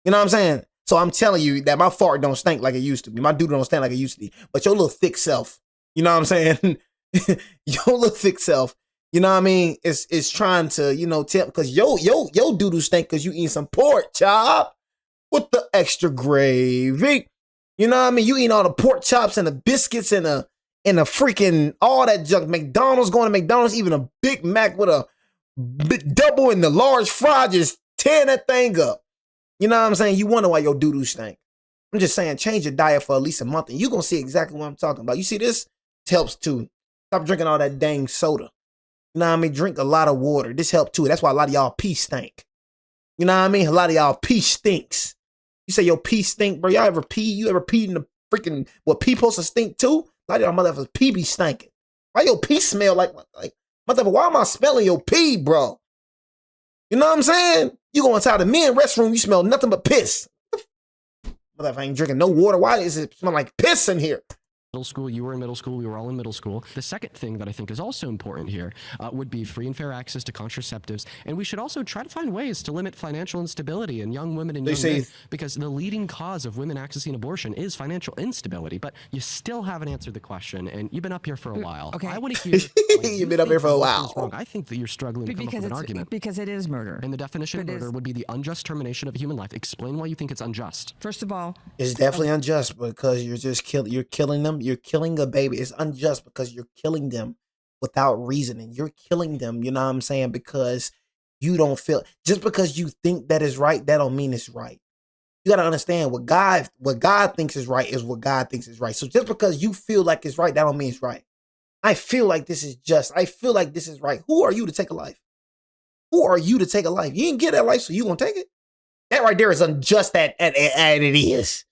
You know what I'm saying? So I'm telling you that my fart don't stink like it used to be. My doo-doo don't stink like it used to be. But your little thick self, you know what I'm saying? your little thick self, you know what I mean, is trying to, you know, tell, because yo doo-doo stink because you eating some pork chop with the extra gravy. You know what I mean? You eating all the pork chops and the biscuits and the freaking all that junk. McDonald's, going to McDonald's, even a Big Mac with a double and the large fry, just tearing that thing up. You know what I'm saying? You wonder why your doo-doo stink. I'm just saying, change your diet for at least a month and you're going to see exactly what I'm talking about. You see, this helps too. Stop drinking all that dang soda. You know what I mean? Drink a lot of water. This helps too. That's why a lot of y'all pee stink. You know what I mean? A lot of y'all pee stinks. You say your pee stink, bro. Y'all ever pee? You ever peed in the freaking, what, pee supposed to stink too? A lot of y'all motherfuckers pee be stinking. Why your pee smell like motherfucker, why am I smelling your pee, bro? You know what I'm saying? You go inside the men's restroom, you smell nothing but piss. Motherfucker ain't drinking no water. Why does it smell like piss in here?
Middle school, you were in middle school, we were all in middle school. The second thing that I think is also important here would be free and fair access to contraceptives. And we should also try to find ways to limit financial instability in young women and young men, because the leading cause of women accessing abortion is financial instability. But you still haven't answered the question, and you've been up here for a while.
Okay.
I want to hear...
You've been up here for a while.
I think that you're struggling to come up with an argument.
Because it is murder.
And the definition of murder would be the unjust termination of a human life. Explain why you think it's unjust.
First of all...
It's definitely unjust because you're just you're killing them. You're killing a baby. It's unjust because you're killing them without reasoning. You're killing them, you know what I'm saying, because you don't feel, just because you think that is right, that don't mean it's right. You got to understand what God thinks is right is what God thinks is right. So just because you feel like it's right, that don't mean it's right. I feel like this is just. I feel like this is right. Who are you to take a life? Who are you to take a life? You didn't get that life, so you gonna take it? That right there is unjust and it is.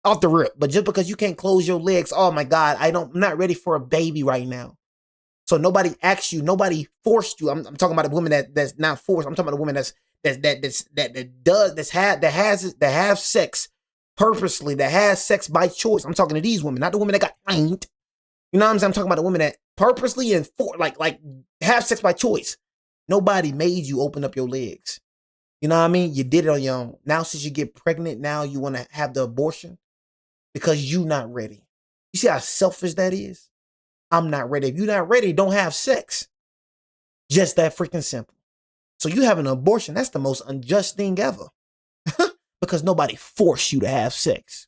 Off the rip. But just because you can't close your legs, oh my God, I'm not ready for a baby right now. So nobody asked you, nobody forced you. I'm talking about a woman that's not forced. I'm talking about a woman that have sex purposely, that has sex by choice. I'm talking to these women, not the women that got aimed. You know what I'm saying? I'm talking about the women that purposely and like have sex by choice. Nobody made you open up your legs. You know what I mean? You did it on your own. Now, since you get pregnant, now you want to have the abortion because you're not ready. You see how selfish that is? I'm not ready. If you're not ready, don't have sex. Just that freaking simple. So you have an abortion. That's the most unjust thing ever. Because nobody forced you to have sex.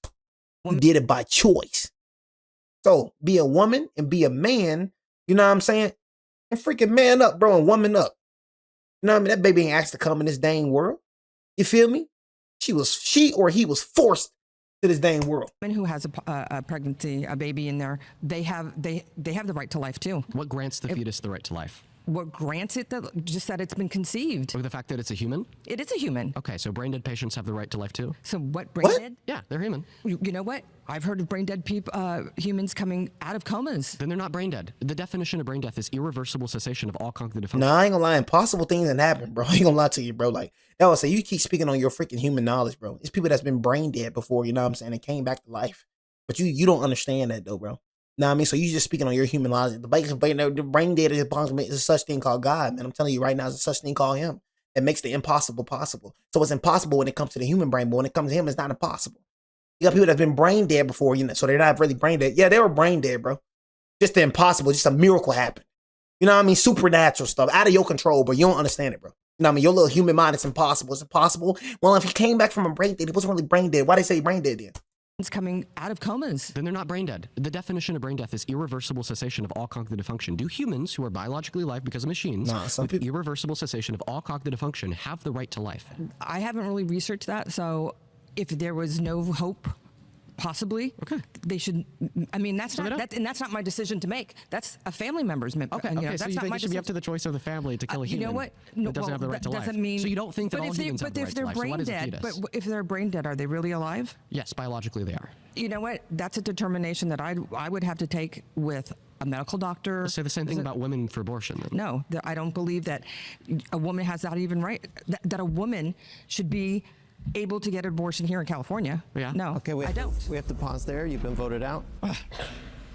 You did it by choice. So be a woman and be a man, you know what I'm saying? And freaking man up, bro, and woman up. You know what I mean? That baby ain't asked to come in this dang world. You feel me? She or he was forced to this dang world.
Women who has a pregnancy, a baby in there, they have the right to life too.
What grants the fetus the right to life?
What grants it? Just that it's been conceived.
Or the fact that it's a human?
It is a human.
Okay, so brain dead patients have the right to life too?
So what, brain dead?
Yeah, they're human.
You know what? I've heard of brain dead humans coming out of comas.
Then they're not brain dead. The definition of brain death is irreversible cessation of all cognitive function.
Nah, I ain't gonna lie. Impossible things that happen, bro. I ain't gonna lie to you, bro. Like, that was say you keep speaking on your freaking human knowledge, bro. It's people that's been brain dead before, you know what I'm saying, and came back to life. But you don't understand that though, bro. Know what I mean? So you just speaking on your human knowledge. The brain dead is a such thing called God, man. I'm telling you right now, there's a such thing called him that makes the impossible possible. So it's impossible when it comes to the human brain, but when it comes to him, it's not impossible. You got people that's been brain dead before, you know, so they're not really brain dead. Yeah, they were brain dead, bro. Just the impossible, just a miracle happened. You know what I mean? Supernatural stuff, out of your control, but you don't understand it, bro. You know what I mean? Your little human mind, it's impossible. It's impossible. Well, if he came back from a brain dead, he wasn't really brain dead. Why they say brain dead then?
It's coming out of comas.
Then they're not brain dead. The definition of brain death is irreversible cessation of all cognitive function. Do humans who are biologically alive because of machines with irreversible cessation of all cognitive function have the right to life?
I haven't really researched that, so if there was no hope, possibly, they should. I mean, that's not my decision to make. That's a family member's.
Okay, so you think it should be up to the choice of the family to kill a human?
You know what?
No, doesn't have the right to life.
Mean,
so you don't think that all humans have the right to life? So what is a fetus?
But if they're brain dead, are they really alive?
Yes, biologically they are.
You know what? That's a determination that I would have to take with a medical doctor.
Say the same thing about women for abortion. Then.
No, I don't believe that a woman has that even right. That a woman should be able to get an abortion here in California.
Yeah.
No.
Okay,
I don't.
We have to pause there. You've been voted out.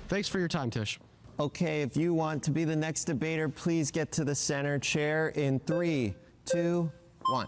Thanks for your time, Tish.
Okay, if you want to be the next debater, please get to the center chair in 3, 2, 1.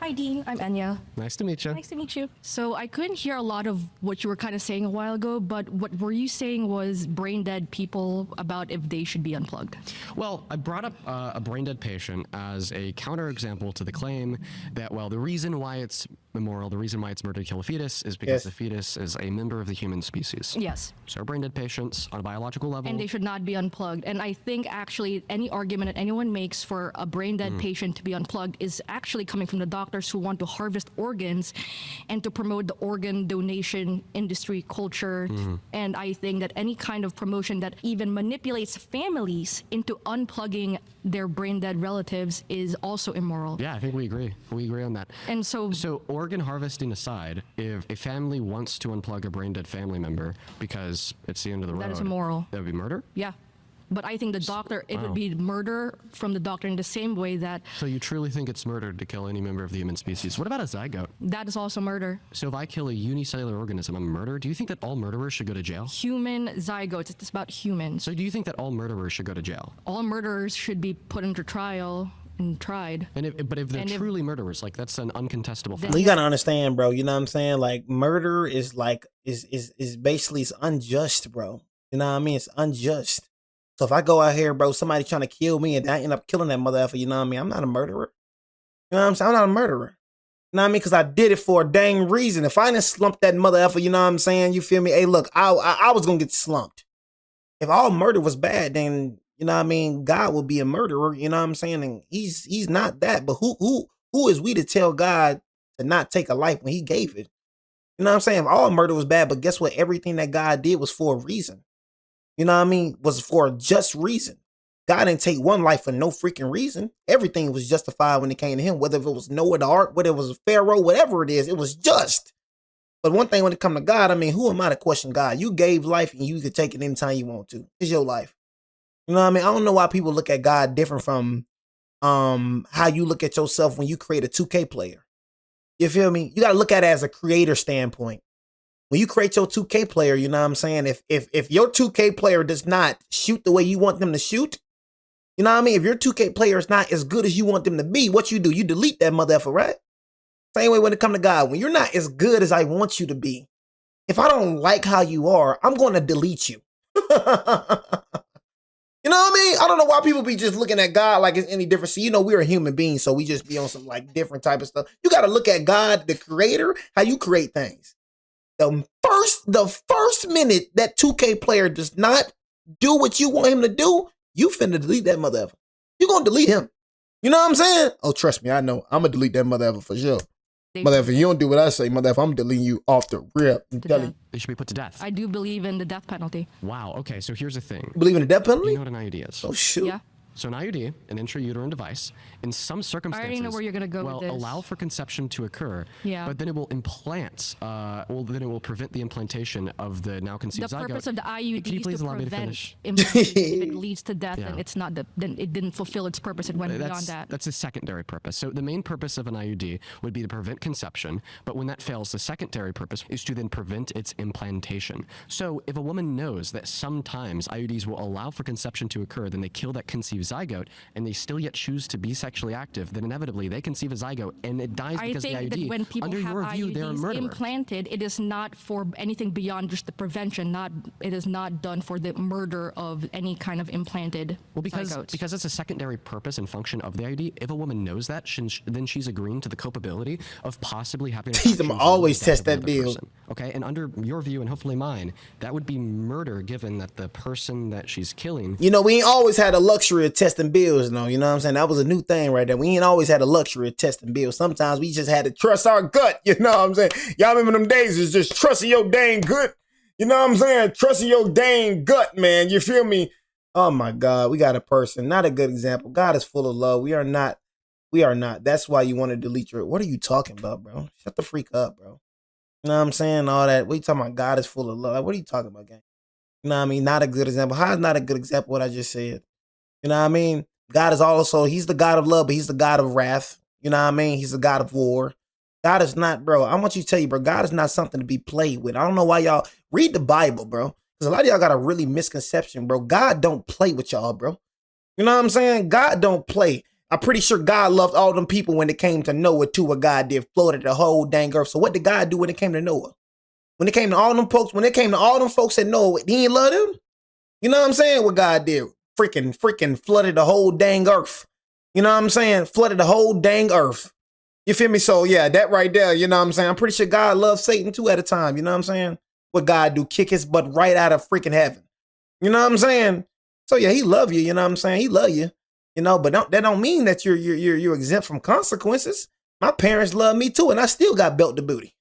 Hi, Dean. I'm Anya.
Nice to meet you.
Nice to meet you. So I couldn't hear a lot of what you were kind of saying a while ago, but what were you saying was brain dead people about if they should be unplugged?
Well, I brought up a brain dead patient as a counterexample to the claim that, well, the reason why it's immoral, the reason why it's murder to kill a fetus is because the fetus is a member of the human species.
Yes.
So brain dead patients on a biological level.
And they should not be unplugged. And I think actually any argument that anyone makes for a brain dead patient to be unplugged is actually coming from the doctors who want to harvest organs and to promote the organ donation industry culture. And I think that any kind of promotion that even manipulates families into unplugging their brain dead relatives is also immoral.
Yeah, I think we agree. We agree on that.
And so
organ harvesting aside, if a family wants to unplug a brain dead family member because it's the end of the road,
that is immoral.
That would be murder?
Yeah. But I think the doctor, it would be murder from the doctor in the same way that...
So you truly think it's murder to kill any member of the human species? What about a zygote?
That is also murder.
So if I kill a unicellular organism, I'm a murderer? Do you think that all murderers should go to jail?
Human zygotes, it's about humans.
So do you think that all murderers should go to jail?
All murderers should be put under trial and tried.
But if they're truly murderers, like that's an uncontestable fact.
Well, you gotta understand, bro. You know what I'm saying? Like murder is like is basically it's unjust, bro. You know what I mean? It's unjust. So if I go out here, bro, somebody trying to kill me and I end up killing that mother effer, you know what I mean? I'm not a murderer. You know what I'm saying? I'm not a murderer. You know what I mean? Because I did it for a dang reason. If I didn't slump that mother effer, you know what I'm saying? You feel me? Hey, look, I was gonna get slumped. If all murder was bad, then you know what I mean, God would be a murderer, you know what I'm saying? And he's not that. But who is we to tell God to not take a life when he gave it? You know what I'm saying? If all murder was bad, but guess what? Everything that God did was for a reason. You know what I mean? Was for a just reason. God didn't take one life for no freaking reason. Everything was justified when it came to him, whether it was Noah the ark, whether it was Pharaoh, whatever it is, it was just. But one thing when it comes to God, I mean, who am I to question God? You gave life and you can take it anytime you want to. It's your life. You know what I mean? I don't know why people look at God different from how you look at yourself when you create a 2K player. You feel me? You got to look at it as a creator standpoint. When you create your 2K player, you know what I'm saying? If your 2K player does not shoot the way you want them to shoot, you know what I mean? If your 2K player is not as good as you want them to be, what you do? You delete that mother effer, right? Same way when it comes to God. When you're not as good as I want you to be, if I don't like how you are, I'm going to delete you. You know what I mean? I don't know why people be just looking at God like it's any different. See, you know, we're a human being, so we just be on some like different type of stuff. You got to look at God, the creator, how you create things. The first minute that 2K player does not do what you want him to do, you finna delete that mother effer. You gonna delete him. You know what I'm saying? Oh, trust me, I know. I'm gonna delete that mother effer for sure. Mother effer, you don't do what I say, mother effer, I'm deleting you off the rip. I'm telling you.
They should be put to death.
I do believe in the death penalty.
Wow. Okay, so here's the thing.
You believe in the death penalty?
You know what an IUD is?
Oh, shoot.
Yeah.
So an IUD, an intrauterine device, in some circumstances,
I already know where you're gonna go with this.
allow for conception to occur.
Yeah.
But then it will implant. Then it will prevent the implantation of the now conceived zygote.
The purpose of the IUD
Can you
is
please
to
allow me to
prevent
finish?
implantation. If it leads to death,
Yeah.
then it's not then it didn't fulfill its purpose. It went beyond that.
That's a secondary purpose. So the main purpose of an IUD would be to prevent conception, but when that fails, the secondary purpose is to then prevent its implantation. So if a woman knows that sometimes IUDs will allow for conception to occur, then they kill that conceived zygote, and they still yet choose to be sexually active, then inevitably they conceive a zygote and it dies because
I
the
think
IUD,
that when people
under
have
your view, they're a
IUDs
murderer.
implanted, it is not for anything beyond just the prevention. It is not done for the murder of any kind of implanted zygotes.
Because it's a secondary purpose and function of the IUD. If a woman knows that, then she's agreeing to the culpability of possibly having.
He's always test that deal.
Okay, and under your view and hopefully mine, that would be murder, given that the person that she's killing.
You know, we ain't always had the luxury of testing bills, no. You know what I'm saying? That was a new thing right there. We ain't always had the luxury of testing bills. Sometimes we just had to trust our gut. You know what I'm saying? Y'all remember them days is just trusting your dang gut. You know what I'm saying? Trusting your dang gut, man. You feel me? Oh my God, we got a person. Not a good example. God is full of love. We are not. That's why you want to delete your. What are you talking about, bro? Shut the freak up, bro. You know what I'm saying? All that. What are you talking about? God is full of love. What are you talking about, gang? You know what I mean? Not a good example. How is not a good example what I just said? You know what I mean? God is also, he's the God of love, but he's the God of wrath. You know what I mean? He's the God of war. God is not, bro. I want you to tell you, bro, God is not something to be played with. I don't know why y'all read the Bible, bro. Because a lot of y'all got a really misconception, bro. God don't play with y'all, bro. You know what I'm saying? God don't play. I'm pretty sure God loved all them people when it came to Noah too, what God did, floated the whole dang earth. So what did God do when it came to Noah? When it came to all them folks that Noah, he didn't love them? You know what I'm saying? What God did? Freaking flooded the whole dang earth. You know what I'm saying? Flooded the whole dang earth. You feel me? So yeah, that right there, you know what I'm saying? I'm pretty sure God loved Satan too at a time. You know what I'm saying? What God do? Kick his butt right out of freaking heaven. You know what I'm saying? So yeah, he love you. You know what I'm saying? He love you. You know, but that don't mean that you're exempt from consequences. My parents love me too, and I still got belt to booty.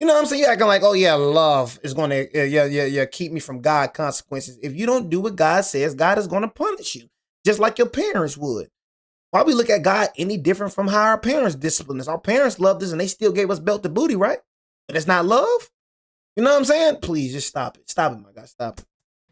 You know what I'm saying? You acting like, oh yeah, love is gonna keep me from God consequences. If you don't do what God says, God is gonna punish you, just like your parents would. Why we look at God any different from how our parents discipline us? Our parents loved us and they still gave us belt to booty, right? But it's not love. You know what I'm saying? Please just stop it. Stop it, my God. Stop it.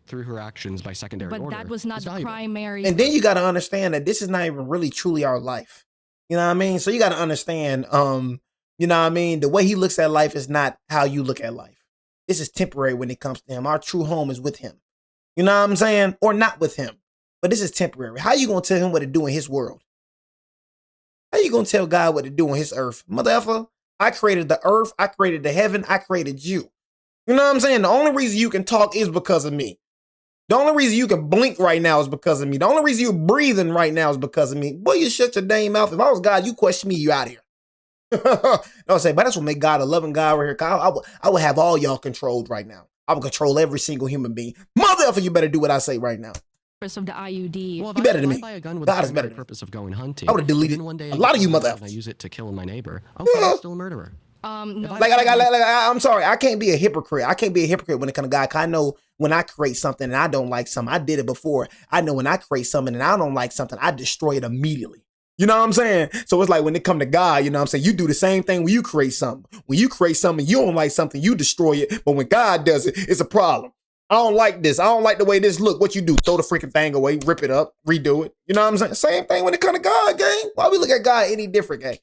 Through her actions by secondary
But
order.
that was not the
valuable.
primary.
And then you got to understand that this is not even really truly our life. You know what I mean? So you got to understand, you know what I mean? The way he looks at life is not how you look at life. This is temporary when it comes to him. Our true home is with him. You know what I'm saying? Or not with him. But this is temporary. How you going to tell him what to do in his world? How you going to tell God what to do on his earth? Motherfucker, I created the earth. I created the heaven. I created you. You know what I'm saying? The only reason you can talk is because of me. The only reason you can blink right now is because of me. The only reason you're breathing right now is because of me. Boy, you shut your dang mouth. If I was God, you question me, you out of here. Don't say, but that's what make God a loving God right here. I would have all y'all controlled right now. I would control every single human being. Motherfucker, you better do what I say right now.
Purpose of the IUD.
Well,
You better than me.
buy a gun with
God
the
is better
primary
than me.
purpose of going hunting.
I would have deleted
then one day
a lot of you
and I
motherfuckers.
use it to kill my neighbor. Okay, I'm still a murderer.
No.
I'm sorry. I can't be a hypocrite. I can't be a hypocrite when it comes to God. 'Cause I know when I create something and I don't like something, I did it before. I know when I create something and I don't like something, I destroy it immediately. You know what I'm saying? So it's like when it come to God, you know what I'm saying? You do the same thing when you create something. When you create something, you don't like something, you destroy it. But when God does it, it's a problem. I don't like this. I don't like the way this look. What you do? Throw the freaking thing away, rip it up, redo it. You know what I'm saying? Same thing when it come to God, gang. Why we look at God any different, gang?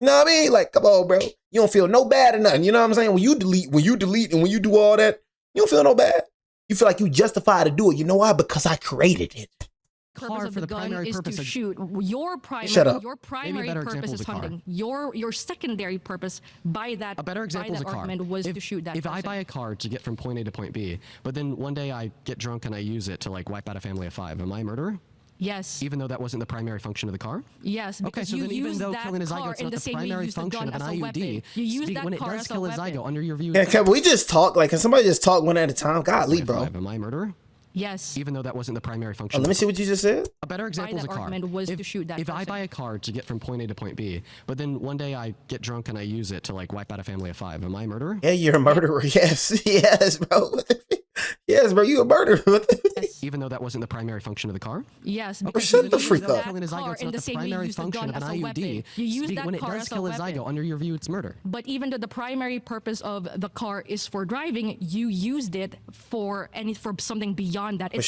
You know what I mean? Like, come on, bro. You don't feel no bad or nothing. You know what I'm saying? When you delete and when you do all that, you don't feel no bad. You feel like you justified to do it. You know why? Because I created it.
Purpose of the gun is to shoot. Your primary purpose is hunting. Your secondary purpose by that
a better example is a car.
argument was to shoot that
If I
person.
buy a car to get from point A to point B, but then one day I get drunk and I use it to like wipe out a family of 5, am I a murderer?
Yes.
Even though that wasn't the primary function of the car?
Yes,
Okay,
because
so
you
then even
use
though
that
killing a
car
zygote's
in
not
the
the
same way you
primary
use the
function
gun
of an
as a
IUD,
weapon. You use that
when it
car
does
as a
kill a
weapon.
zygote, under your view,
Yeah, can we just talk? Like, can somebody just talk one at a time? Golly, bro.
Am I a murderer?
Yes.
Even though that wasn't the primary function.
Oh, let me see what you just said.
A better example is a
that
car.
argument was to shoot that
If I
person.
buy a car to get from point A to point B, but then one day I get drunk and I use it to like wipe out a family of 5, am I a murderer?
Yeah, you're a murderer. Yes. Yes, bro. Yes, bro. You a murderer.
Even though that wasn't the primary function of the car?
Yes,
Oh,
because
shut
you
the
use
freak
that
up.
Killing a
car
zygote's
in
not
the
the
same way you
primary
use the
function
gun
of
as
an
a
IUD.
weapon. You use that
when it
car
does
as a
kill a
weapon.
zygote, under your view, it's murder.
But even though the primary purpose of the car is for driving, you used it for something beyond that. Its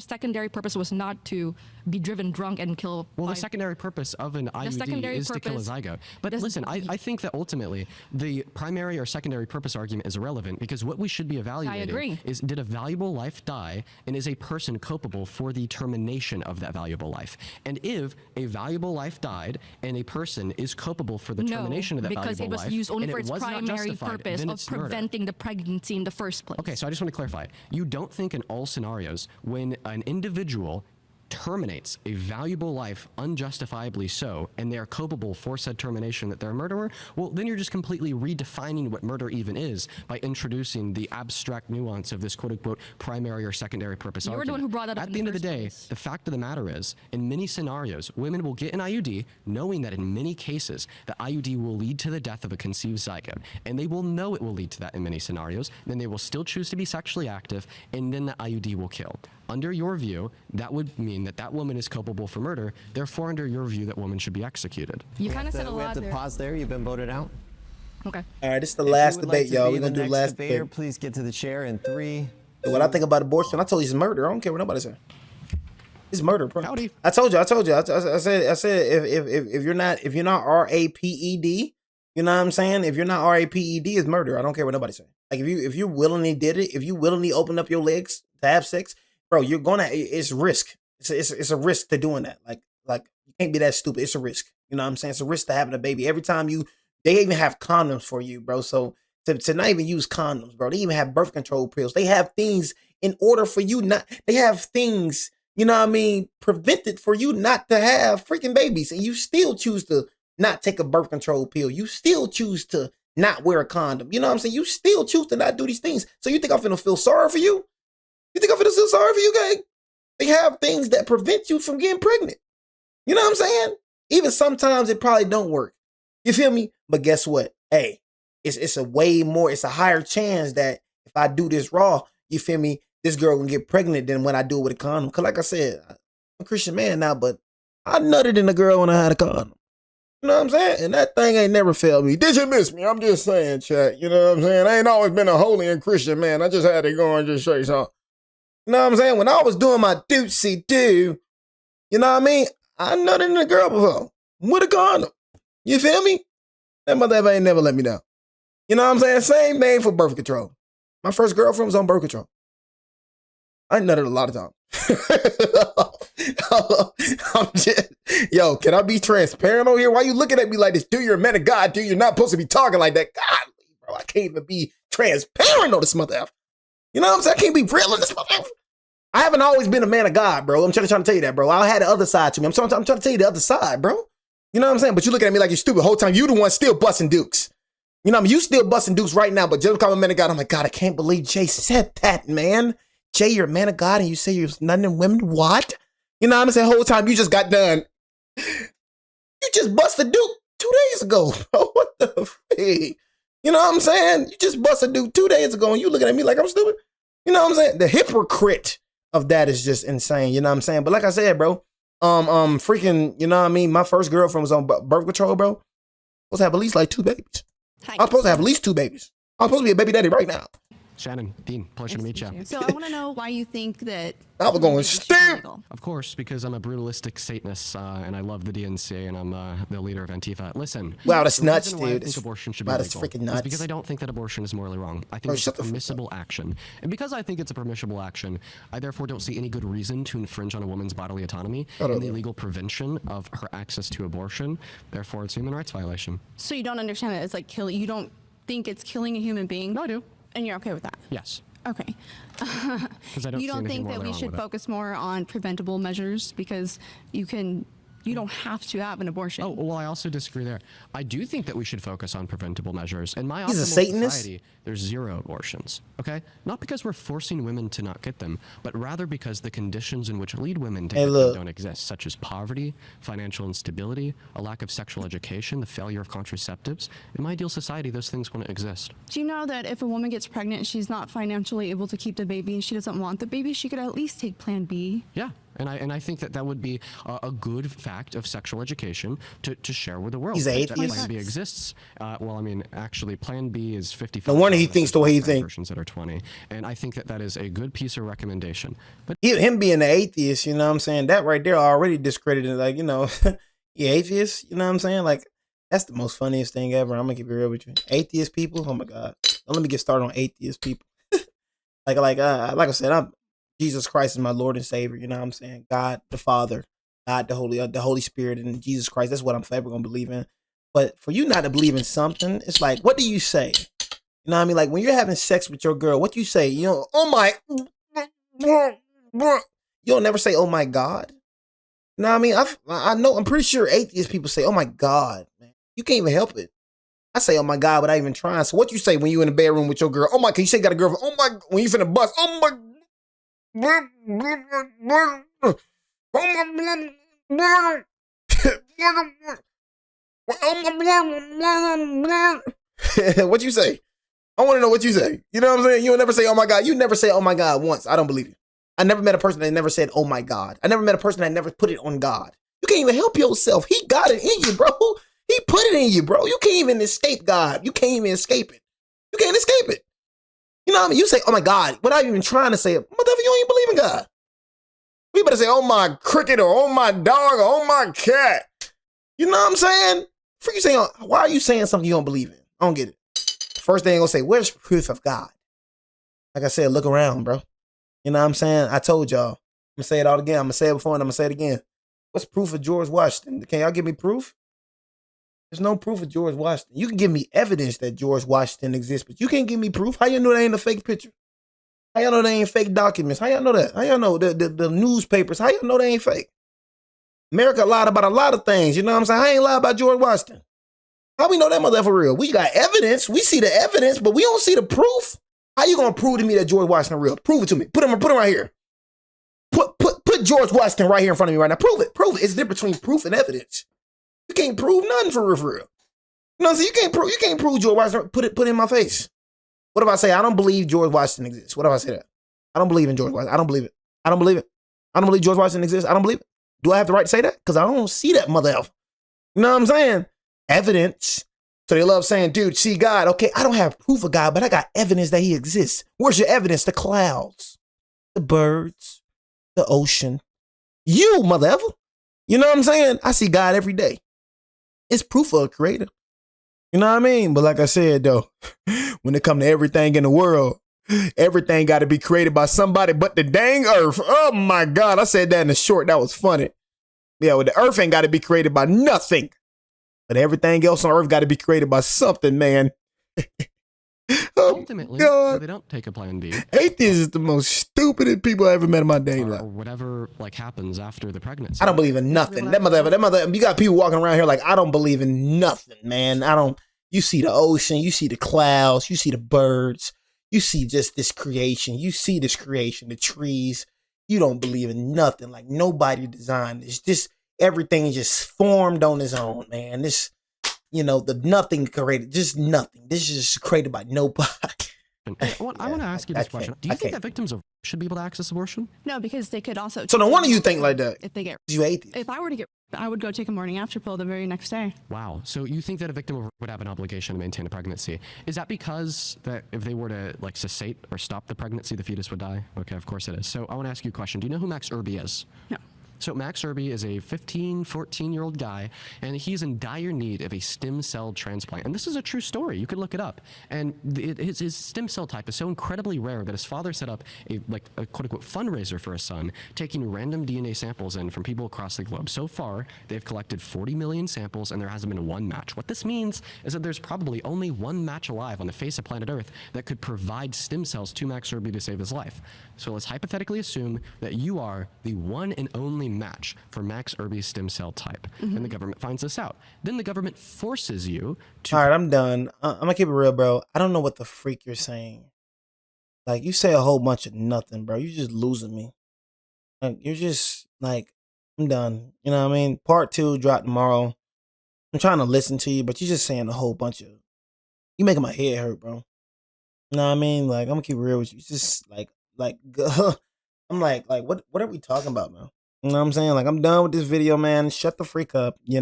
secondary purpose was not to be driven drunk and kill.
Well, the secondary purpose of an IUD
secondary
is to kill a
purpose
zygote. But listen, I think that ultimately the primary or secondary purpose argument is irrelevant because what we should be evaluating is, did a valuable life die, and is a person culpable for the termination of that valuable life? And if a valuable life died and a person is culpable for the termination of that valuable life,
because it was used only
and
for its
was not
primary
justified,
purpose
then
of
it's murder.
preventing the pregnancy in the first place.
Okay, so I just want to clarify. You don't think in all scenarios when an individual terminates a valuable life unjustifiably so, and they are culpable for said termination, that they're a murderer? Well, then you're just completely redefining what murder even is by introducing the abstract nuance of this quote-unquote primary or secondary purpose
You're
argument.
the one who brought that up
At
in
the end
the
of the day,
first
the fact of the matter is, in many scenarios, women will get an IUD knowing that in many cases, the IUD will lead to the death of a conceived zygote. And they will know it will lead to that in many scenarios. Then they will still choose to be sexually active, and then the IUD will kill. Under your view, that would mean that that woman is culpable for murder. Therefore, under your view, that woman should be executed.
You kind of said a
We have
lot
to
there.
pause there. You've been voted out.
Okay.
All right, this is the
If you
last
would like
debate,
to
y'all.
be
We're going
the
to do the
next
last
debater,
debate.
please get to the chair in 3.
What I think about abortion, I told you it's murder. I don't care what nobody says. It's murder, bro. Howdy. I told you. I said if you're not RAPED, you know what I'm saying? If you're not RAPED, it's murder. I don't care what nobody says. Like if you willingly did it, if you willingly opened up your legs to have sex, bro, you're gonna. It's risk. It's a risk to doing that. Like, you can't be that stupid. It's a risk. You know what I'm saying? It's a risk to having a baby. Every time they even have condoms for you, bro. So to not even use condoms, bro. They even have birth control pills. They have things in order for you not, they have things, you know what I mean, prevented for you not to have freaking babies. And you still choose to not take a birth control pill. You still choose to not wear a condom. You know what I'm saying? You still choose to not do these things. So you think I'm finna feel sorry for you? You think I'm finna feel sorry for you, gang? They have things that prevent you from getting pregnant. You know what I'm saying? Even sometimes it probably don't work. You feel me? But guess what? Hey, it's a higher chance that if I do this raw, you feel me, this girl can get pregnant than when I do it with a condom. Cause like I said, I'm a Christian man now, but I nutted in a girl when I had a condom. You know what I'm saying? And that thing ain't never failed me. Did you miss me? I'm just saying, chat. You know what I'm saying? I ain't always been a holy and Christian man. I just had to go and just show you something. You know what I'm saying? When I was doing my dootsie do, you know what I mean? I nutted in a girl before with a condom. You feel me? That mother ain't never let me down. You know what I'm saying? Same thing for birth control. My first girlfriend was on birth control. I nutted a lot of times. I'm just, yo, can I be transparent on here? Why you looking at me like this? Dude, you're a man of God. Dude, you're not supposed to be talking like that. God, bro, I can't even be transparent on this mother effer. You know what I'm saying? I can't be real in this mother effer. I haven't always been a man of God, bro. I'm trying to tell you that, bro. I had the other side to me. I'm trying to tell you the other side, bro. You know what I'm saying? But you looking at me like you're stupid the whole time. You the one still busting dukes. You know what I mean? You still busting dukes right now, but just because I'm a man of God, I'm like, God, I can't believe Jay said that, man. Jay, you're a man of God and you say you're nothing in women? What? You know what I'm saying? The whole time you just got done. You just busted duke 2 days ago, bro. What the freak? You know what I'm saying? You just busted duke 2 days ago and you looking at me like I'm stupid. You know what I'm saying? The hypocrite of that is just insane. You know what I'm saying? But like I said, bro, freaking, you know what I mean? My first girlfriend was on birth control, bro. I was supposed to have at least like 2 babies. I was supposed to have at least 2 babies. I'm supposed to be a baby daddy right now.
Shannon, Dean, pleasure to meet you.
So I want to know why you think that.
I was going stupid.
Of course, because I'm a brutalistic Satanist and I love the DNC and I'm the leader of Antifa. Listen.
Wow, that's nuts,
dude. I think
abortion
abortion should be legal.
That's freaking nuts.
Is because I don't think that abortion is morally wrong. I think it's a permissible action. And because I think it's a permissible action, I therefore don't see any good reason to infringe on a woman's bodily autonomy and the illegal prevention of her access to abortion. Therefore, it's a human rights violation.
So you don't understand that it's like killing. You don't think it's killing a human being?
No, I do.
And you're okay with that?
Yes.
Okay.
You
don't think that we should focus more on preventable measures because you don't have to have an abortion.
Oh, well, I also disagree there. I do think that we should focus on preventable measures. In my
He's a
optimal
Satanist?
society, there's 0 abortions, okay? Not because we're forcing women to not get them, but rather because the conditions in which lead women to get them don't exist, such as poverty, financial instability, a lack of sexual education, the failure of contraceptives. In my ideal society, those things wouldn't exist.
Do you know that if a woman gets pregnant and she's not financially able to keep the baby and she doesn't want the baby, she could at least take Plan B?
Yeah. And I think that would be a good fact of sexual education to share with the world.
He's an
that
atheist.
Plan B exists. Well, I mean, actually, Plan B is 55.
No wonder he thinks the way he thinks.
Versions that are 20, and I think that is a good piece of recommendation. But
Him being an atheist, you know what I'm saying? That right there already discredited, like, you know, he atheist, you know what I'm saying? Like, that's the most funniest thing ever. I'm gonna keep it real with you. Atheist people, oh my God. Don't let me get started on atheist people. like I said, Jesus Christ is my Lord and Savior. You know what I'm saying? God the Father, God the Holy Spirit, and Jesus Christ. That's what I'm forever gonna believe in. But for you not to believe in something, it's like, what do you say? You know what I mean? Like when you're having sex with your girl, what do you say? You know, oh my, you'll never say, oh my God. You know what I mean? I know, I'm pretty sure atheist people say, oh my God, man. You can't even help it. I say, oh my God, without even trying. So what you say when you in the bedroom with your girl? Oh my, can you say you got a girlfriend? Oh my, when you finna bust, oh my. What you say? I want to know what you say. You know what I'm saying? You'll never say, oh my God. You never say, oh my God once. I don't believe you. I never met a person that never said, oh my God. I never met a person that never put it on God. You can't even help yourself. He got it in you, bro. He put it in you, bro. You can't even escape God. You can't even escape it. You can't escape it. You know what I mean? You say, oh my God, without even trying to say it. Motherfucker, you don't even believe in God. We better say, oh my cricket, or oh my dog, or oh my cat. You know what I'm saying? For you saying, why are you saying something you don't believe in? I don't get it. First thing I'm gonna say, where's proof of God? Like I said, look around, bro. You know what I'm saying? I told y'all. I'm gonna say it all again. I'm gonna say it before and I'm gonna say it again. What's proof of George Washington? Can y'all give me proof? There's no proof of George Washington. You can give me evidence that George Washington exists, but you can't give me proof. How you know that ain't a fake picture? How y'all know they ain't fake documents? How y'all know that? How y'all know the newspapers? How y'all know they ain't fake? America lied about a lot of things. You know what I'm saying? I ain't lied about George Washington. How we know that mother for real? We got evidence. We see the evidence, but we don't see the proof. How you gonna prove to me that George Washington real? Prove it to me. Put him right here. Put George Washington right here in front of me right now. Prove it. Prove it. It's the difference between proof and evidence. You can't prove nothing for real. You know what I'm saying? You can't prove George Washington. Put it in my face. What if I say I don't believe George Washington exists? What if I say that? I don't believe in George Washington. I don't believe it. I don't believe it. I don't believe George Washington exists. I don't believe it. Do I have the right to say that? Because I don't see that mother elf. You know what I'm saying? Evidence. So they love saying, dude, see God. Okay, I don't have proof of God, but I got evidence that he exists. Where's your evidence? The clouds, the birds, the ocean. You, mother effer. You know what I'm saying? I see God every day. It's proof of a creator. You know what I mean? But like I said, though, when it comes to everything in the world, everything got to be created by somebody but the dang earth. Oh, my God. I said that in a short. That was funny. Yeah, well, the earth ain't got to be created by nothing. But everything else on earth got to be created by something, man.
Ultimately,
God.
they don't take a plan B.
Atheists is the most stupid people I ever met in my day.
Or whatever like happens after the pregnancy.
I don't believe in nothing. That mother, you got people walking around here like, I don't believe in nothing, man. You see the ocean, you see the clouds, you see the birds, you see just this creation, the trees. You don't believe in nothing. Like nobody designed this. Just everything just formed on its own, man. This, the nothing created, just nothing. This is just created by nobody.
I want to ask you this question. Do you think that victims of should be able to access abortion?
No, because they could also.
So no wonder you think like that.
If they get,
you atheist.
If I were to get, I would go take a morning after pill the very next day.
Wow. So you think that a victim would have an obligation to maintain a pregnancy? Is that because that if they were to like cessate or stop the pregnancy, the fetus would die? Okay, of course it is. So I want to ask you a question. Do you know who Max Irby is?
No.
So Max Irby is a 14-year-old guy, and he's in dire need of a stem cell transplant. And this is a true story. You could look it up. And his stem cell type is so incredibly rare that his father set up a quote-unquote fundraiser for his son, taking random DNA samples in from people across the globe. So far, they've collected 40 million samples, and there hasn't been one match. What this means is that there's probably only one match alive on the face of planet Earth that could provide stem cells to Max Irby to save his life. So let's hypothetically assume that you are the one and only match for Max Irby's stem cell type. And the government finds this out. Then the government forces you to...
All right, I'm done. I'm going to keep it real, bro. I don't know what the freak you're saying. Like, you say a whole bunch of nothing, bro. You're just losing me. Like, you're just, like, I'm done. You know what I mean? Part 2 drop tomorrow. I'm trying to listen to you, but you're just saying a whole bunch of... You making my head hurt, bro. You know what I mean? Like, I'm going to keep it real with you. It's just, I'm like, what are we talking about, man? You know what I'm saying? Like, I'm done with this video, man. Shut the freak up, you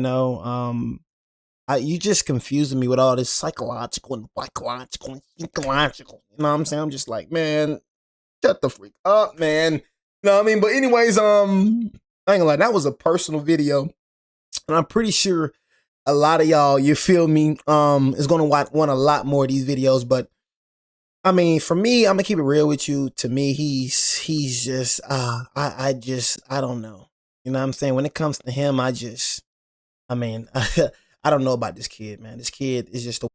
just confusing me with all this psychological and psychological and ecological. You know what I'm saying? I'm just like, man, shut the freak up, man. You know what I mean? But anyways, I ain't gonna lie, that was a personal video. And I'm pretty sure a lot of y'all, you feel me, is gonna want a lot more of these videos. But I mean, for me, I'm gonna keep it real with you. To me, he's just, I don't know. You know what I'm saying? When it comes to him, I don't know about this kid, man. This kid is just a